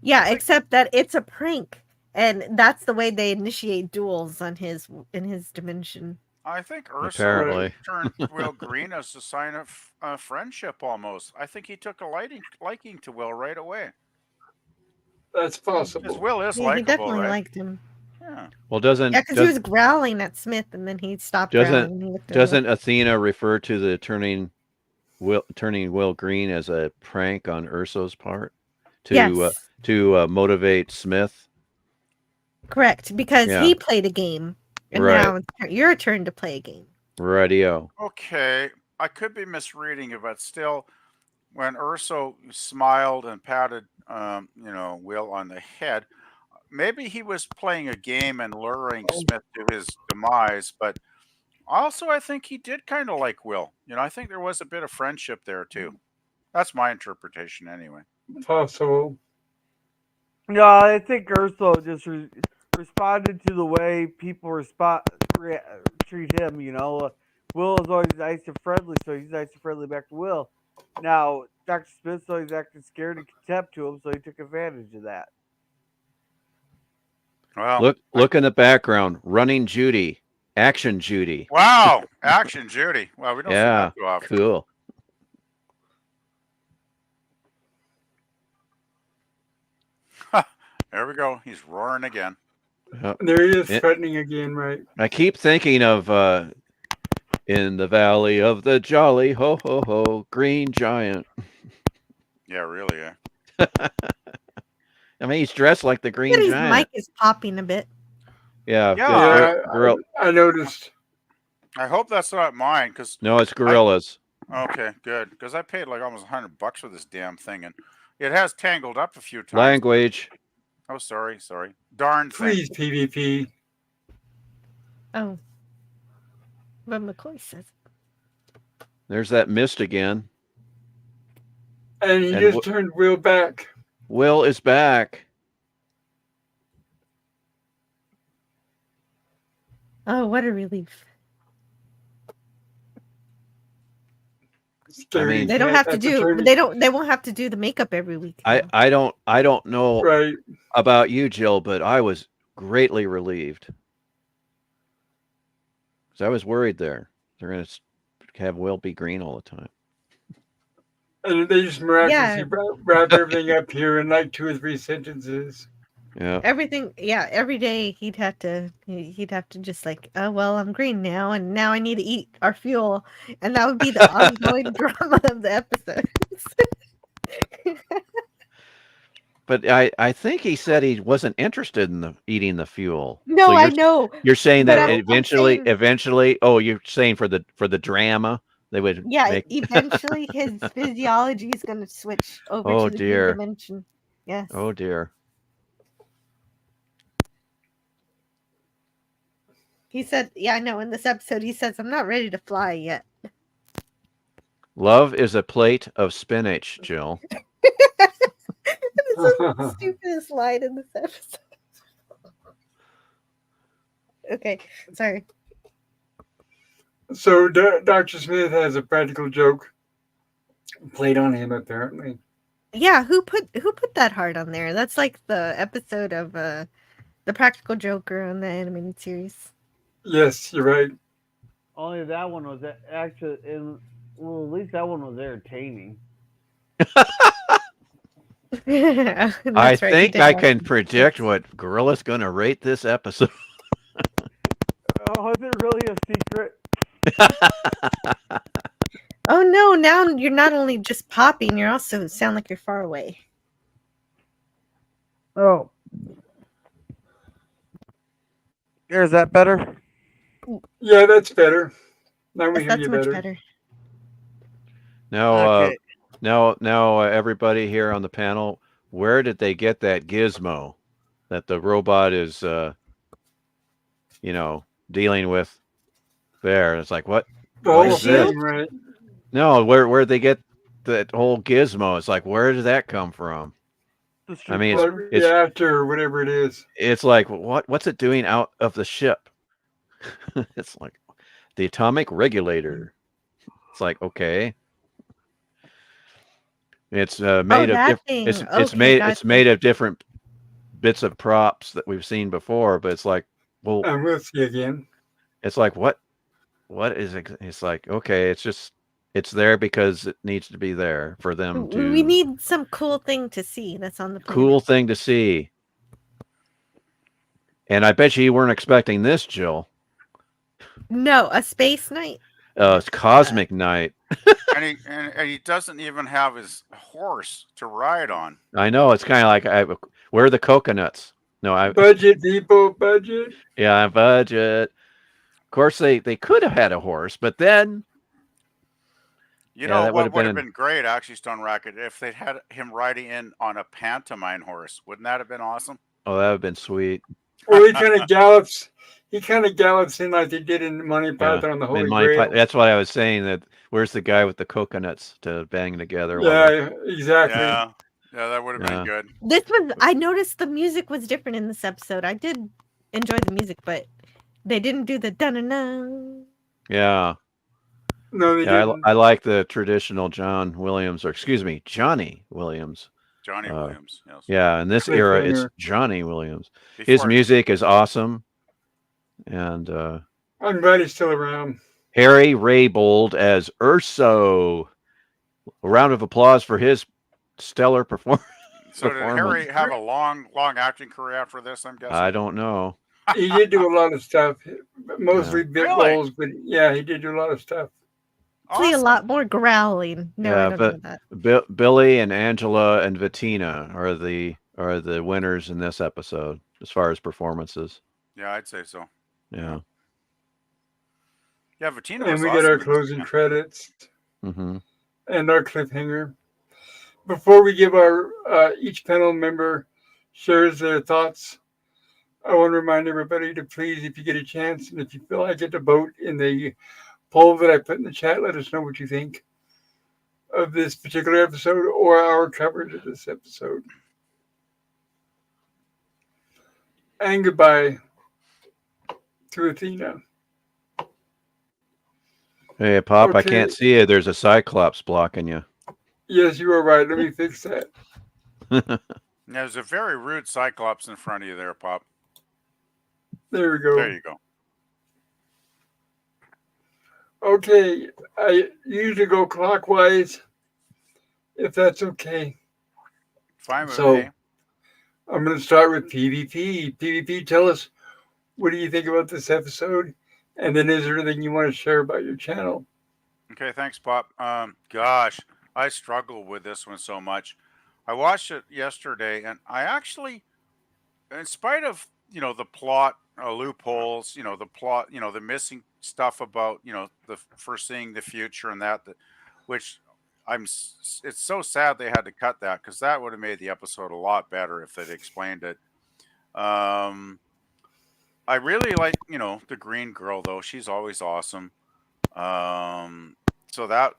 Yeah, except that it's a prank, and that's the way they initiate duels in his dimension. I think Urso turned Will green as a sign of friendship almost. I think he took a liking to Will right away. That's possible. Because Will is He definitely liked him. Yeah. Well, doesn't because he was growling at Smith, and then he stopped growling. Doesn't Athena refer to the turning Will green as a prank on Urso's part to motivate Smith? Correct, because he played a game, and now it's your turn to play a game. Radio. Okay, I could be misreading it, but still, when Urso smiled and patted, Will on the head, maybe he was playing a game and luring Smith to his demise. But also, I think he did kind of like Will. I think there was a bit of friendship there too. That's my interpretation, anyway. Possible. No, I think Urso just responded to the way people treat him. Will is always nice and friendly, so he's nice and friendly back to Will. Now, Dr. Smith, so he's acting scared and contempt to him, so he took advantage of that. Well, Look in the background. Running Judy. Action Judy. Wow, Action Judy. Well, we don't see Yeah. that too often. Cool. There we go. He's roaring again. There he is, It- threatening again, right? I keep thinking of in the valley of the jolly ho ho ho green giant. Yeah, really. Yeah. I mean, he's dressed like the green But his giant. mic is popping a bit. Yeah. Yeah, I noticed. I hope that's not mine, because No, it's gorillas. okay, good, because I paid like almost $100 for this damn thing, and it has tangled up a few times. Language. Oh, sorry. Darn thing. Please, PvP. Oh. But McCoy says. There's that mist again. And he And just turned Will back. Will is back. Oh, what a relief. Scary mean, They don't cat have to at the do turn. they won't have to do the makeup every week. though. I don't know Right. about you, Jill, but I was greatly relieved. Because I was worried there. They're going to have Will be green all the time. And they just miraculously wrap everything up here in like 2 or 3 sentences. Yeah. Everything, yeah, every day he'd have to just like, oh well, I'm green now, and now I need to eat our fuel, and that would be the ongoing drama of the episodes. But I think he said he wasn't interested in eating the fuel. No, So I know. You're saying But that I'm saying- eventually. Oh, you're saying for the drama they would. Yeah, make... eventually his physiology is going to switch over Oh, to the dear. green dimension. Yes. Oh dear. He said, yeah, I know. In this episode, he says, I'm not ready to fly yet. Love is a plate of spinach, Jill. This is the stupidest line in this episode. Okay, sorry. So Dr. Smith has a practical joke played on him, apparently. Yeah, who put that hard on there? That's like the episode of the Practical Joker on the animated series. Yes, you're right. Only that one was actually, well, at least that one was entertaining. I think I can predict what Gorilla's going to rate this episode. Oh, is it really a secret? Oh no! Now you're not only just popping, you also sound like you're far away. Oh. Is that better? Yeah, that's better. Now we Yes, hear that's you much better. better. Now, Okay. now, everybody here on the panel, where did they get that gizmo that the robot is, dealing with there? It's like, what? The What whole is this? thing, right? No, where'd they get that whole gizmo? It's like, where did that come from? I mean, Like it's reactor or whatever it is. it's like, what's it doing out of the ship? It's like the atomic regulator. It's like, okay. It's made of that thing. it's Okay, it's gotcha. made of different bits of props that we've seen before, but it's like, well, And we'll see again. it's like what is it? It's like, okay, it's there because it needs to be there for them to We need some cool thing to see that's on the planet. cool thing to see. And I bet you weren't expecting this, Jill. No, a space night. It's Cosmic Night. And he doesn't even have his horse to ride on. I know, it's kind of like, where are the coconuts? No, Budget, people, budget. yeah, budget. Of course, they could have had a horse, but then You Yeah, know that what would've would have been- been great, actually, Stone Rocket, if they'd had him riding in on a pantomime horse. Wouldn't that have been awesome? oh, that would have been sweet. Or he kind of gallops. He kind of gallops in like they did in Monty Python on the Holy In Monty Grail. Python- that's what I was saying. That where's the guy with the coconuts to bang together? while Yeah, exactly. Yeah, that would have Yeah. been good. This was. I noticed the music was different in this episode. I did enjoy the music, but they didn't do the dun. Yeah. No, they Yeah, didn't. I like the traditional John Williams, or excuse me, Johnny Williams. Johnny Uh, Williams. Yes. yeah, in this era, it's Cliffhanger. Johnny Williams. His Before music is awesome, and I'm glad he's still around. Harry Raybould as Urso. A round of applause for his stellar So did performance. Harry have a long acting career after this? I'm I guessing. don't know. He did do a lot of stuff, Yeah, mostly bit Really? roles, but yeah, he did do a lot of stuff. Hopefully a Awesome. lot more growling. No, I yeah, don't but know that. Billy and Angela and Vatina are the winners in this episode as far as performances. Yeah, I'd say so. Yeah. Yeah, Vatina And was we get our awesome. closing credits Mm-hmm. and our cliffhanger. Before we give our each panel member shares their thoughts, I want to remind everybody to please, if you get a chance, and if you feel like it, to vote in the poll that I put in the chat. Let us know what you think of this particular episode or our coverage of this episode. And goodbye to Athena. Hey, Pop, I Okay. can't see you. There's a cyclops blocking you. Yes, you are right. Let me fix that. There's a very rude Cyclops in front of you there, Pop. There we go. There you go. Okay, I usually go clockwise, if that's okay. Fine with So me. I'm going to start with PvP. PvP, tell us, what do you think about this episode? And then is there anything you want to share about your channel? Okay, thanks, Pop. Gosh, I struggle with this one so much. I watched it yesterday, and I actually, in spite of the plot loopholes, the plot, the missing stuff about the foreseeing the future and which it's so sad they had to cut that because that would have made the episode a lot better if they'd explained it. Um, I really like the green girl though; she's always awesome. So that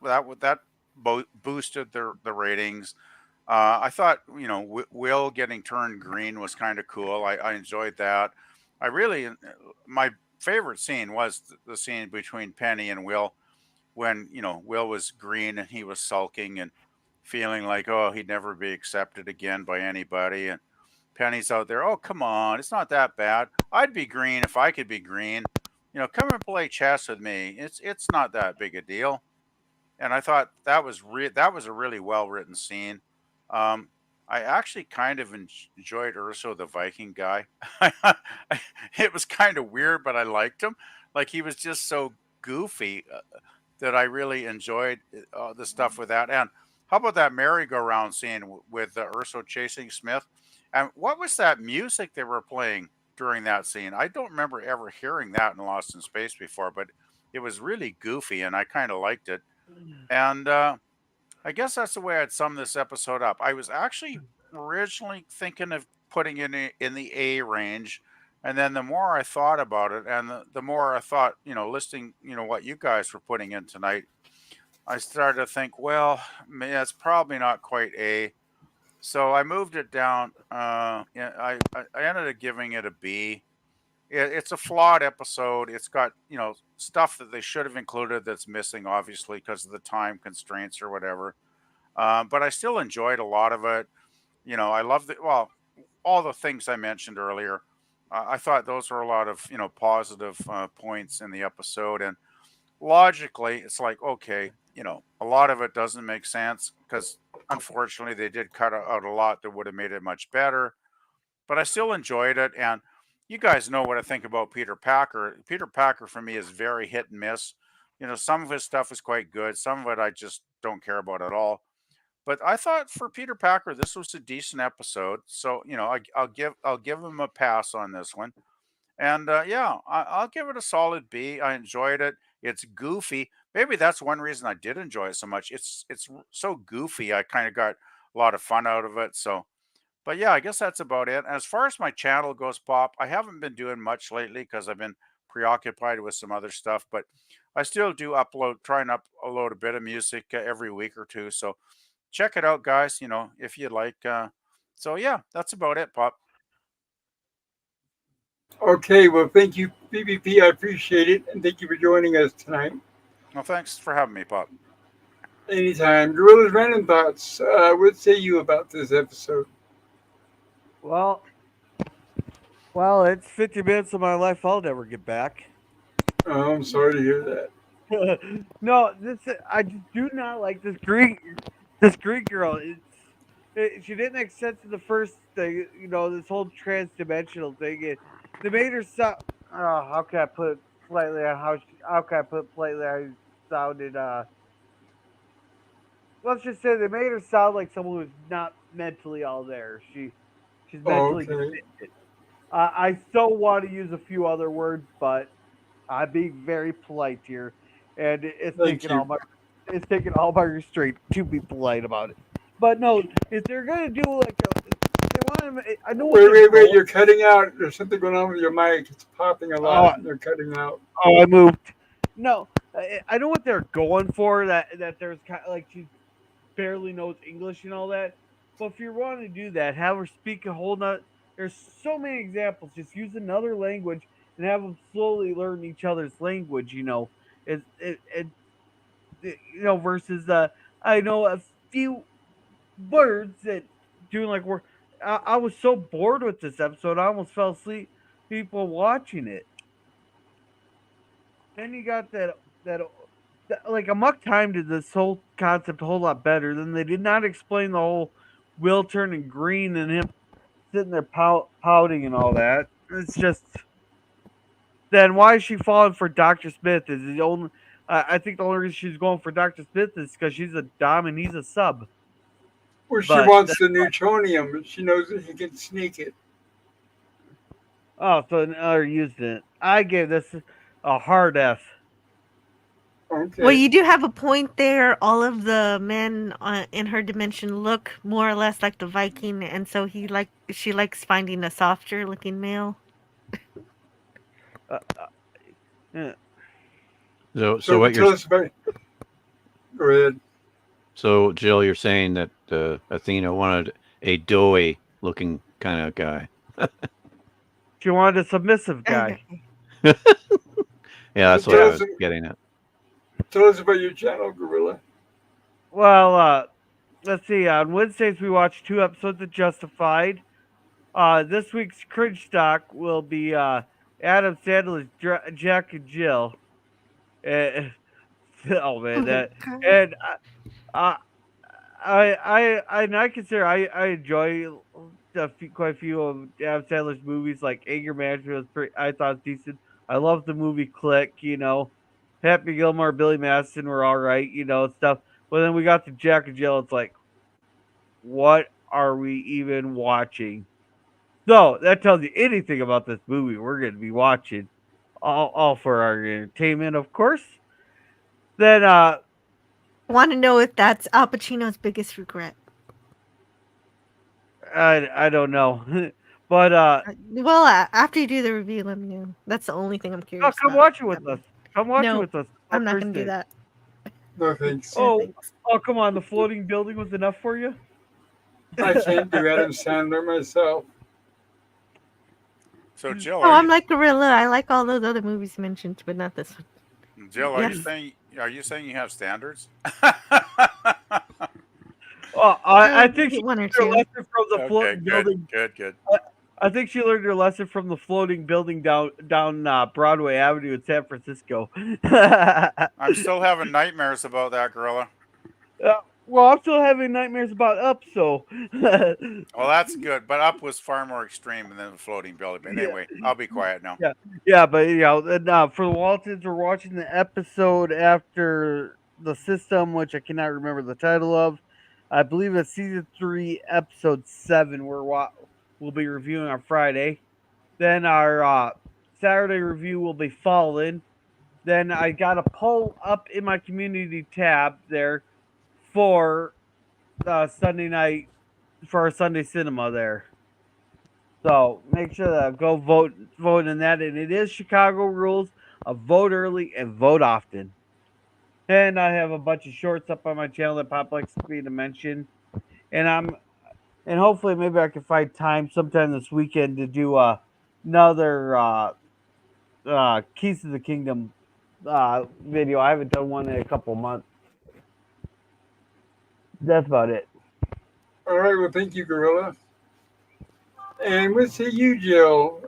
boosted the ratings. I thought Will getting turned green was kind of cool. I enjoyed that. I really my favorite scene was the scene between Penny and Will when Will was green and he was sulking and feeling like he'd never be accepted again by anybody, and Penny's out there. Oh, come on, it's not that bad. I'd be green if I could be green. Come and play chess with me. It's not that big a deal. And I thought that was a really well written scene. Um, I actually kind of enjoyed Urso the Viking guy. It was kind of weird, but I liked him. Like he was just so goofy that I really enjoyed the stuff with that. And how about that merry-go-round scene with Urso chasing Smith? And what was that music they were playing during that scene? I don't remember ever hearing that in Lost in Space before, but it was really goofy, and I kind of liked it. And I guess that's the way I'd sum this episode up. I was actually originally thinking of putting it in the A range. And then the more I thought about it, and the more I thought, listing, what you guys were putting in tonight, I started to think, well, it's probably not quite A. So I moved it down. Yeah, I ended up giving it a B. It's a flawed episode. It's got stuff that they should have included that's missing, obviously because of the time constraints or whatever. But I still enjoyed a lot of it. I love all the things I mentioned earlier. I thought those were a lot of positive points in the episode, and logically, it's like okay, a lot of it doesn't make sense because unfortunately they did cut out a lot that would have made it much better, but I still enjoyed it. And you guys know what I think about Peter Packer. Peter Packer for me is very hit and miss. Some of his stuff is quite good, some of it I just don't care about at all. But I thought for Peter Packer, this was a decent episode. So I'll give him a pass on this one. And yeah, I'll give it a solid B. I enjoyed it. It's goofy. Maybe that's one reason I did enjoy it so much. It's so goofy. I kind of got a lot of fun out of it. So but yeah, I guess that's about it. As far as my channel goes, Pop, I haven't been doing much lately because I've been preoccupied with some other stuff. But I still do try and upload a bit of music every week or two. So check it out, guys. If you'd like. So yeah, that's about it, Pop. Okay, well, thank you, PvP. I appreciate it. And thank you for joining us tonight. Well, thanks for having me, Pop. Anytime. Gorilla's random thoughts. What say you about this episode? Well, well, it's 50 minutes of my life I'll never get back. Oh, I'm sorry to hear that. No, I just do not like this Greek girl. She didn't make sense in the first thing, this whole trans-dimensional thing. They made her sound. Oh, how can I put it politely? How can I put it politely? I sounded. Let's just say they made her sound like someone who's not mentally all there. She's mentally Okay. deficient. I still want to use a few other words, but I'm being very polite here, and Thank you. it's taking all my restraint to be polite about it. But no, if they're gonna do like they want to, I know what they're Wait. going. You're cutting out. There's something going on with your mic. It's popping a Oh, lot and you're cutting out. I moved. No, I know what they're going for. That there's kind of like she barely knows English and all that. But if you're wanting to do that, have her speak a whole not. There's so many examples. Just use another language and have them slowly learn each other's language. Versus I know a few words that doing like work. I was so bored with this episode, I almost fell asleep. People watching it. Then you got that like Amok Time did this whole concept a whole lot better. Then they did not explain the whole Will turning green and him sitting there pouting and all that. It's just then why is she falling for Dr. Smith? Is the only I think the only reason she's going for Dr. Smith is because she's a dom and he's a sub. Well, she But wants the neutronium, but she knows that he can sneak it. oh, so another used it. I gave this a hard F. Well, Okay. you do have a point there. All of the men in her dimension look more or less like the Viking, and so she likes finding a softer looking male. Uh, uh, So So what you're tell us about. Go ahead. so Jill, you're saying that Athena wanted a doughy looking kind of guy. she wanted a submissive guy. Yeah, that's So what I tell was us, getting at. tell us about your channel, Gorilla. Well, let's see. On Wednesdays we watch 2 episodes of Justified. This week's cringe stock will be Adam Sandler's Jack and Jill. Uh, oh man, Oh my that god. and I I consider I enjoy quite a few of Adam Sandler's movies. Like Anger Management was pretty. I thought it was decent. I love the movie Click. Happy Gilmore, Billy Madison were all right. Stuff. But then we got to Jack and Jill. It's like, what are we even watching? So that tells you anything about this movie we're going to be watching. All for our entertainment, of course. Then Want to know if that's Al Pacino's biggest regret? I don't know, but Well, after you do the review, let me know. That's the only thing I'm oh, curious come about. watch it with us. Come watch it No, with us on I'm not gonna do Thursday. that. No thanks. No Oh, thanks. oh, come on! The floating building was enough for you. I can't do Adam Sandler myself. So, Jill, Oh, I'm like Gorilla. I like all those other movies you mentioned, but not this one. Jill, Yes. are you saying you have standards? Oh, I think she one or learned her two. lesson from the Okay, floating building. good. I think she learned her lesson from the floating building down Broadway Avenue in San Francisco. I'm still having nightmares about that, Gorilla. Well, I'm still having nightmares about Up, so Well, that's good, but Up was far more extreme than the floating building. But yeah, anyway, I'll be quiet now. yeah, but for the Waltons, we're watching the episode after the system, which I cannot remember the title of. I believe it's season 3, episode 7. We'll be reviewing on Friday. Then our Saturday review will be Fallen. Then I got a poll up in my community tab there for Sunday night for our Sunday cinema there. So make sure that go vote in that, and it is Chicago rules of vote early and vote often. And I have a bunch of shorts up on my channel that Pop likes me to mention, and hopefully maybe I can find time sometime this weekend to do another Keys to the Kingdom video. I haven't done one in a couple months. That's about it. All right. Well, thank you, Gorilla. And we'll see you, Jill,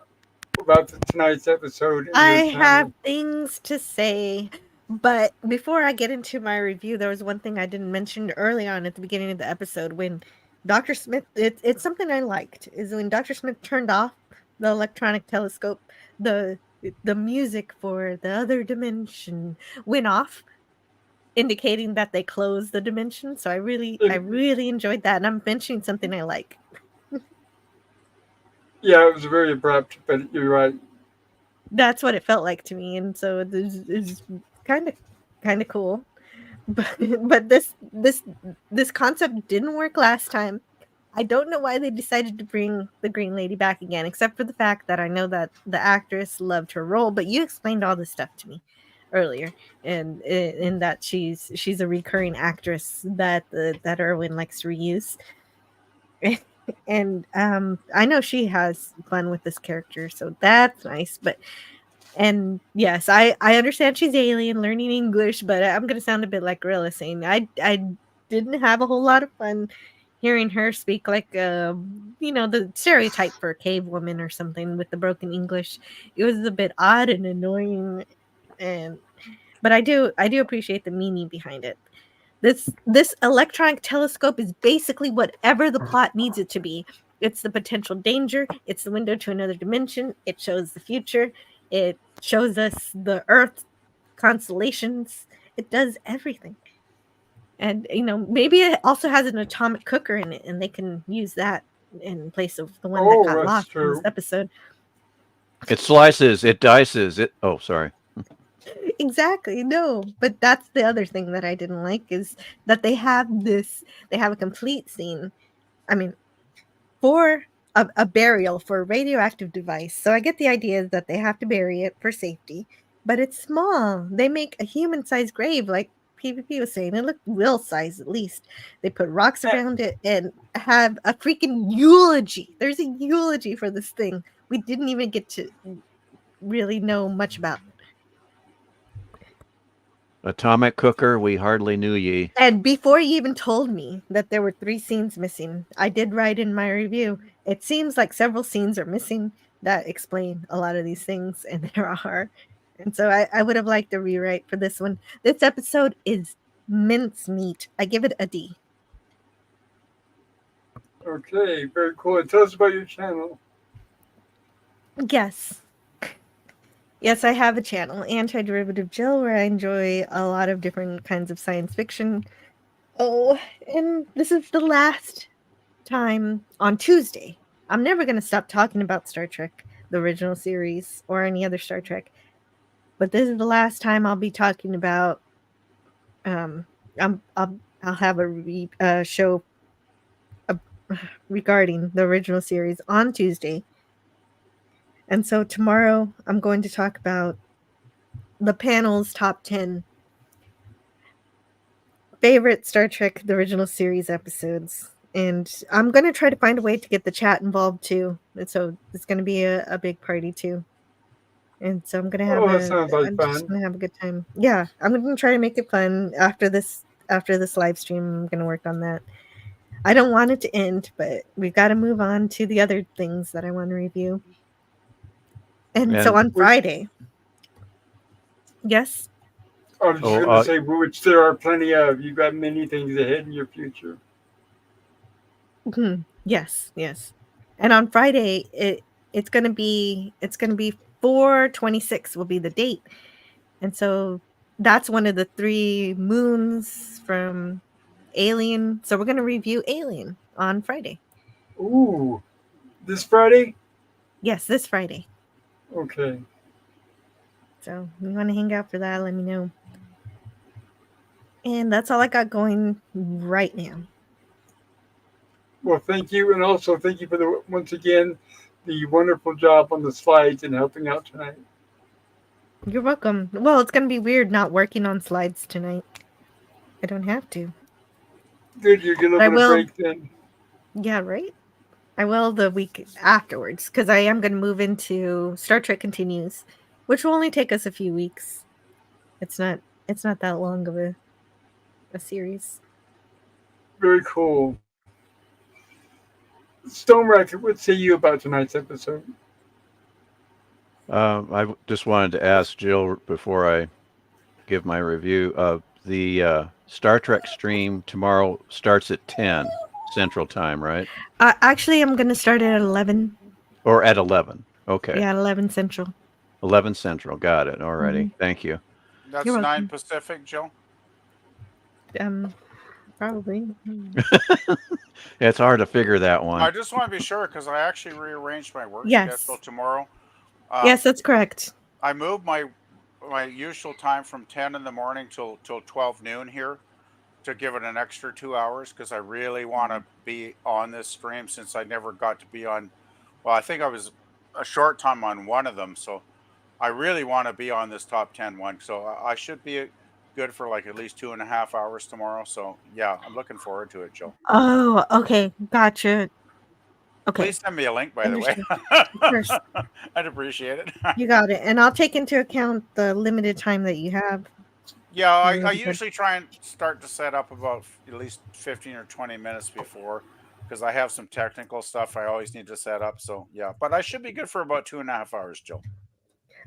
about tonight's episode and I your have channel. things to say, but before I get into my review, there was one thing I didn't mention early on at the beginning of the episode when Dr. Smith, it's something I liked, is when Dr. Smith turned off the electronic telescope, the the music for the other dimension went off, indicating that they closed the dimension. So I really enjoyed that, and I'm mentioning something I like. Yeah, it was very abrupt, but you're right. That's what it felt like to me, and so it's kind of cool. But this concept didn't work last time. I don't know why they decided to bring the Green Lady back again, except for the fact that I know that the actress loved her role. But you explained all this stuff to me earlier, and in that she's a recurring actress that that Irwin likes to reuse. And I know she has fun with this character, so that's nice. But and yes, I understand she's alien learning English, but I'm gonna sound a bit like Gorilla saying I didn't have a whole lot of fun hearing her speak like the stereotype for a cave woman or something with the broken English. It was a bit odd and annoying, and but I do appreciate the meaning behind it. This electronic telescope is basically whatever the plot needs it to be. It's the potential danger, it's the window to another dimension, it shows the future, it shows us the Earth constellations, it does everything. And maybe it also has an atomic cooker in it, and they can use that in place of the one that Oh, got that's lost in this true. episode. It slices, it dices, it. Oh, sorry. Exactly. No, but that's the other thing that I didn't like is that they have a complete scene. I mean, for a burial for a radioactive device. So I get the idea that they have to bury it for safety, but it's small. They make a human-sized grave, like PvP was saying. It looked real size at least. They put rocks Eh, around it and have a freaking eulogy. There's a eulogy for this thing. We didn't even get to really know much about. Atomic cooker, we hardly knew ye. And before you even told me that there were 3 scenes missing, I did write in my review, it seems like several scenes are missing that explain a lot of these things, and there are. And so I would have liked a rewrite for this one. This episode is mincemeat. I give it a D. Okay, very cool. And tell us about your channel. Yes. Yes, I have a channel, Antiderivative Jill, where I enjoy a lot of different kinds of science fiction. Oh, and this is the last time on Tuesday. I'm never going to stop talking about Star Trek, the original series, or any other Star Trek. But this is the last time I'll be talking about. I'll have a show uh, regarding the original series on Tuesday, and so tomorrow I'm going to talk about the panel's top 10 favorite Star Trek the original series episodes. And I'm going to try to find a way to get the chat involved too. And so it's going to be a big party too. And so Oh, that sounds like I'm just fun. going to have a good time. Yeah, I'm going to try to make it fun after this live stream. I'm going to work on that. I don't want it to end, but we've got to move on to the other things that I want to review. And so And on Friday. Yes. I was just oh, going to say, which there are plenty of. You've got many things ahead in your future. Yes, yes. And on Friday, it's gonna be 4/26 will be the date, and so that's one of the 3 moons from Alien. So we're gonna review Alien on Friday. Ooh, this Friday? Yes, this Friday. Okay. So if you want to hang out for that, let me know. And that's all I got going right now. Well, thank you. And also thank you for once again, the wonderful job on the slides and helping out tonight. You're welcome. Well, it's gonna be weird not working on slides tonight. I don't have to. Good, you get a But I little bit of will. break then. Yeah, right? I will the week afterwards because I am going to move into Star Trek Continues, which will only take us a few weeks. It's not that long of a series. Very cool. Stone Racket, what say you about tonight's episode? I just wanted to ask Jill before I give my review. The Star Trek stream tomorrow starts at 10 Central Time, right? Actually, I'm gonna start it at 11. Or at 11. Okay. Yeah, 11 Central. 11 Central. Got it. Alrighty. Mhm. Thank you. That's You're 9 welcome. Pacific, Jill. Probably. It's hard to figure that one. I just want to be sure because I actually rearranged my work Yes. schedule tomorrow. Yes, that's correct. I moved my usual time from 10 in the morning till 12 noon here to give it an extra 2 hours because I really want to be on this stream since I never got to be on. Well, I think I was a short time on one of them, so I really want to be on this top 10 one. So I should be good for like at least 2.5 hours tomorrow. So yeah, I'm looking forward to it, Jill. Oh, okay. Gotcha. Okay. Please send me a link, by the way. Understood. Of course. I'd appreciate it. You got it. And I'll take into account the limited time that you have. Yeah, I Really good. usually try and start to set up about at least 15 or 20 minutes before because I have some technical stuff I always need to set up. So, yeah, but I should be good for about 2.5 hours, Jill.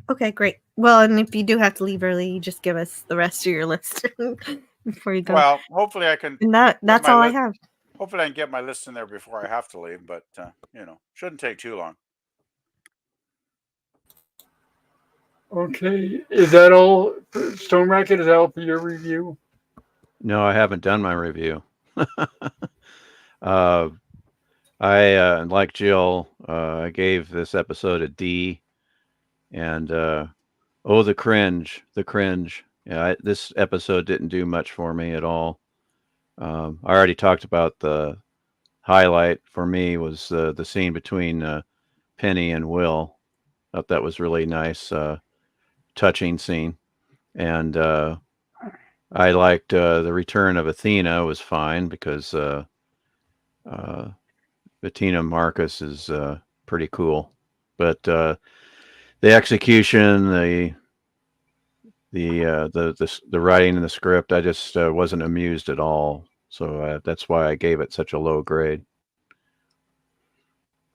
Okay, great. Well, and if you do have to leave early, you just give us the rest of your list before you go. Well, hopefully I can. And that's all I have. Hopefully I can get my list in there before I have to leave, but, shouldn't take too long. Okay, is that all, Stone Racket? Is that all for your review? No, I haven't done my review. I like Jill. I gave this episode a D, and the cringe. Yeah, this episode didn't do much for me at all. I already talked about the highlight for me was the scene between Penny and Will. Thought that was really nice, touching scene, and I liked the return of Athena was fine because Bettina Marcus is pretty cool, but the execution, the writing in the script, I just wasn't amused at all. So that's why I gave it such a low grade.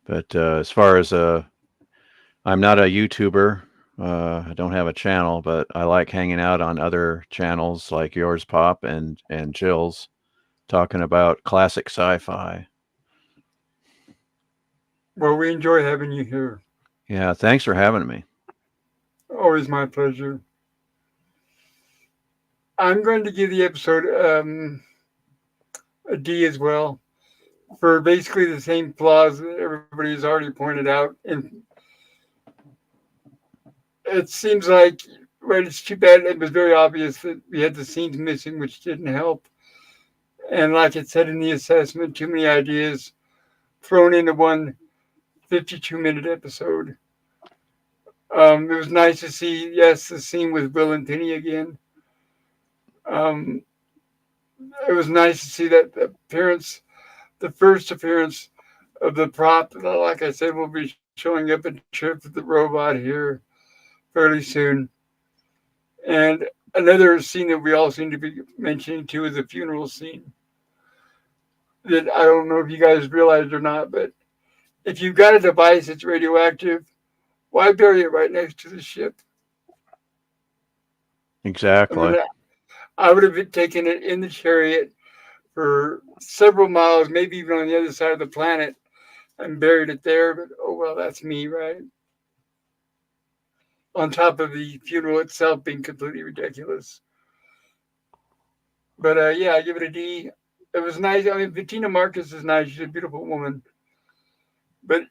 But as far as I'm not a YouTuber. I don't have a channel, but I like hanging out on other channels like yours, Pop, and Jill's, talking about classic sci-fi. Well, we enjoy having you here. Yeah, thanks for having me. Always my pleasure. I'm going to give the episode a D as well for basically the same flaws that everybody's already pointed out. And it seems like, right, it's too bad. It was very obvious that we had the scenes missing, which didn't help. And like it said in the assessment, too many ideas thrown into one 52-minute episode. It was nice to see, yes, the scene with Will and Penny again. It was nice to see that the first appearance of the prop, like I said, will be showing up in Trip with the robot here fairly soon. And another scene that we all seem to be mentioning too is the funeral scene. That I don't know if you guys realized or not, but if you've got a device that's radioactive, why bury it right next to the ship? Exactly. I mean, I would have taken it in the chariot for several miles, maybe even on the other side of the planet, and buried it there. But oh well, that's me, right? On top of the funeral itself being completely ridiculous. But yeah, I give it a D. It was nice. I mean, Bettina Marcus is nice. She's a beautiful woman. But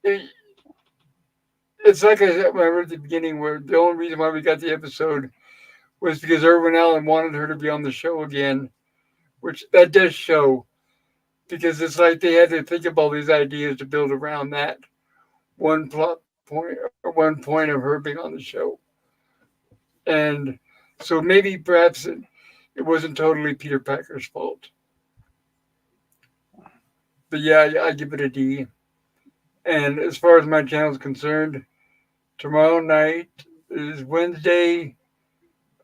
it's like I said when I read at the beginning, where the only reason why we got the episode was because Irwin Allen wanted her to be on the show again, which that does show. Because it's like they had to think of all these ideas to build around that one plot point or one point of her being on the show. And so maybe perhaps it wasn't totally Peter Packer's fault. But yeah, I give it a D. And as far as my channel is concerned, tomorrow night is Wednesday,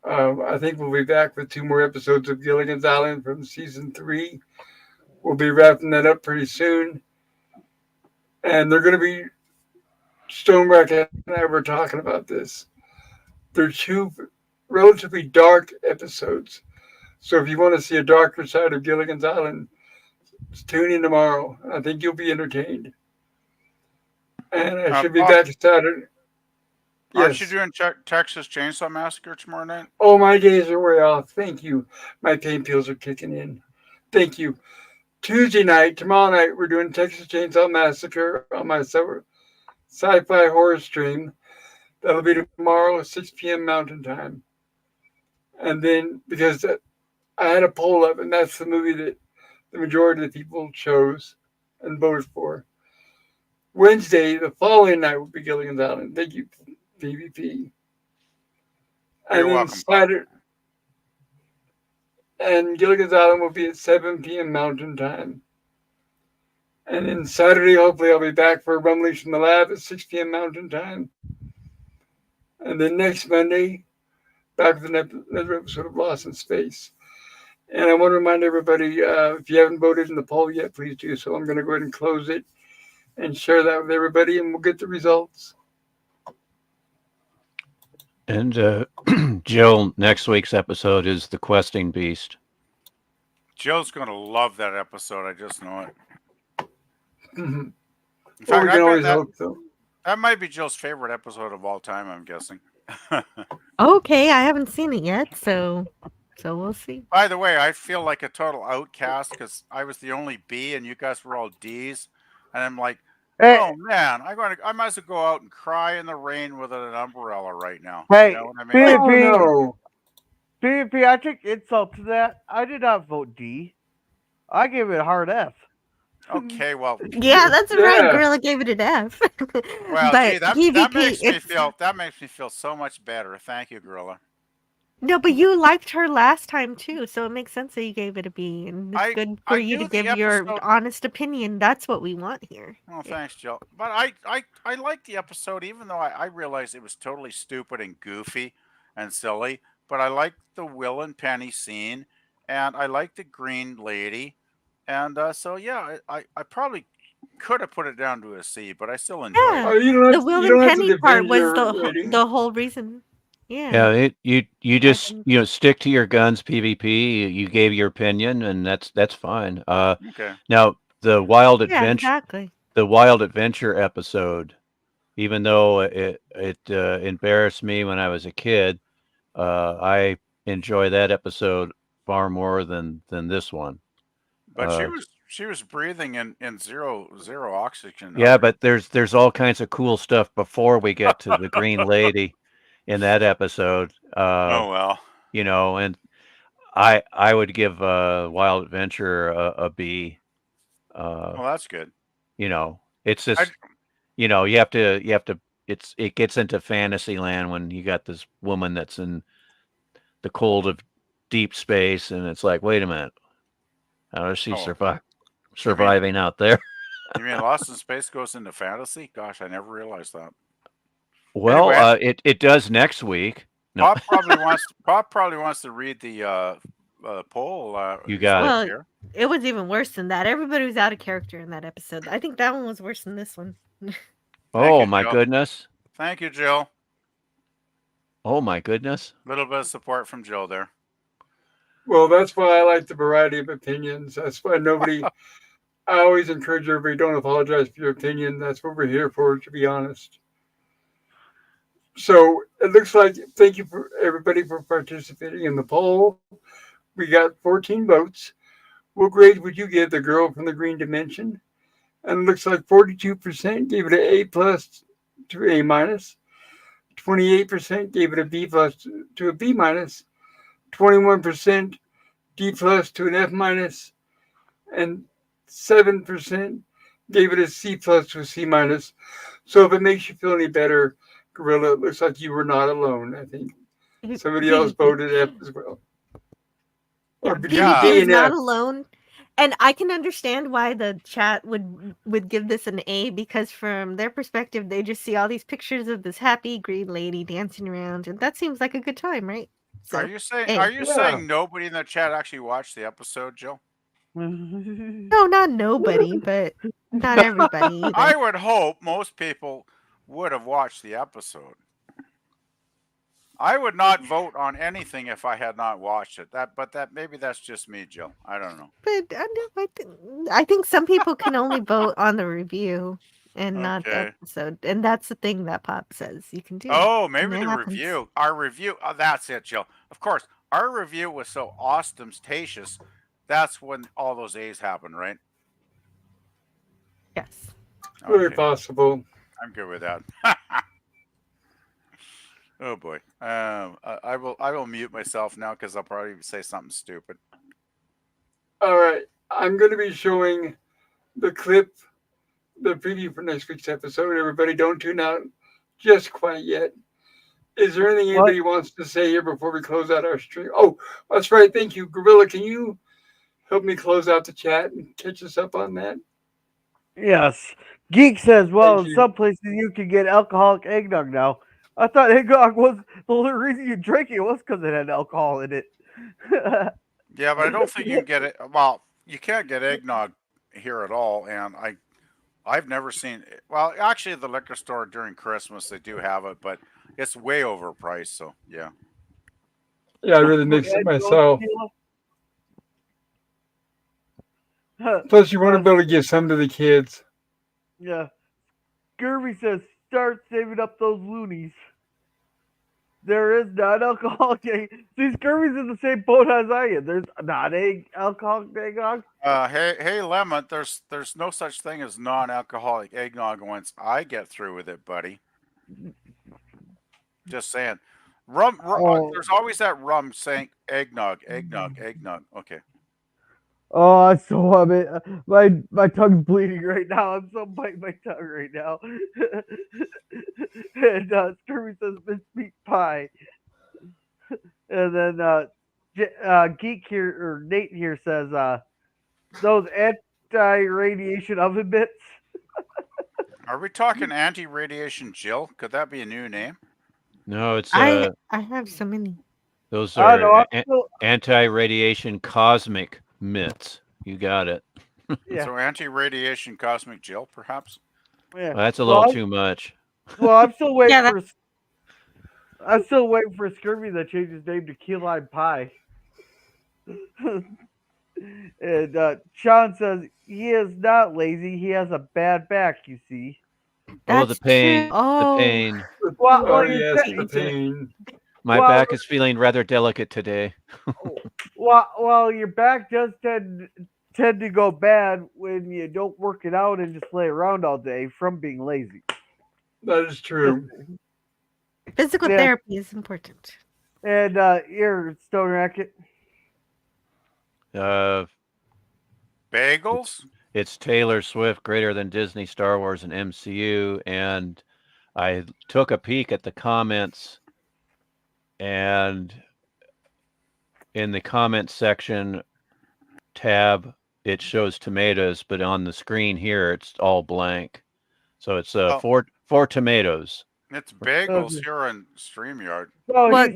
I think we'll be back with 2 more episodes of Gilligan's Island from season 3. We'll be wrapping that up pretty soon. And they're going to be, Stonebrack and I were talking about this. They're 2 relatively dark episodes. So if you want to see a darker side of Gilligan's Island, tune in tomorrow. I think you'll be entertained. And I should be Bob, back Saturday. aren't you Yes. doing Texas Chainsaw Massacre tomorrow night? Oh, my days are way off. Thank you. My pain pills are kicking in. Thank you. Tuesday night, tomorrow night, we're doing Texas Chainsaw Massacre on my sci-fi horror stream. That'll be tomorrow at 6 p.m. Mountain Time. And then, because I had a poll up, and that's the movie that the majority of the people chose and voted for. Wednesday, the following night, will be Gilligan's Island. Thank you, PvP. And You're then welcome, Bob. Saturday, and Gilligan's Island will be at 7 p.m. Mountain Time. And then Saturday, hopefully, I'll be back for Rumblings from the Lab at 6 p.m. Mountain Time. And then next Monday, back with another episode of Lost in Space. And I want to remind everybody, if you haven't voted in the poll yet, please do so. I'm going to go ahead and close it and share that with everybody, and we'll get the results. And Jill, next week's episode is The Questing Beast. Jill's going to love that episode. I just know it. Mhm. In Well, fact, we I can bet always hope so. that might be Jill's favorite episode of all time, I'm guessing. Okay, I haven't seen it yet, so we'll see. By the way, I feel like a total outcast because I was the only B and you guys were all D's. And I'm like, Hey, oh man, I might as well go out and cry in the rain with an umbrella right now. hey, You know what I mean? Oh, no. PvP, I take insult to that. I did not vote D. I gave it a hard F. Okay, well, Yeah, that's right. Yeah. Gorilla gave it an F. well, but gee, that PvP, makes me feel so much better. Thank you, Gorilla. No, but you liked her last time too, so it makes sense that you gave it a B, and it's good for I you to knew the give your episode. honest opinion. That's what we want here. Oh, thanks, Jill. But I liked the episode, even though I realized it was totally stupid and goofy and silly. But I liked the Will and Penny scene, and I liked the Green Lady, and so yeah, I probably could have put it down to a C, but I still enjoyed Yeah, Oh, it. you don't the have, Will you don't and have to Penny part defend was your rating. the whole reason. Yeah, Yeah, you just think- stick to your guns, PvP. You gave your opinion, and that's fine. Okay. Now the Wild yeah, Adventure, exactly. the Wild Adventure episode, even though it embarrassed me when I was a kid, I enjoy that episode far more than this one. But she was breathing in zero oxygen. Yeah, but there's all kinds of cool stuff before we get to the Green Lady in that episode. Oh well. You know, and I would give Wild Adventure a B. Well, that's good. You know, it's I, just you have to. It gets into fantasy land when you got this woman that's in the cold of deep space, and it's like, wait a minute, how does she surviving out there? You mean Lost in Space goes into fantasy? Gosh, I never realized that. Well, Anyway. it does next week. No. Pop probably wants to read the poll. You got it. Well, here. it was even worse than that. Everybody was out of character in that episode. I think that one was worse than this one. Oh you, my Jill. goodness. Thank you, Jill. Oh my goodness. Little bit of support from Jill there. Well, that's why I like the variety of opinions. That's why I always encourage everybody, don't apologize for your opinion. That's what we're here for, to be honest. So it looks like, thank you for everybody for participating in the poll. We got 14 votes. What grade would you give The Girl from the Green Dimension? And it looks like 42% gave it an A plus to A minus. 28% gave it a B plus to a B minus. 21% D plus to an F minus. And 7% gave it a C plus to a C minus. So if it makes you feel any better, Gorilla, it looks like you were not alone. I think somebody else voted F as well. Or PvP D is and not F. alone. And I can understand why the chat would give this an A, because from their perspective, they just see all these pictures of this happy green lady dancing around, and that seems like a good time, right? So, Are you saying hey. are you saying nobody in the chat actually watched the episode, Jill? No, not nobody, but not everybody either. I would hope most people would have watched the episode. I would not vote on anything if I had not watched it. But maybe that's just me, Jill. I don't know. But I think some people can only vote on the review and not the Okay. episode, and that's the thing that Pop says you can do. Oh, and maybe it the happens. review. Our review. Oh, that's it, Jill. Of course, our review was so ostentatious. That's when all those A's happened, right? Yes. Very Okay. possible. I'm good with that. Oh boy. I will mute myself now because I'll probably say something stupid. All right. I'm going to be showing the clip, the preview for next week's episode. Everybody, don't tune out just quite yet. Is there anything anybody wants to say here before we close out our stream? Oh, that's right. Thank you. Gorilla, can you help me close out the chat and catch us up on that? Yes. Geek says, well, Thank in you. some places you can get alcoholic eggnog now. I thought eggnog was the only reason you drank it was because it had alcohol in it. Yeah, but I don't think you can get it. Well, you can't get eggnog here at all, and I've never seen. Well, actually, at the liquor store during Christmas they do have it, but it's way overpriced. So yeah. Yeah, I really mix Yeah, it myself. Huh. Plus, you want to be able to give some to the kids. Yeah. Gerby says, start saving up those loonies. There is not alcoholic eggnog. See, Gerby's in the same boat as I am. There's not alcoholic eggnog. Hey, Lemon. There's no such thing as non-alcoholic eggnog once I get through with it, buddy. Just saying. Rum. There's always that rum saying eggnog. Okay. Oh, I'm so my tongue's bleeding right now. I'm so biting my tongue right now. And Scurvy says mincemeat pie. And then Geek here or Nate here says those anti-radiation oven mitts. Are we talking anti-radiation Jill? Could that be a new name? No, it's I have so many. those I don't are know. anti-radiation cosmic mitts. You got it. Yeah. So anti-radiation cosmic Jill, perhaps? Yeah. Well, that's a little too much. Well, I'm still waiting Yeah, for. I'm still waiting for Scurvy to change his name to Key Lime Pie. And Sean says he is not lazy. He has a bad back. You see. Oh, the That's pain. true. Oh. The pain. Well, Oh, you yes, said- the pain. My Well, back is feeling rather delicate today. well, your back does tend to go bad when you don't work it out and just lay around all day from being lazy. That is true. Physical Yeah. therapy is important. And your Stone Racket. Bagels? It's Taylor Swift, greater than Disney, Star Wars, and MCU. And I took a peek at the comments, and in the comment section tab, it shows tomatoes, but on the screen here, it's all blank. So it's four tomatoes. It's bagels Okay. here on StreamYard. So What-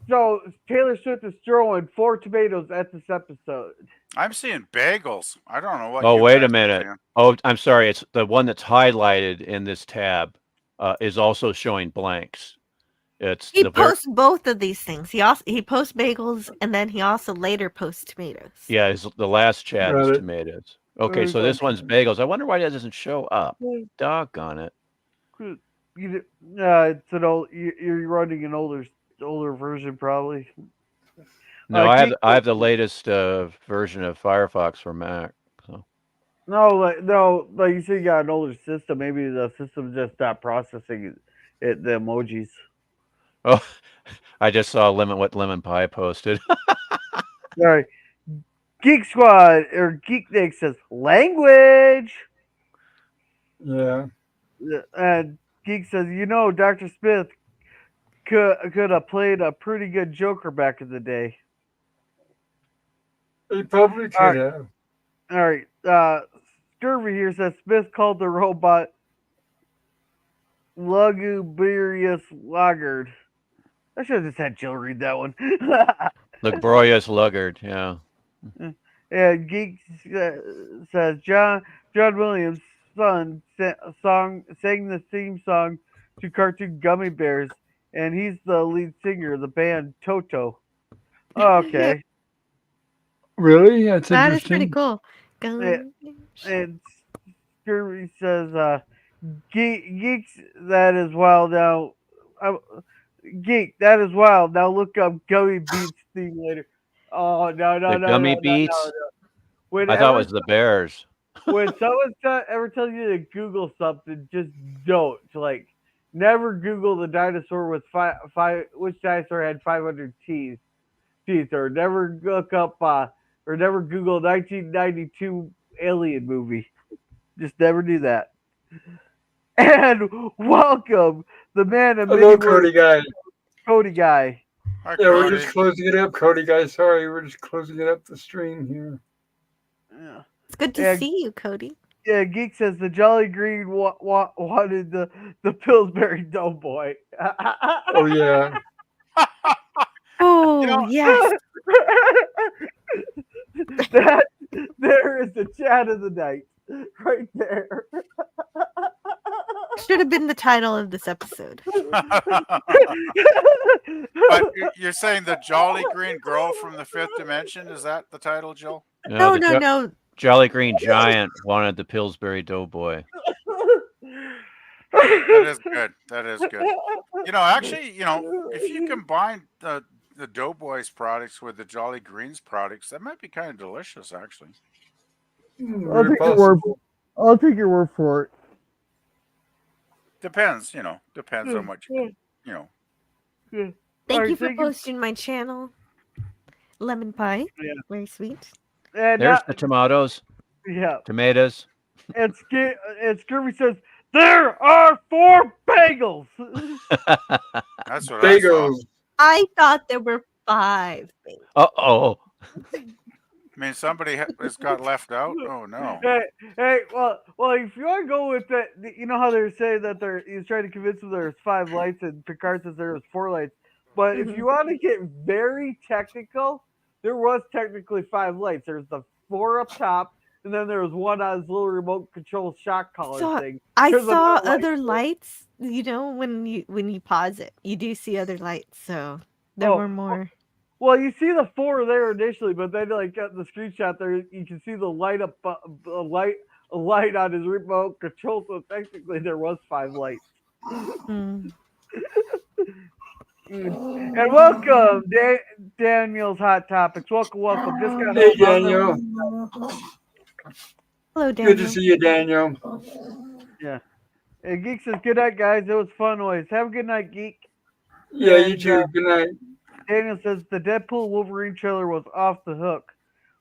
so Taylor Swift is throwing 4 tomatoes at this episode. I'm seeing bagels. I don't know what. Oh, you wait guys a are minute. saying. Oh, I'm sorry. It's the one that's highlighted in this tab is also showing blanks. It's He the posts both of these things. He posts bagels and then he also later posts tomatoes. yeah, the last chat Got is it. tomatoes. Okay, so this one's bagels. I wonder why that doesn't show up. Doggone it. It's an old. You're running an older version probably. No, I have the latest version of Firefox for Mac. So. No, like you said, you got an older system. Maybe the system's just not processing the emojis. Oh, I just saw what Lemon Pie posted. All right, Geek Squad or Geek Nick says language. Yeah. And Geek says, Dr. Smith could have played a pretty good Joker back in the day. He probably could have. All right. Scurvy here says Smith called the robot Lugubrious Laggard. I should have just had Jill read that one. Lugubrious Luggard, yeah. And Geek says John Williams' son sang the theme song to cartoon Gummy Bears, and he's the lead singer of the band Toto. Okay. Really? That's That is pretty interesting. cool. And Scurvy says, Geeks, that is wild now. Geek, that is wild. Now look up Gummy Beats theme later. Oh, no. The Gummy Beats? I thought it was the Bears. When someone ever tells you to Google something, just don't. Like, never Google the dinosaur with which dinosaur had 500 teeth, or never look up, or never Google 1992 alien movie. Just never do that. And welcome the man of Hello, many Cody words, guy. Cody guy. Hi, Yeah, we're Cody. just closing it up, Cody guy. Sorry, we're just closing it up the stream here. Yeah. It's good to see you, Cody. Yeah, Geek says the Jolly Green wanted the Pillsbury Doughboy. Oh yeah. Oh, yes. There is the chat of the night. Right there. Should have been the title of this episode. But you're saying the Jolly Green Girl from the Fifth Dimension? Is that the title, Jill? No. Jolly Green Giant wanted the Pillsbury Doughboy. That is good. That is good. Actually, if you combine the Doughboys products with the Jolly Greens products, that might be kind of delicious, actually. I'll take your word for it. Depends on what you. Thank you for posting my channel. Lemon pie. Yeah. Very sweet. And There's the tomatoes. Yeah. Tomatoes. And Scurvy says, there are 4 bagels. That's what Bagels. I thought there were 5 bagels. Uh-oh. I mean, somebody has got left out. Oh no. Hey, well, if you want to go with that, you know how they're saying that he's trying to convince them there's 5 lights, and Picard says there was 4 lights. But if you want to get very technical, there was technically 5 lights. There's the 4 up top, and then there was one on his little remote control shock collar thing. I saw other lights. When you pause it, you do see other lights. So there were more. Well, you see the 4 there initially, but then at the screenshot there, you can see the light up, a light on his remote control. So technically, there was 5 lights. Mm. And welcome, Daniel's Hot Topics. Welcome. Just got Hey, Daniel. Hello, Daniel. Good to see you, Daniel. Yeah. And Geek says, good night, guys. It was fun always. Have a good night, Geek. Yeah, you too. Good night. Daniel says, the Deadpool Wolverine trailer was off the hook.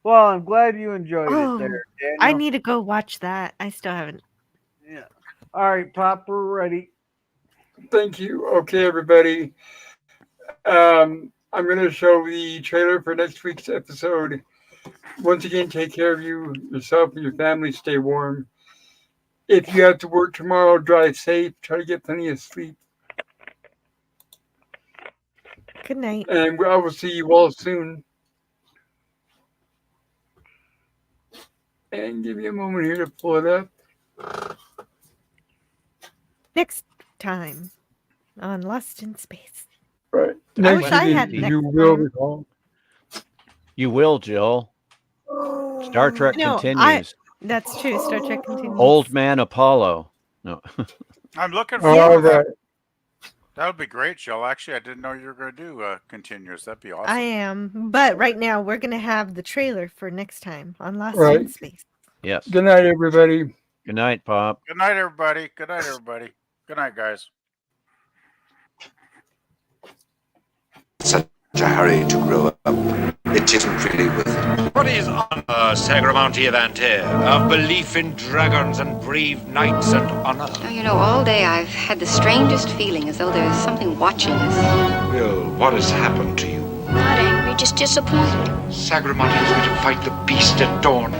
Well, I'm glad you enjoyed it there, Daniel. I need to go watch that. I still haven't. Yeah. All right, Pop, we're ready. Thank you. Okay, everybody. I'm going to show the trailer for next week's episode. Once again, take care of yourself and your family. Stay warm. If you have to work tomorrow, drive safe. Try to get plenty of sleep. Good night. And I will see you all soon. And give me a moment here to pull it up. Next time on Lost in Space. Right. I wish I had next you will time. recall. You will, Jill. Star Trek continues. That's true. Star Trek continues. Old Man Apollo. No. I'm looking forward to right. that. That would be great, Jill. Actually, I didn't know you were going to do continuous. That'd be awesome. I am. But right now, we're going to have the trailer for next time on Lost Right. in Space. Yes. Good night, everybody. Good night, Pop. Good night, everybody. Good night, everybody. Good night, guys. Such a hurry to grow up. It isn't really worth it. What is honor, Sagramonti of Antare, of belief in dragons and brave knights and honor? Oh, all day I've had the strangest feeling as though there's something watching us. Will, what has happened to you? Not angry, just disappointed. Sagramonti is going to fight the beast at dawn.